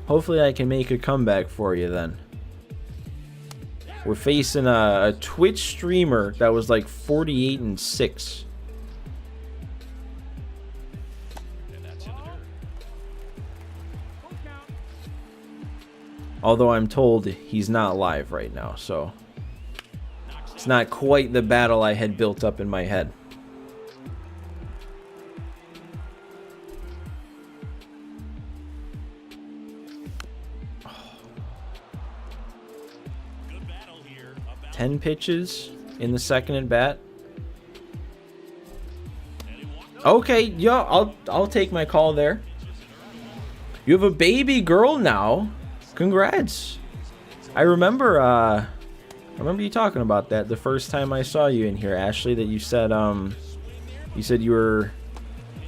Hopefully I can make a comeback for you then. We're facing a Twitch streamer that was like 48-6. Although I'm told he's not live right now, so it's not quite the battle I had built up in my head. Oh. 10 pitches in the second at bat. Okay, yeah, I'll take my call there. You have a baby girl now. Congrats. I remember you talking about that the first time I saw you in here, Ashley, that you said you were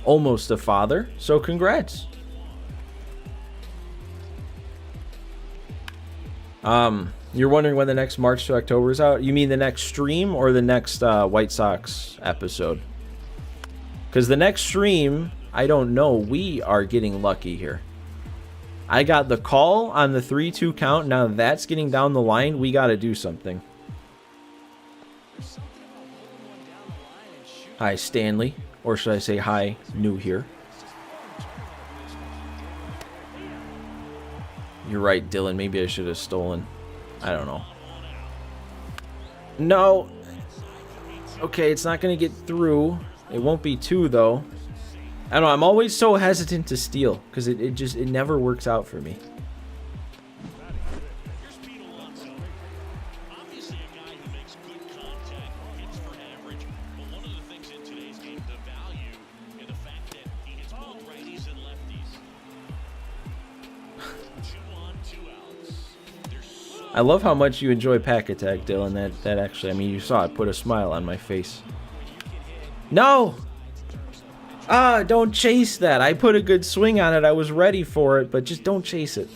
almost a father. So congrats. You're wondering when the next March to October is out? You mean the next stream or the next White Sox episode? Because the next stream, I don't know. We are getting lucky here. I got the call on the 3-2 count. Now that's getting down the line. We got to do something. Hi, Stanley. Or should I say hi, new here. You're right, Dylan. Maybe I should have stolen. I don't know. No. Okay, it's not going to get through. It won't be 2, though. I don't know, I'm always so hesitant to steal because it never works out for me. Obviously a guy who makes good contact, hits for average, but one of the things in today's game, the value in the fact that he hits both righties and lefties. 2 on, 2 outs. I love how much you enjoy Pack Attack, Dylan. That actually, I mean, you saw it put a smile on my face. No! Don't chase that. I put a good swing on it. I was ready for it, but just don't chase it.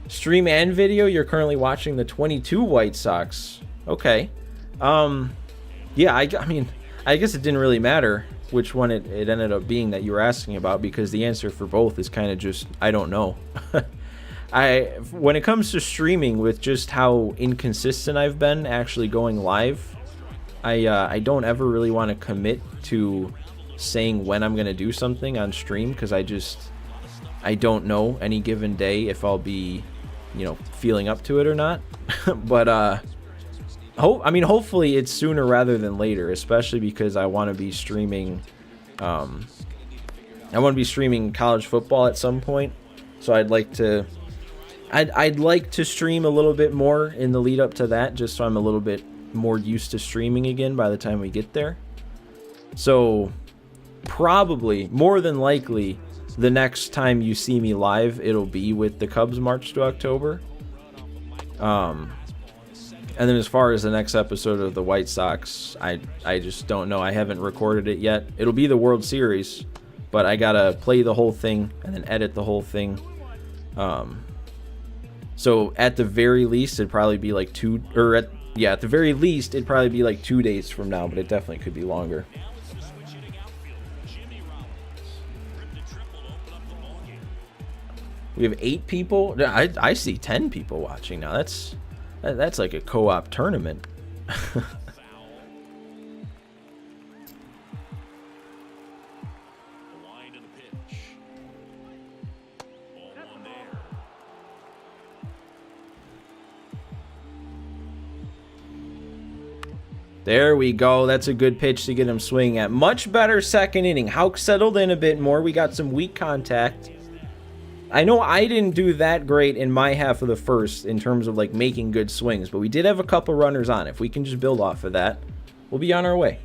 Stream and video, you're currently watching the 22 White Sox. Okay. Yeah, I mean, I guess it didn't really matter which one it ended up being that you were asking about, because the answer for both is kind of just, I don't know. When it comes to streaming, with just how inconsistent I've been actually going live, I don't ever really want to commit to saying when I'm going to do something on stream, because I don't know any given day if I'll be, feeling up to it or not. But hopefully it's sooner rather than later, especially because I want to be streaming college football at some point. So I'd like to stream a little bit more in the lead up to that, just so I'm a little bit more used to streaming again by the time we get there. So probably, more than likely, the next time you see me live, it'll be with the Cubs March to October. And then as far as the next episode of the White Sox, I just don't know. I haven't recorded it yet. It'll be the World Series, but I gotta play the whole thing and then edit the whole thing. So at the very least, it'd probably be like at the very least, it'd probably be like 2 days from now, but it definitely could be longer. We have 8 people. I see 10 people watching now. That's like a co-op tournament. There we go. That's a good pitch to get him swinging at. Much better second inning. Houck settled in a bit more. We got some weak contact. I know I didn't do that great in my half of the first in terms of like making good swings, but we did have a couple runners on. If we can just build off of that, we'll be on our way.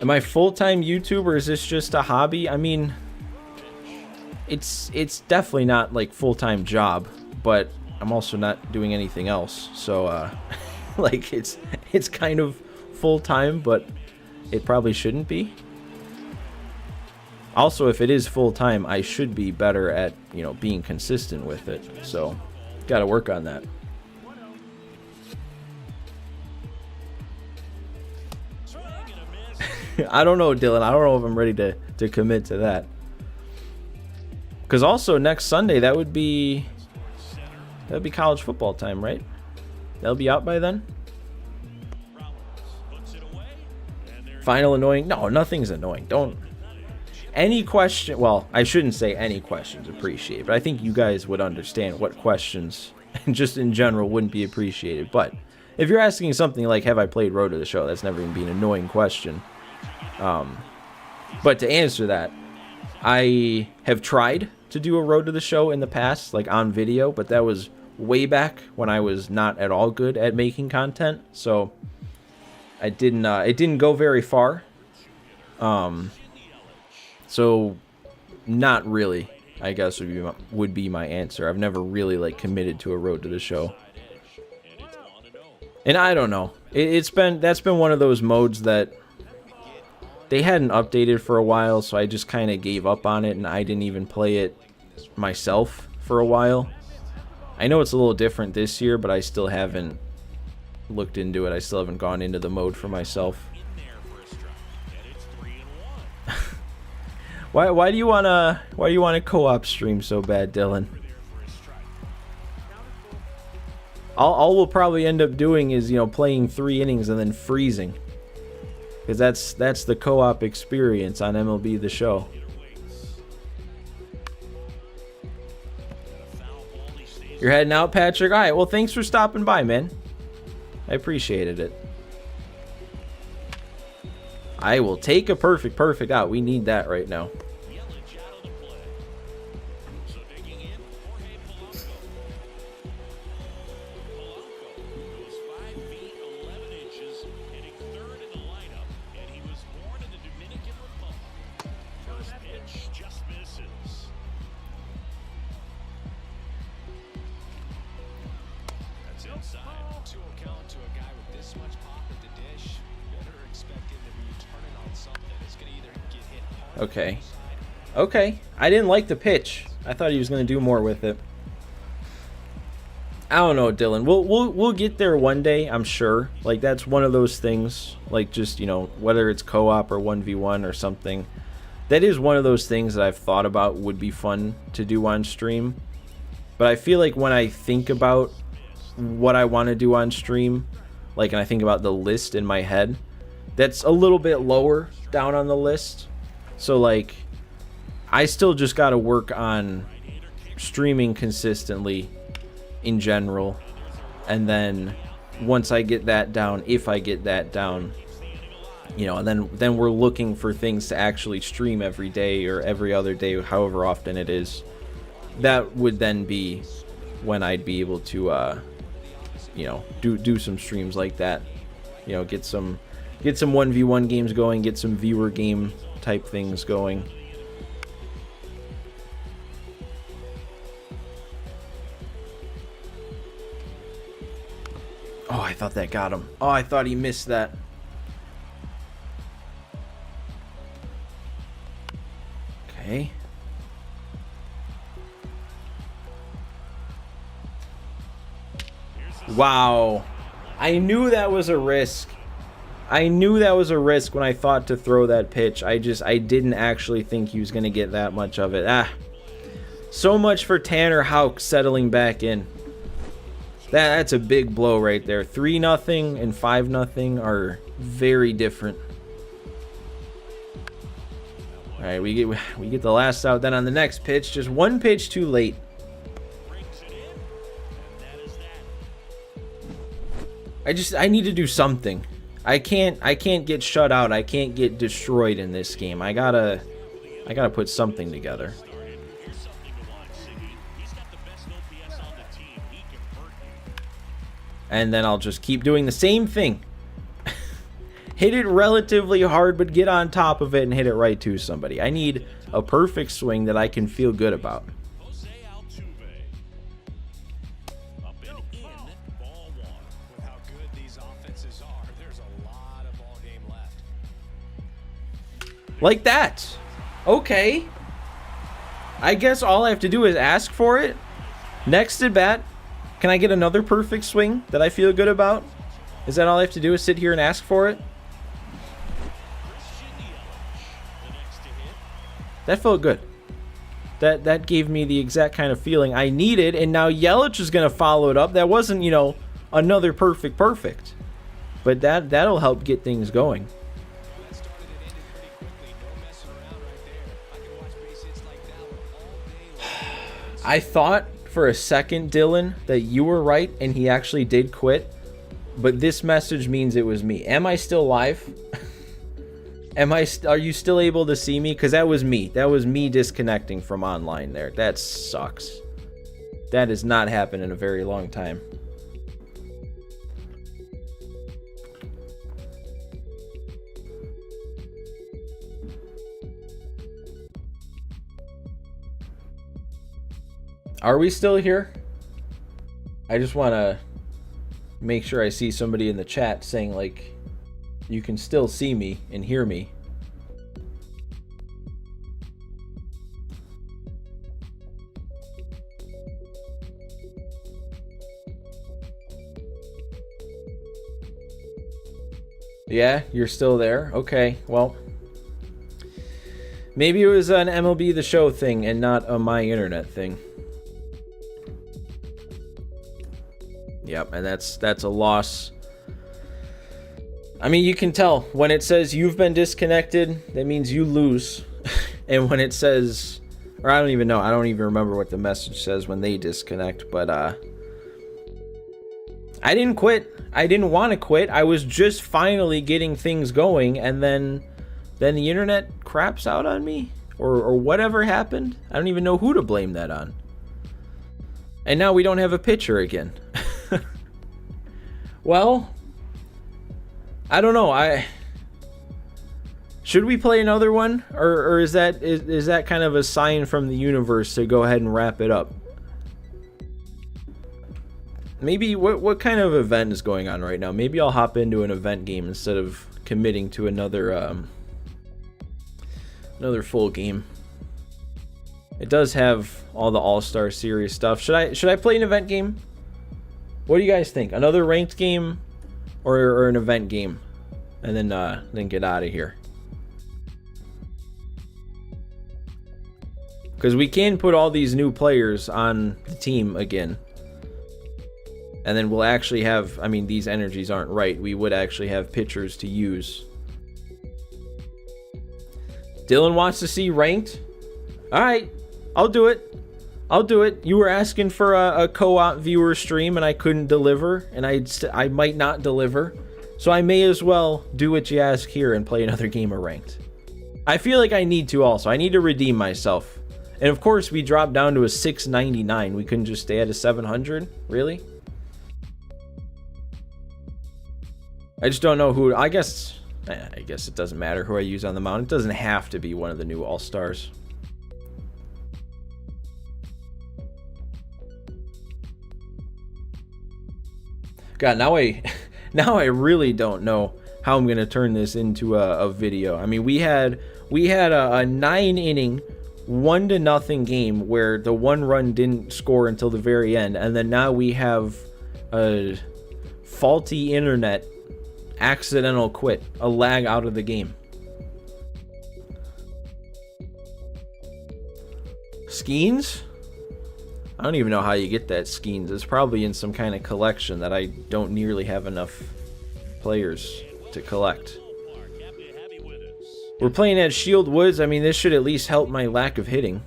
Am I full-time YouTuber, or is this just a hobby? I mean, it's definitely not like full-time job, but I'm also not doing anything else. So like it's kind of full-time, but it probably shouldn't be. Also, if it is full-time, I should be better at, being consistent with it. So, got to work on that. I don't know, Dylan. I don't know if I'm ready to commit to that. Because also, next Sunday, that would be college football time, right? That'll be out by then? Final annoying? No, nothing's annoying. Don't... Any question, well, I shouldn't say any questions appreciated, but I think you guys would understand what questions, just in general, wouldn't be appreciated. But if you're asking something like, have I played Road to the Show, that's never going to be an annoying question. But to answer that, I have tried to do a Road to the Show in the past, like on video, but that was way back when I was not at all good at making content. So it didn't go very far. So, not really, I guess would be my answer. I've never really like committed to a Road to the Show, and I don't know. That's been one of those modes that they hadn't updated for a while, so I just kind of gave up on it, and I didn't even play it myself for a while. I know it's a little different this year, but I still haven't looked into it. I still haven't gone into the mode for myself. Why do you wanna co-op stream so bad, Dylan? All we'll probably end up doing is playing 3 innings and then freezing, because that's the co-op experience on MLB The Show. You're heading out, Patrick? All right. Well, thanks for stopping by, man. I appreciated it. I will take a perfect out. We need that right now. To account to a guy with this much pop at the dish, better expect him to be Okay. Okay. I didn't like the pitch. I thought he was going to do more with it. I don't know, Dylan. We'll get there one day, I'm sure. Like, that's one of those things. Like, just, you know, whether it's co-op or 1v1 or something. That is one of those things that I've thought about would be fun to do on stream. But I feel like when I think about what I want to do on stream, like, and I think about the list in my head, that's a little bit lower down on the list. So, like, I still just got to work on streaming consistently in general, and then once I get that down, if I get that down, you know, and then we're looking for things to actually stream every day or every other day, however often it is. That would then be when I'd be able to you know, do some streams like that, you know, get some 1v1 games going, get some viewer game type things going. Oh, I thought that got him. Oh, I thought he missed that. Okay. Wow. I knew that was a risk. I knew that was a risk when I thought to throw that pitch. I didn't actually think he was going to get that much of it. So much for Tanner Houck settling back in. That's a big blow right there. 3-0 and 5-0 are very different. All right, we get the last out. Then on the next pitch, just one pitch too late. I need to do something. I can't get shut out. I can't get destroyed in this game. I gotta put something together. And then I'll just keep doing the same thing. Hit it relatively hard, but get on top of it and hit it right to somebody. I need a perfect swing that I can feel good about. Like that. Okay. I guess all I have to do is ask for it. Next at bat, can I get another perfect swing that I feel good about? Is that all I have to do is sit here and ask for it? That felt good. That gave me the exact kind of feeling I needed, and now Yelich is going to follow it up. That wasn't, you know, another perfect. But that'll help get things going. I thought for a second, Dylan, that you were right and he actually did quit. But this message means it was me. Am I still live? Are you still able to see me? Because that was me. That was me disconnecting from online there. That sucks. That has not happened in a very long time. Are we still here? I just want to make sure I see somebody in the chat saying, like, you can still see me and hear me. Yeah, you're still there? Okay, well, maybe it was an MLB The Show thing and not a My Internet thing. Yep, and that's a loss. I mean, you can tell when it says you've been disconnected, that means you lose. And when it says, or I don't even know, I don't even remember what the message says when they disconnect, but I didn't quit. I didn't want to quit. I was just finally getting things going, and then the internet craps out on me, or whatever happened. I don't even know who to blame that on. And now we don't have a pitcher again. Well, I don't know. Should we play another one, or is that kind of a sign from the universe to go ahead and wrap it up? Maybe what kind of event is going on right now? Maybe I'll hop into an event game instead of committing to another Another full game. It does have all the All-Star Series stuff. Should I play an event game? What do you guys think? Another ranked game or an event game? And then get out of here. Because we can put all these new players on the team again. And then we'll actually have, I mean, these energies aren't right. We would actually have pitchers to use. Dylan wants to see ranked. All right, I'll do it. I'll do it. You were asking for a co-op viewer stream and I couldn't deliver. And I might not deliver. So I may as well do what you ask here and play another game of ranked. I feel like I need to also. I need to redeem myself. And of course, we dropped down to a 699. We couldn't just stay at a 700? Really? I just don't know who. I guess it doesn't matter who I use on the mound. It doesn't have to be one of the new All-Stars. God, now I really don't know how I'm gonna turn this into a video. I mean, we had a 9-inning 1-0 game where the 1 run didn't score until the very end, and then now we have a faulty internet accidental quit, a lag out of the game. Skeens? I don't even know how you get that Skeens. It's probably in some kind of collection that I don't nearly have enough players to collect. We're playing at Shield Woods. I mean, this should at least help my lack of hitting.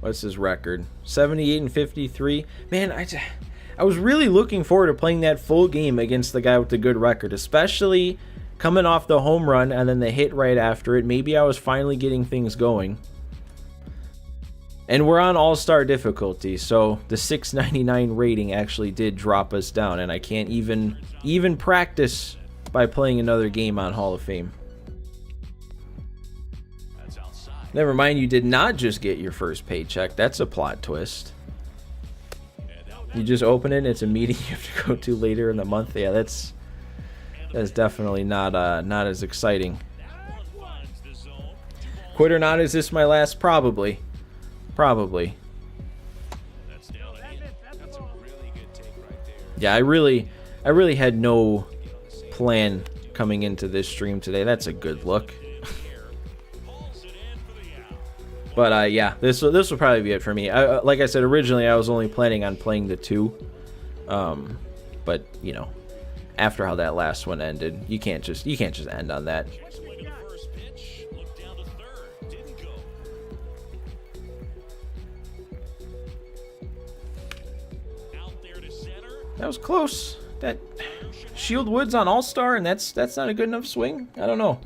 What's his record? 78-53. Man, I was really looking forward to playing that full game against the guy with the good record, especially coming off the home run and then the hit right after it. Maybe I was finally getting things going. And we're on All-Star difficulty, so the 699 rating actually did drop us down, and I can't even practice by playing another game on Hall of Fame. Never mind, you did not just get your first paycheck. That's a plot twist. You just open it, it's a meeting you have to go to later in the month. Yeah, that's definitely not as exciting. Quit or not, is this my last? Probably. Yeah, I really had no plan coming into this stream today. That's a good look. But yeah, this will probably be it for me. Like I said, originally I was only planning on playing the 2, but you know, after how that last one ended, you can't just end on that. That was close. That Shield Woods on All-Star, and that's not a good enough swing. I don't know.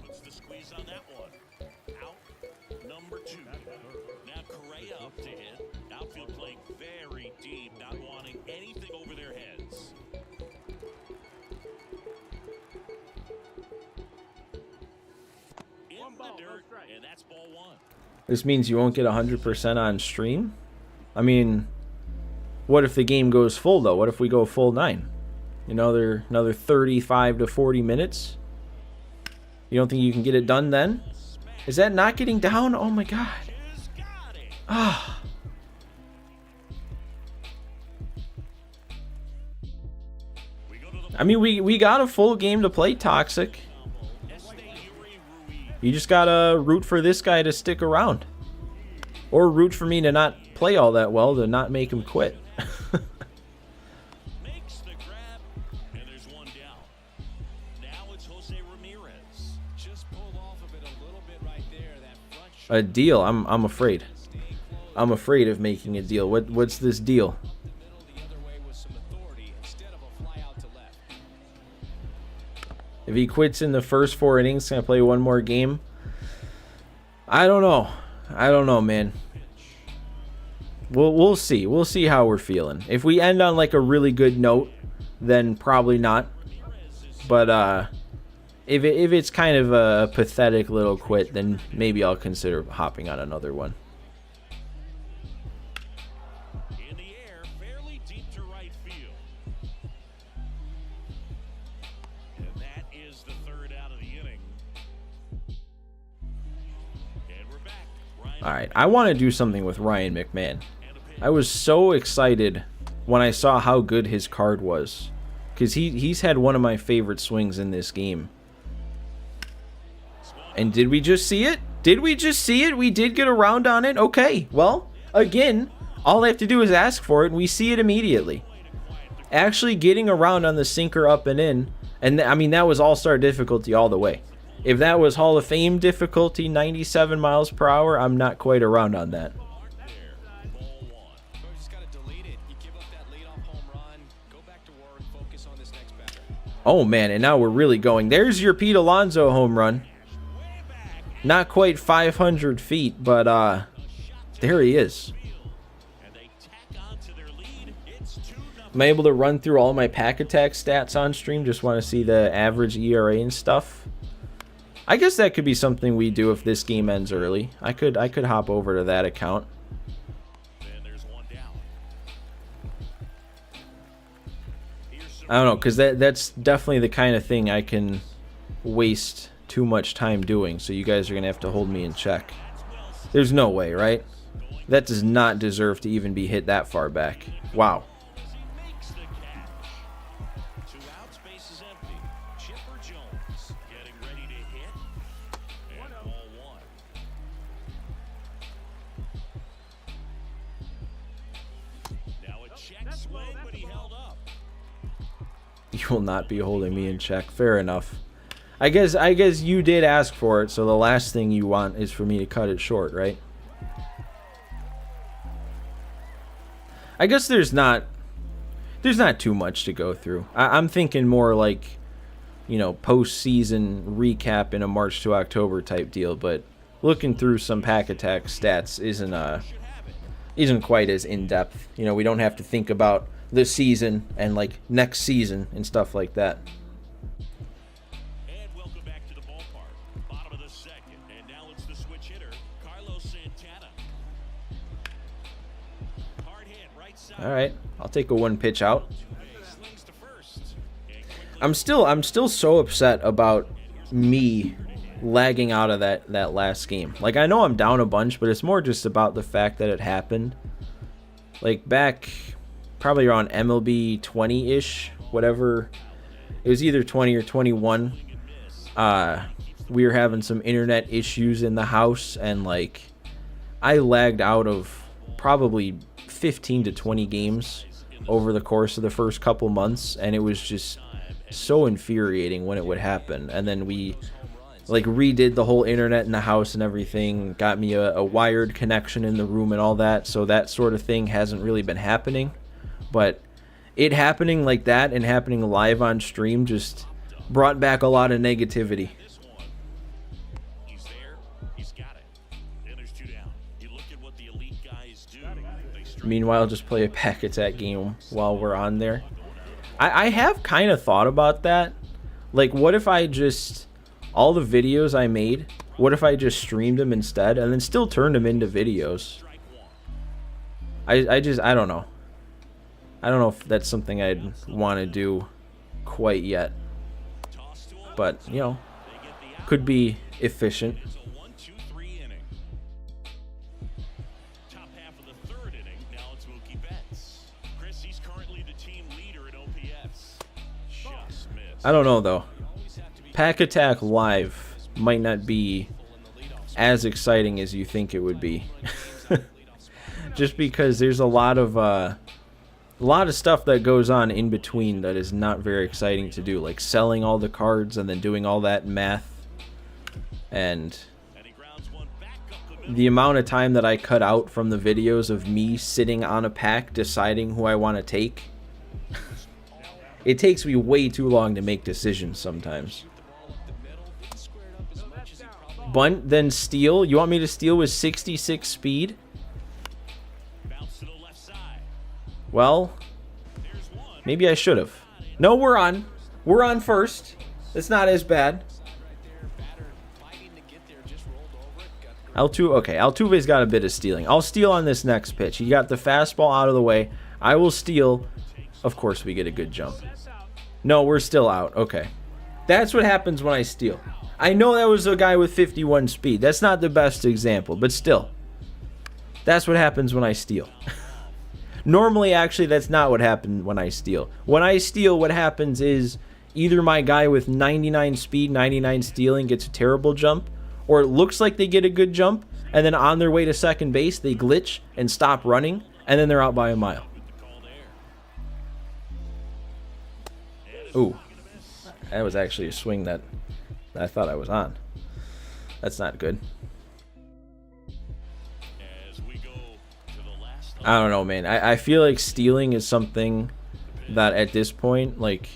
This means you won't get 100% on stream? I mean, what if the game goes full, though? What if we go full 9? You know, another 35 to 40 minutes? You don't think you can get it done then? Is that not getting down? Oh, my God. Ah. I mean, we got a full game to play Toxic. You just gotta root for this guy to stick around. Or root for me to not play all that well, to not make him quit. A deal? I'm afraid. I'm afraid of making a deal. What's this deal? If he quits in the first 4 innings, can I play one more game? I don't know. I don't know, man. We'll see. We'll see how we're feeling. If we end on like a really good note, then probably not. But if it's kind of a pathetic little quit, then maybe I'll consider hopping on another one. In the air, fairly deep to right field. And that is the third out of the inning. Alright, I want to do something with Ryan McMahon. I was so excited when I saw how good his card was. Because he's had one of my favorite swings in this game. And did we just see it? Did we just see it? We did get around on it? Okay, well, again, all I have to do is ask for it, and we see it immediately. Actually getting around on the sinker up and in, and I mean, that was all-star difficulty all the way. If that was Hall of Fame difficulty, 97 miles per hour, I'm not quite around on that. Oh, man, and now we're really going. There's your Pete Alonso home run. Not quite 500 feet, but there he is. Am I able to run through all my pack attack stats on stream? Just want to see the average ERA and stuff. I guess that could be something we do if this game ends early. I could hop over to that account. I don't know, because that's definitely the kind of thing I can waste too much time doing, so you guys are going to have to hold me in check. There's no way, right? That does not deserve to even be hit that far back. Wow. You will not be holding me in check. Fair enough. I guess you did ask for it, so the last thing you want is for me to cut it short, right? I guess there's not too much to go through. I'm thinking more like, you know, postseason recap in a March to October type deal, but looking through some pack attack stats isn't quite as in-depth. You know, we don't have to think about this season and like next season and stuff like that. And welcome back to the ballpark. Bottom of the second, and now it's the switch hitter, Carlos Santana. Hard hit, right side. All right, I'll take a one pitch out. I'm still so upset about me lagging out of that last game. Like, I know I'm down a bunch, but it's more just about the fact that it happened. Like back probably around MLB 20-ish, whatever. It was either 20 or 21. We were having some internet issues in the house, and like I lagged out of probably 15 to 20 games over the course of the first couple months, and it was just so infuriating when it would happen. And then we like redid the whole internet in the house and everything, got me a wired connection in the room and all that, so that sort of thing hasn't really been happening. But it happening like that and happening live on stream just brought back a lot of negativity. He's there. He's got it. And there's two down. You look at what the elite guys do. Meanwhile, just play a pack attack game while we're on there. I have kind of thought about that. Like, what if I just, all the videos I made, what if I just streamed them instead and then still turned them into videos? I don't know. I don't know if that's something I'd want to do quite yet. But, you know, could be efficient. It's a 1-2-3 inning. Top half of the third inning. Now it's Mookie Betts. Chris, he's currently the team leader in OPS. Just missed. I don't know, though. Pack Attack Live might not be as exciting as you think it would be. Just because there's a lot of stuff that goes on in between that is not very exciting to do, like selling all the cards and then doing all that math. And the amount of time that I cut out from the videos of me sitting on a pack deciding who I want to take, it takes me way too long to make decisions sometimes. Bunt, then steal. You want me to steal with 66 speed? Well, maybe I should have. No, we're on. We're on first. It's not as bad. Okay, Altuve's got a bit of stealing. I'll steal on this next pitch. He got the fastball out of the way. I will steal. Of course, we get a good jump. No, we're still out. Okay. That's what happens when I steal. I know that was a guy with 51 speed. That's not the best example, but still. That's what happens when I steal. Normally, actually, that's not what happened when I steal. When I steal, what happens is either my guy with 99 speed, 99 stealing gets a terrible jump, or it looks like they get a good jump, and then on their way to second base, they glitch and stop running, and then they're out by a mile. Ooh, that was actually a swing that I thought I was on. That's not good. I don't know, man. I feel like stealing is something that at this point, like,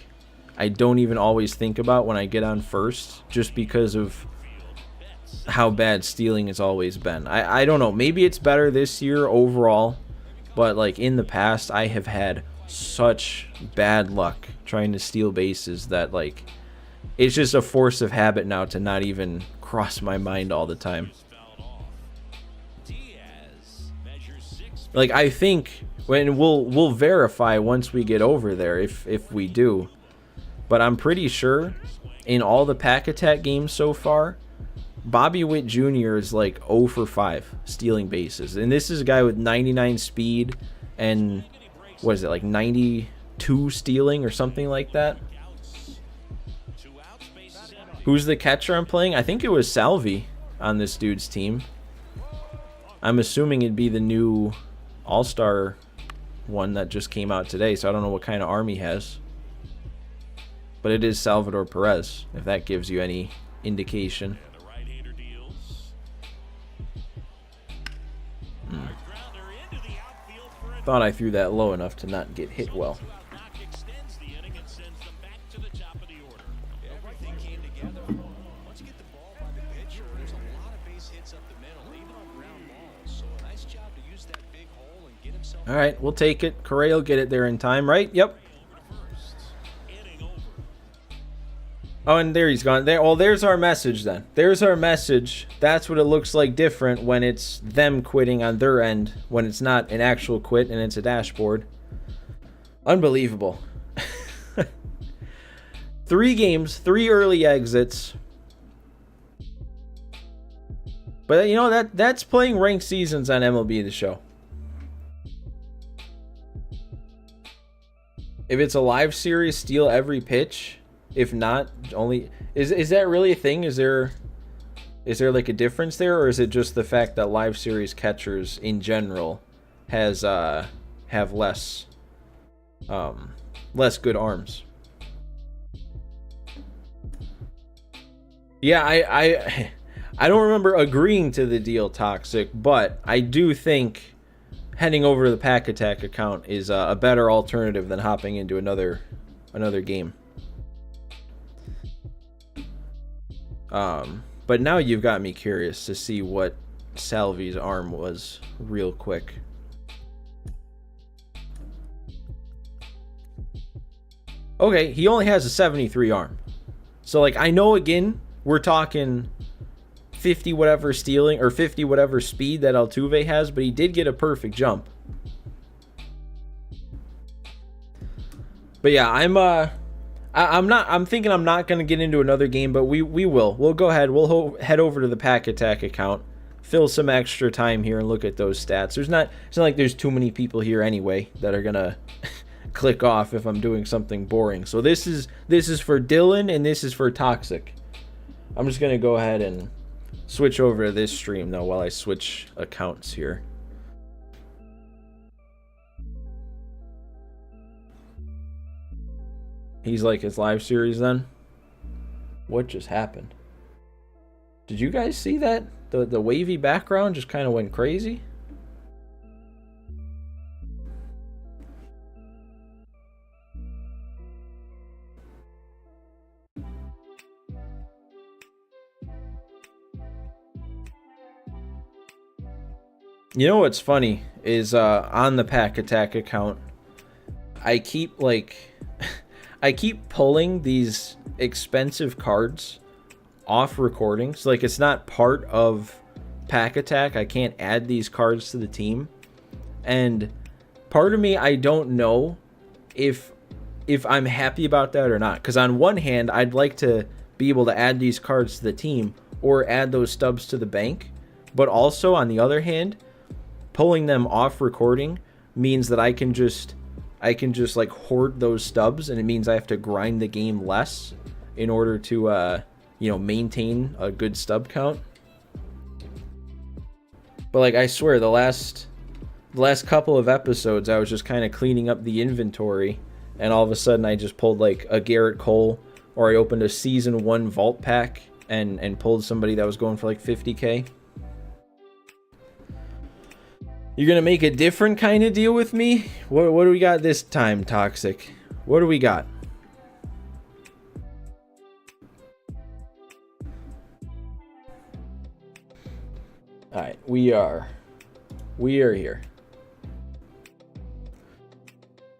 I don't even always think about when I get on first, just because of how bad stealing has always been. I don't know. Maybe it's better this year overall, but like in the past, I have had such bad luck trying to steal bases that like it's just a force of habit now to not even cross my mind all the time. Like, I think when we'll verify once we get over there if we do, but I'm pretty sure in all the pack attack games so far, Bobby Witt Jr. is like 0 for 5 stealing bases, and this is a guy with 99 speed and what is it, like 92 stealing or something like that. Who's the catcher I'm playing? I think it was Salvi on this dude's team. I'm assuming it'd be the new All-Star one that just came out today, so I don't know what kind of arm he has. But it is Salvador Perez, if that gives you any indication. Thought I threw that low enough to not get hit well. All right, we'll take it. Correa will get it there in time, right? Yep. Oh, and there he's gone. There. Well, there's our message then. There's our message. That's what it looks like different when it's them quitting on their end, when it's not an actual quit and it's a dashboard. Unbelievable. 3 games, 3 early exits. But you know that's playing ranked seasons on MLB The Show. If it's a live series, steal every pitch. If not, only is that really a thing? Is there like a difference there, or is it just the fact that live series catchers in general have less good arms? Yeah, I don't remember agreeing to the deal, Toxic, but I do think heading over to the Pack Attack account is a better alternative than hopping into another game. But now you've got me curious to see what Salvi's arm was real quick. Okay, he only has a 73 arm. So, like, I know, again, we're talking 50 whatever stealing or 50 whatever speed that Altuve has, but he did get a perfect jump. But yeah, I'm thinking I'm not going to get into another game, but we will. We'll go ahead. We'll head over to the Pack Attack account, fill some extra time here and look at those stats. It's not like there's too many people here anyway that are going to click off if I'm doing something boring. So this is for Dylan and this is for Toxic. I'm just going to go ahead and switch over to this stream though while I switch accounts here. He's like his live series then? What just happened? Did you guys see that? The wavy background just kind of went crazy? You know what's funny is on the Pack Attack account, I keep pulling these expensive cards off recordings. Like, it's not part of Pack Attack. I can't add these cards to the team. And part of me, I don't know if I'm happy about that or not. Because on one hand, I'd like to be able to add these cards to the team or add those stubs to the bank. But also, on the other hand, pulling them off recording means that I can just like hoard those stubs, and it means I have to grind the game less in order to maintain a good stub count. But like, I swear, the last couple of episodes I was just kind of cleaning up the inventory, and all of a sudden I just pulled like a Garrett Cole, or I opened a season 1 vault pack and pulled somebody that was going for like 50k. You're gonna make a different kind of deal with me? What do we got this time, Toxic? What do we got? Alright, we are here.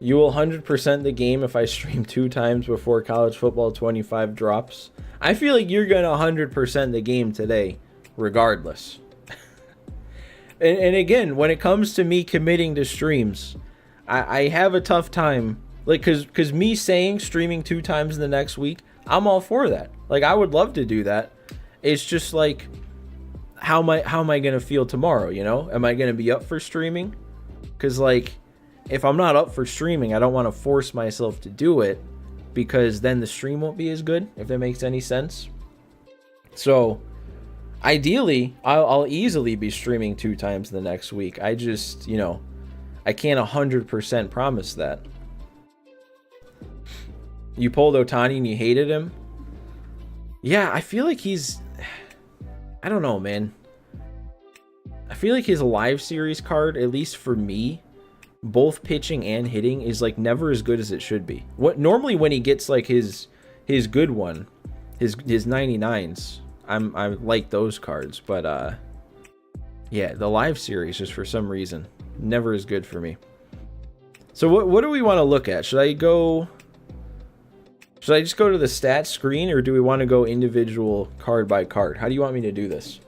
You will 100% the game if I stream 2 times before College Football 25 drops. I feel like you're gonna 100% the game today, regardless. And again, when it comes to me committing to streams, I have a tough time. Like, cause me saying streaming 2 times in the next week, I'm all for that. Like, I would love to do that. It's just like, how am I gonna feel tomorrow? You know, am I gonna be up for streaming? Cause like, if I'm not up for streaming, I don't want to force myself to do it, because then the stream won't be as good, if that makes any sense. So ideally, I'll easily be streaming 2 times the next week. I just, I can't 100% promise that. You pulled Ohtani and you hated him? Yeah, I feel like I don't know, man. I feel like his live series card, at least for me, both pitching and hitting, is like never as good as it should be. Normally when he gets like his good one, his 99s, I like those cards, but yeah, the live series, just for some reason, never as good for me. So what do we want to look at? Should I just go to the stats screen, or do we want to go individual card by card? How do you want me to do this?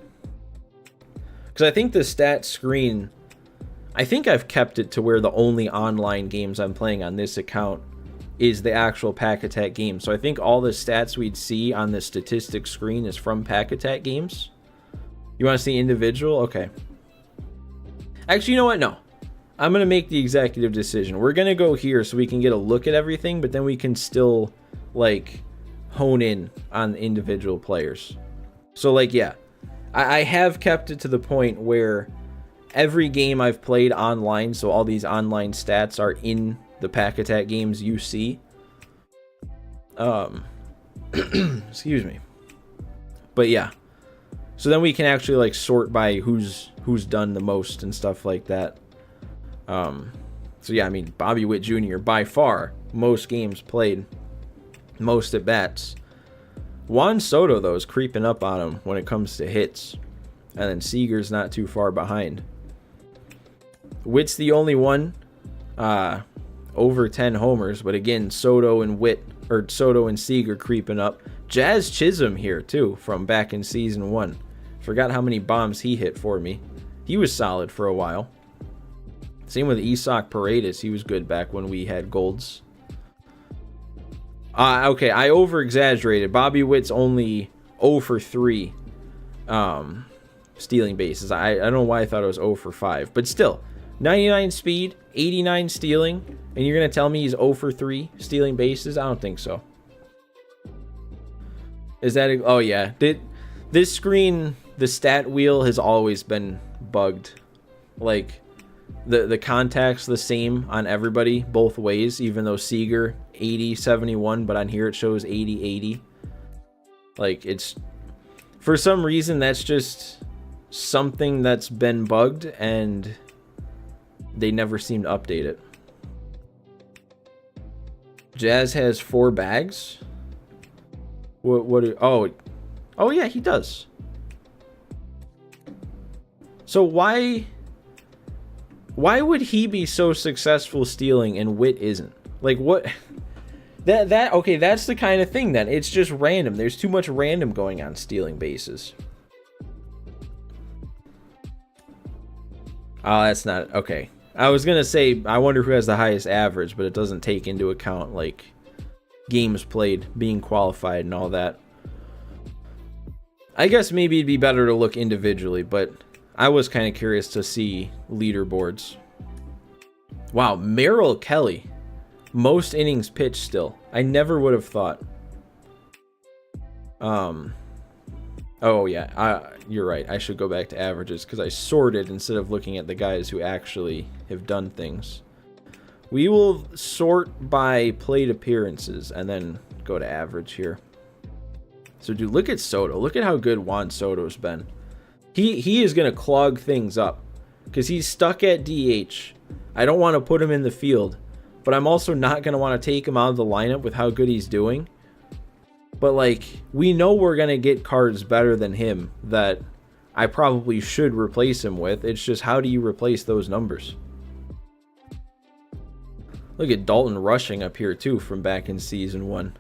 Because I think the stats screen, I think I've kept it to where the only online games I'm playing on this account is the actual Pack Attack game. So I think all the stats we'd see on the statistics screen is from Pack Attack games. You want to see individual? Okay. Actually, you know what? No. I'm going to make the executive decision. We're going to go here so we can get a look at everything, but then we can still, like, hone in on individual players. So, like, yeah. I have kept it to the point where every game I've played online, so all these online stats are in the Pack Attack games you see. Excuse me. But yeah. So then we can actually like sort by who's done the most and stuff like that. So yeah, I mean, Bobby Witt Jr. by far most games played, most at bats. Juan Soto though is creeping up on him when it comes to hits, and then Seager's not too far behind. Witt's the only one over 10 homers, but again, Soto and Seager creeping up. Jazz Chisholm here too, from back in season 1. Forgot how many bombs he hit for me. He was solid for a while. Same with Isak Paredes. He was good back when we had golds. Okay, I over-exaggerated. Bobby Witt's only 0 for 3 stealing bases. I don't know why I thought it was 0 for 5. But still, 99 speed, 89 stealing, and you're going to tell me he's 0 for 3 stealing bases? I don't think so. Is that... Oh, yeah. This screen, the stat wheel has always been bugged. Like, the contact's the same on everybody, both ways, even though Seager, 80, 71, but on here it shows 80, 80. Like, it's... For some reason, that's just something that's been bugged, and they never seem to update it. Jazz has 4 bags? Oh yeah, he does. So why would he be so successful stealing and Witt isn't? Like, what? Okay, that's the kind of thing then. It's just random. There's too much random going on stealing bases. Oh, that's not... Okay. I was going to say, I wonder who has the highest average, but it doesn't take into account, like, games played, being qualified, and all that. I guess maybe it'd be better to look individually, but I was kind of curious to see leaderboards. Wow, Merrill Kelly. Most innings pitched still. I never would have thought. Oh yeah, you're right. I should go back to averages because I sorted instead of looking at the guys who actually have done things. We will sort by plate appearances and then go to average here. So dude, look at Soto. Look at how good Juan Soto's been. He is going to clog things up because he's stuck at DH. I don't want to put him in the field, but I'm also not going to want to take him out of the lineup with how good he's doing. But, like, we know we're going to get cards better than him that I probably should replace him with. It's just, how do you replace those numbers? Look at Dalton rushing up here, too, from back in Season 1.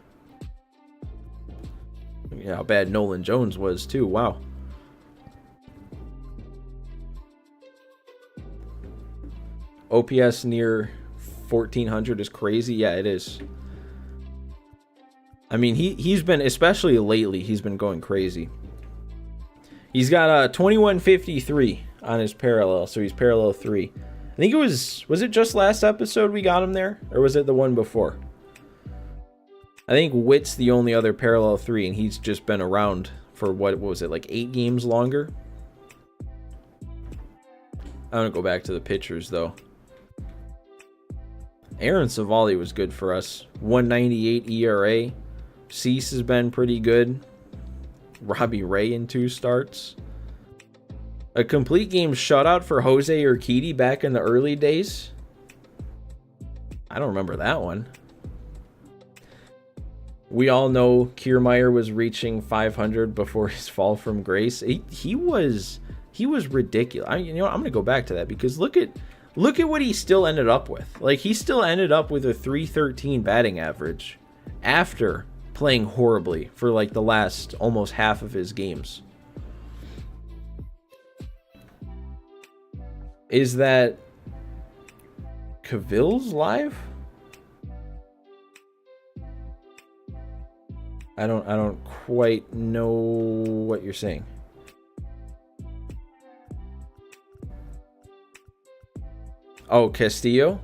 Look at how bad Nolan Jones was, too. Wow. OPS near 1,400 is crazy. Yeah, it is. I mean, he's been, especially lately, he's been going crazy. He's got a 2153 on his parallel, so he's parallel 3. I think it was it just last episode we got him there? Or was it the one before? I think Witt's the only other parallel 3, and he's just been around for, what was it, like 8 games longer? I'm going to go back to the pitchers, though. Aaron Savali was good for us. 198 ERA. Cease has been pretty good. Robbie Ray in 2 starts. A complete game shutout for Jose Urquidy back in the early days. I don't remember that one. We all know Kiermaier was reaching 500 before his fall from grace. He was ridiculous. I'm going to go back to that because look at what he still ended up with. Like, he still ended up with a 313 batting average after playing horribly for like the last almost half of his games. Is that Cavill's live? I don't quite know what you're saying. Oh, Castillo?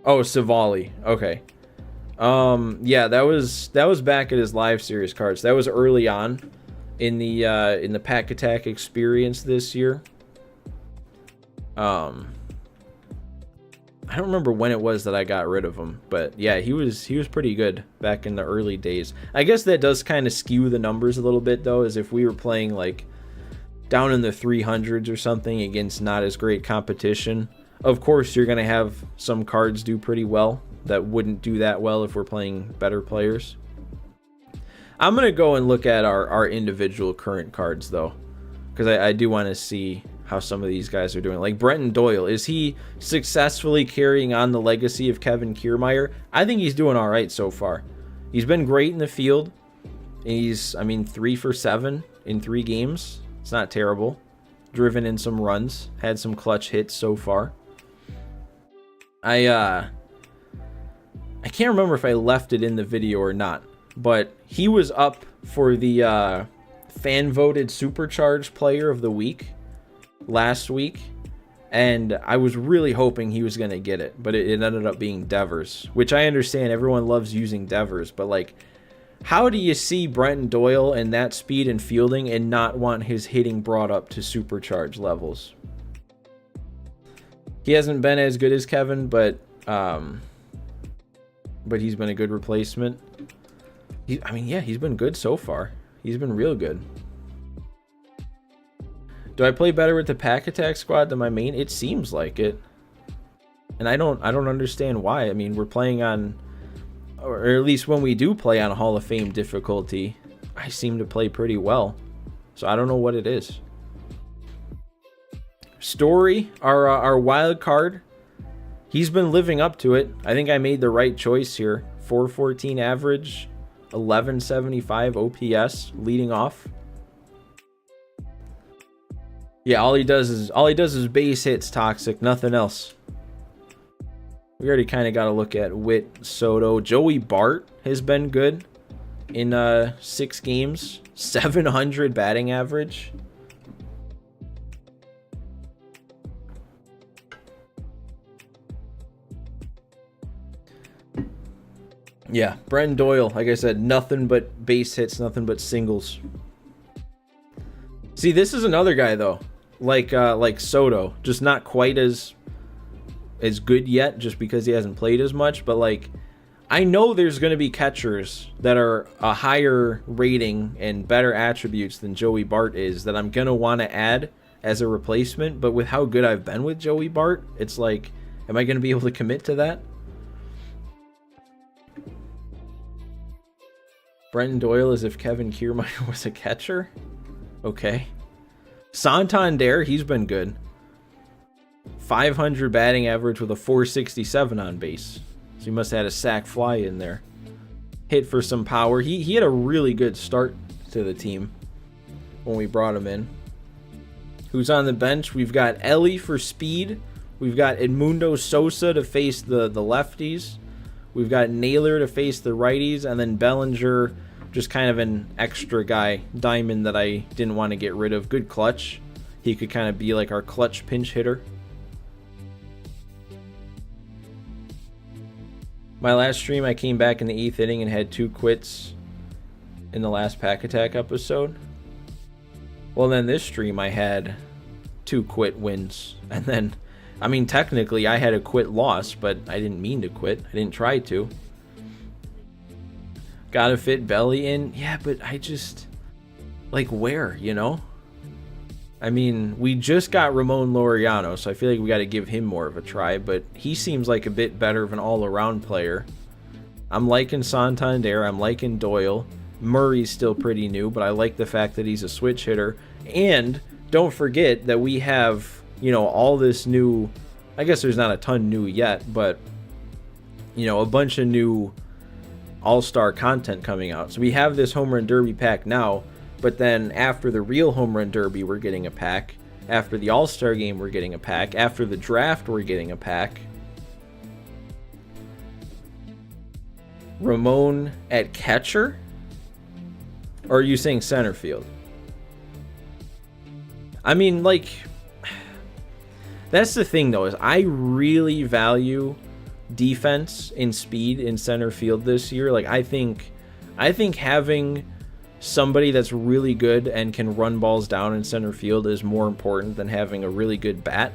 Oh, Savali. Okay. Yeah, that was back at his live series cards. That was early on in the Pack Attack experience this year. I don't remember when it was that I got rid of him, but yeah, he was pretty good back in the early days. I guess that does kind of skew the numbers a little bit though, as if we were playing like down in the 300s or something against not as great competition. Of course, you're going to have some cards do pretty well that wouldn't do that well if we're playing better players. I'm going to go and look at our individual current cards, though, because I do want to see how some of these guys are doing. Like Brenton Doyle, is he successfully carrying on the legacy of Kevin Kiermaier? I think he's doing all right so far. He's been great in the field. He's, 3 for 7 in 3 games. It's not terrible. Driven in some runs. Had some clutch hits so far. I can't remember if I left it in the video or not, but he was up for the fan-voted Supercharged Player of the Week last week, and I was really hoping he was going to get it, but it ended up being Devers, which I understand everyone loves using Devers, but like, how do you see Brenton Doyle and that speed and fielding and not want his hitting brought up to Supercharged levels? He hasn't been as good as Kevin, but he's been a good replacement. He's been good so far. He's been real good. Do I play better with the Pack Attack squad than my main? It seems like it. And I don't understand why. I mean, we're playing on, or at least when we do play on Hall of Fame difficulty, I seem to play pretty well. So I don't know what it is. Story, our wild card, he's been living up to it. I think I made the right choice here. 414 average, 1175 OPS, leading off. Yeah, all he does is base hits, Toxic, nothing else. We already kind of got to look at Witt, Soto. Joey Bart has been good in 6 games, 700 batting average. Yeah, Brenton Doyle, like I said, nothing but base hits, nothing but singles. See, this is another guy though, like Soto, just not quite as good yet, just because he hasn't played as much. But like, I know there's going to be catchers that are a higher rating and better attributes than Joey Bart is that I'm going to want to add as a replacement. But with how good I've been with Joey Bart, it's like, am I going to be able to commit to that? Brenton Doyle as if Kevin Kiermaier was a catcher? Okay. Santander, he's been good. 500 batting average with a 467 on base. So he must have had a sac fly in there. Hit for some power. He had a really good start to the team when we brought him in. Who's on the bench? We've got Ellie for speed. We've got Edmundo Sosa to face the lefties. We've got Naylor to face the righties. And then Bellinger, just kind of an extra guy. Diamond that I didn't want to get rid of. Good clutch. He could kind of be like our clutch pinch hitter. My last stream, I came back in the 8th inning and had 2 quits in the last Pack Attack episode. Well, then this stream, I had 2 quit wins. And then, I mean, technically, I had a quit loss, but I didn't mean to quit. I didn't try to. Gotta fit Belly in. Yeah, but I just, like, where, you know? I mean, we just got Ramon Laureano, so I feel like we got to give him more of a try, but he seems like a bit better of an all-around player. I'm liking Santander, I'm liking Doyle. Murray's still pretty new, but I like the fact that he's a switch hitter. And don't forget that we have, you know, all this new, I guess there's not a ton new yet, but, you know, a bunch of new all-star content coming out. So we have this Home Run Derby pack now, but then after the real Home Run Derby, we're getting a pack. After the All-Star Game, we're getting a pack. After the draft, we're getting a pack. Ramon at catcher? Or are you saying center field? I mean, like, that's the thing, though, is I really value defense and speed in center field this year. Like, I think having somebody that's really good and can run balls down in center field is more important than having a really good bat,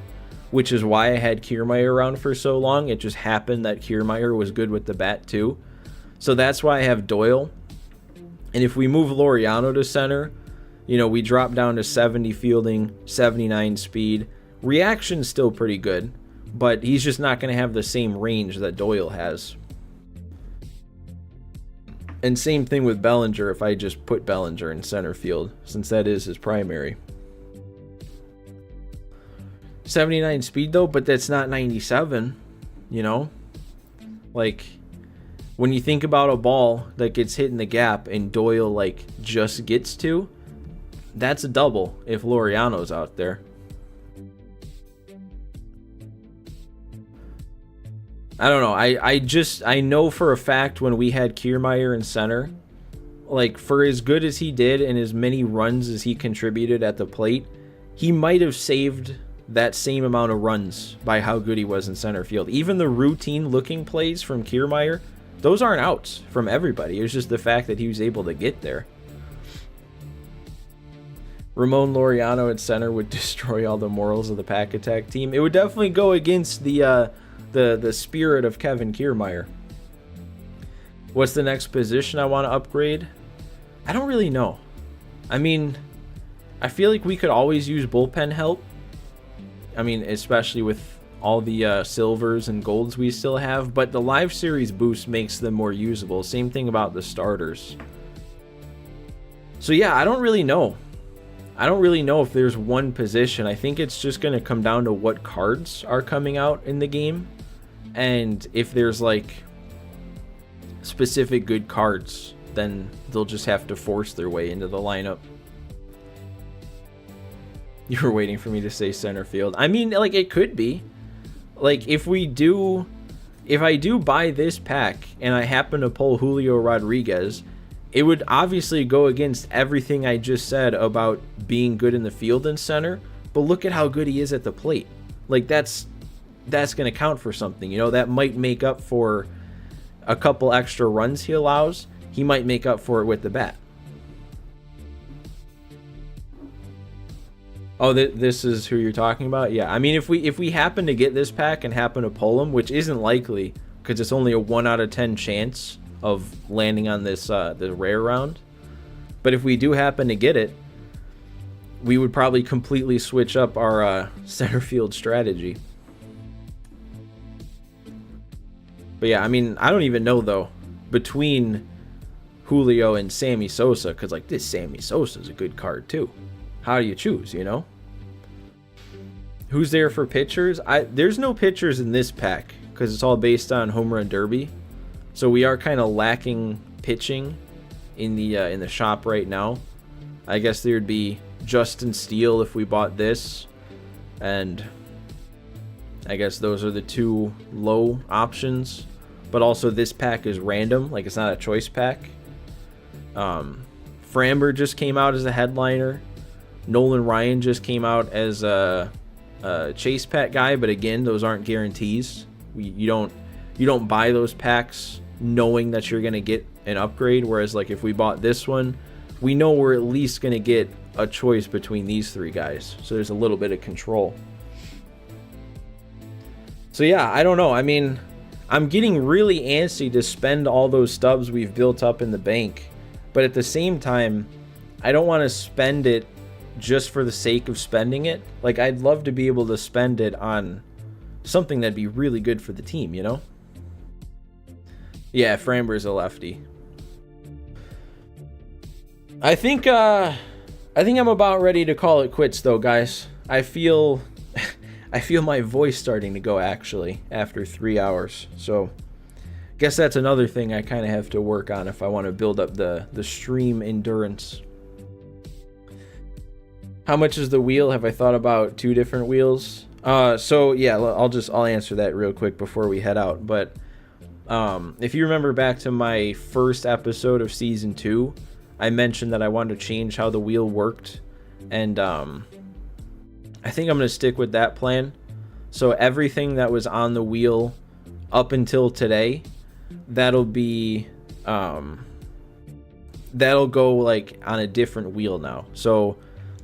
which is why I had Kiermaier around for so long. It just happened that Kiermaier was good with the bat too. So that's why I have Doyle. And if we move Laureano to center, you know, we drop down to 70 fielding, 79 speed. Reaction's still pretty good, but he's just not going to have the same range that Doyle has. And same thing with Bellinger if I just put Bellinger in center field, since that is his primary. 79 speed though, but that's not 97, you know? Like, when you think about a ball that gets hit in the gap and Doyle, like, just gets to, that's a double if Laureano's out there. I don't know. I know for a fact when we had Kiermaier in center, like, for as good as he did and as many runs as he contributed at the plate, he might have saved that same amount of runs by how good he was in center field. Even the routine looking plays from Kiermaier, those aren't outs from everybody. It was just the fact that he was able to get there. Ramon Laureano at center would destroy all the morals of the Pack Attack team. It would definitely go against the spirit of Kevin Kiermaier. What's the next position I want to upgrade? I don't really know. I mean, I feel like we could always use bullpen help. I mean, especially with all the silvers and golds we still have, but the live series boost makes them more usable. Same thing about the starters. So yeah, I don't really know. I don't really know if there's one position. I think it's just going to come down to what cards are coming out in the game. And if there's like specific good cards, then they'll just have to force their way into the lineup. You were waiting for me to say center field. I mean, like, it could be. Like, if I do buy this pack and I happen to pull Julio Rodriguez, it would obviously go against everything I just said about being good in the field and center, but look at how good he is at the plate. Like, that's going to count for something, you know. That might make up for a couple extra runs he allows, he might make up for it with the bat. Oh, this is who you're talking about? Yeah, I mean, if we happen to get this pack and happen to pull him, which isn't likely because it's only a 1 out of 10 chance of landing on this the rare round, but if we do happen to get it, we would probably completely switch up our center field strategy. But yeah, I mean, I don't even know though between Julio and Sammy Sosa, because like this Sammy Sosa is a good card too. How do you choose, you know? Who's there for pitchers? There's no pitchers in this pack because it's all based on home run derby. So we are kind of lacking pitching in the shop right now. I guess there'd be Justin Steele if we bought this, and I guess those are the two low options. But also this pack is random, like it's not a choice pack. Framber just came out as a headliner. Nolan Ryan just came out as a chase pack guy, but again, those aren't guarantees. You don't buy those packs knowing that you're gonna get an upgrade. Whereas like if we bought this one, we know we're at least gonna get a choice between these three guys. So there's a little bit of control. So yeah, I don't know. I mean, I'm getting really antsy to spend all those stubs we've built up in the bank, but at the same time, I don't want to spend it just for the sake of spending it. Like, I'd love to be able to spend it on something that'd be really good for the team, you know? Yeah, Framber's a lefty. I think I'm about ready to call it quits though, guys. I feel my voice starting to go actually after 3 hours. So guess that's another thing I kind of have to work on if I want to build up the stream endurance. How much is the wheel? Have I thought about 2 different wheels? So yeah, I'll answer that real quick before we head out. But if you remember back to my first episode of season 2, I mentioned that I wanted to change how the wheel worked, and I think I'm going to stick with that plan. So everything that was on the wheel up until today, that'll go like on a different wheel now. So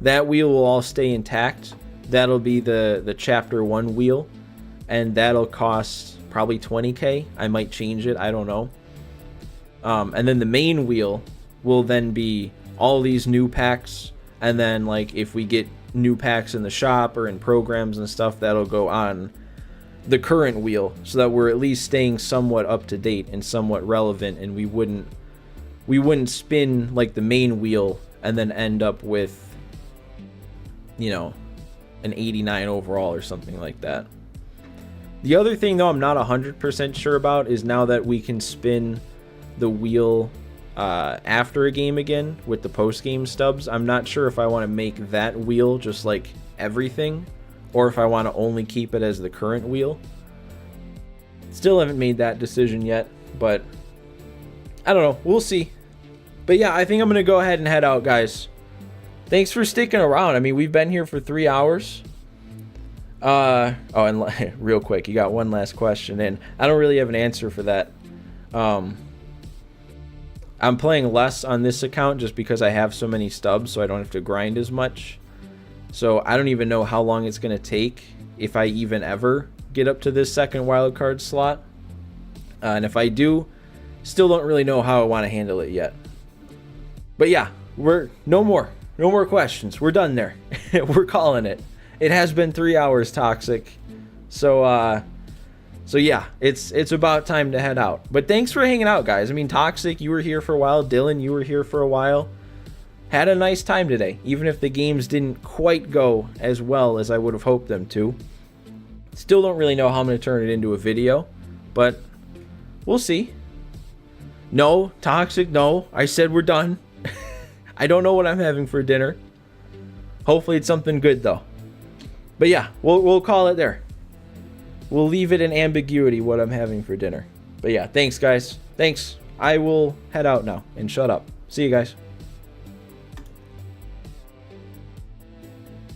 that wheel will all stay intact. That'll be the chapter 1 wheel, and that'll cost probably 20k. I might change it, I don't know. And then the main wheel will then be all these new packs, and then like if we get new packs in the shop or in programs and stuff, that'll go on the current wheel, so that we're at least staying somewhat up to date and somewhat relevant, and we wouldn't spin like the main wheel and then end up with, you know, an 89 overall or something like that. The other thing though I'm not 100% sure about is now that we can spin the wheel after a game again with the post-game stubs, I'm not sure if I want to make that wheel just like everything, or if I want to only keep it as the current wheel. Still haven't made that decision yet, but I don't know. We'll see. But yeah, I think I'm going to go ahead and head out, guys. Thanks for sticking around. I mean, we've been here for 3 hours. Oh, and real quick, you got one last question, and I don't really have an answer for that. I'm playing less on this account just because I have so many stubs, so I don't have to grind as much. So I don't even know how long it's going to take, if I even ever get up to this second wildcard slot. And if I do, still don't really know how I want to handle it yet. But yeah, no more questions. We're done there. We're calling it. It has been 3 hours, Toxic. So yeah, it's about time to head out. But thanks for hanging out, guys. I mean, Toxic, you were here for a while. Dylan, you were here for a while. Had a nice time today, even if the games didn't quite go as well as I would have hoped them to. Still don't really know how I'm going to turn it into a video, but we'll see. No, Toxic, no. I said we're done. I don't know what I'm having for dinner. Hopefully it's something good, though. But yeah, we'll call it there. We'll leave it in ambiguity what I'm having for dinner. But yeah, thanks, guys. Thanks. I will head out now and shut up. See you guys.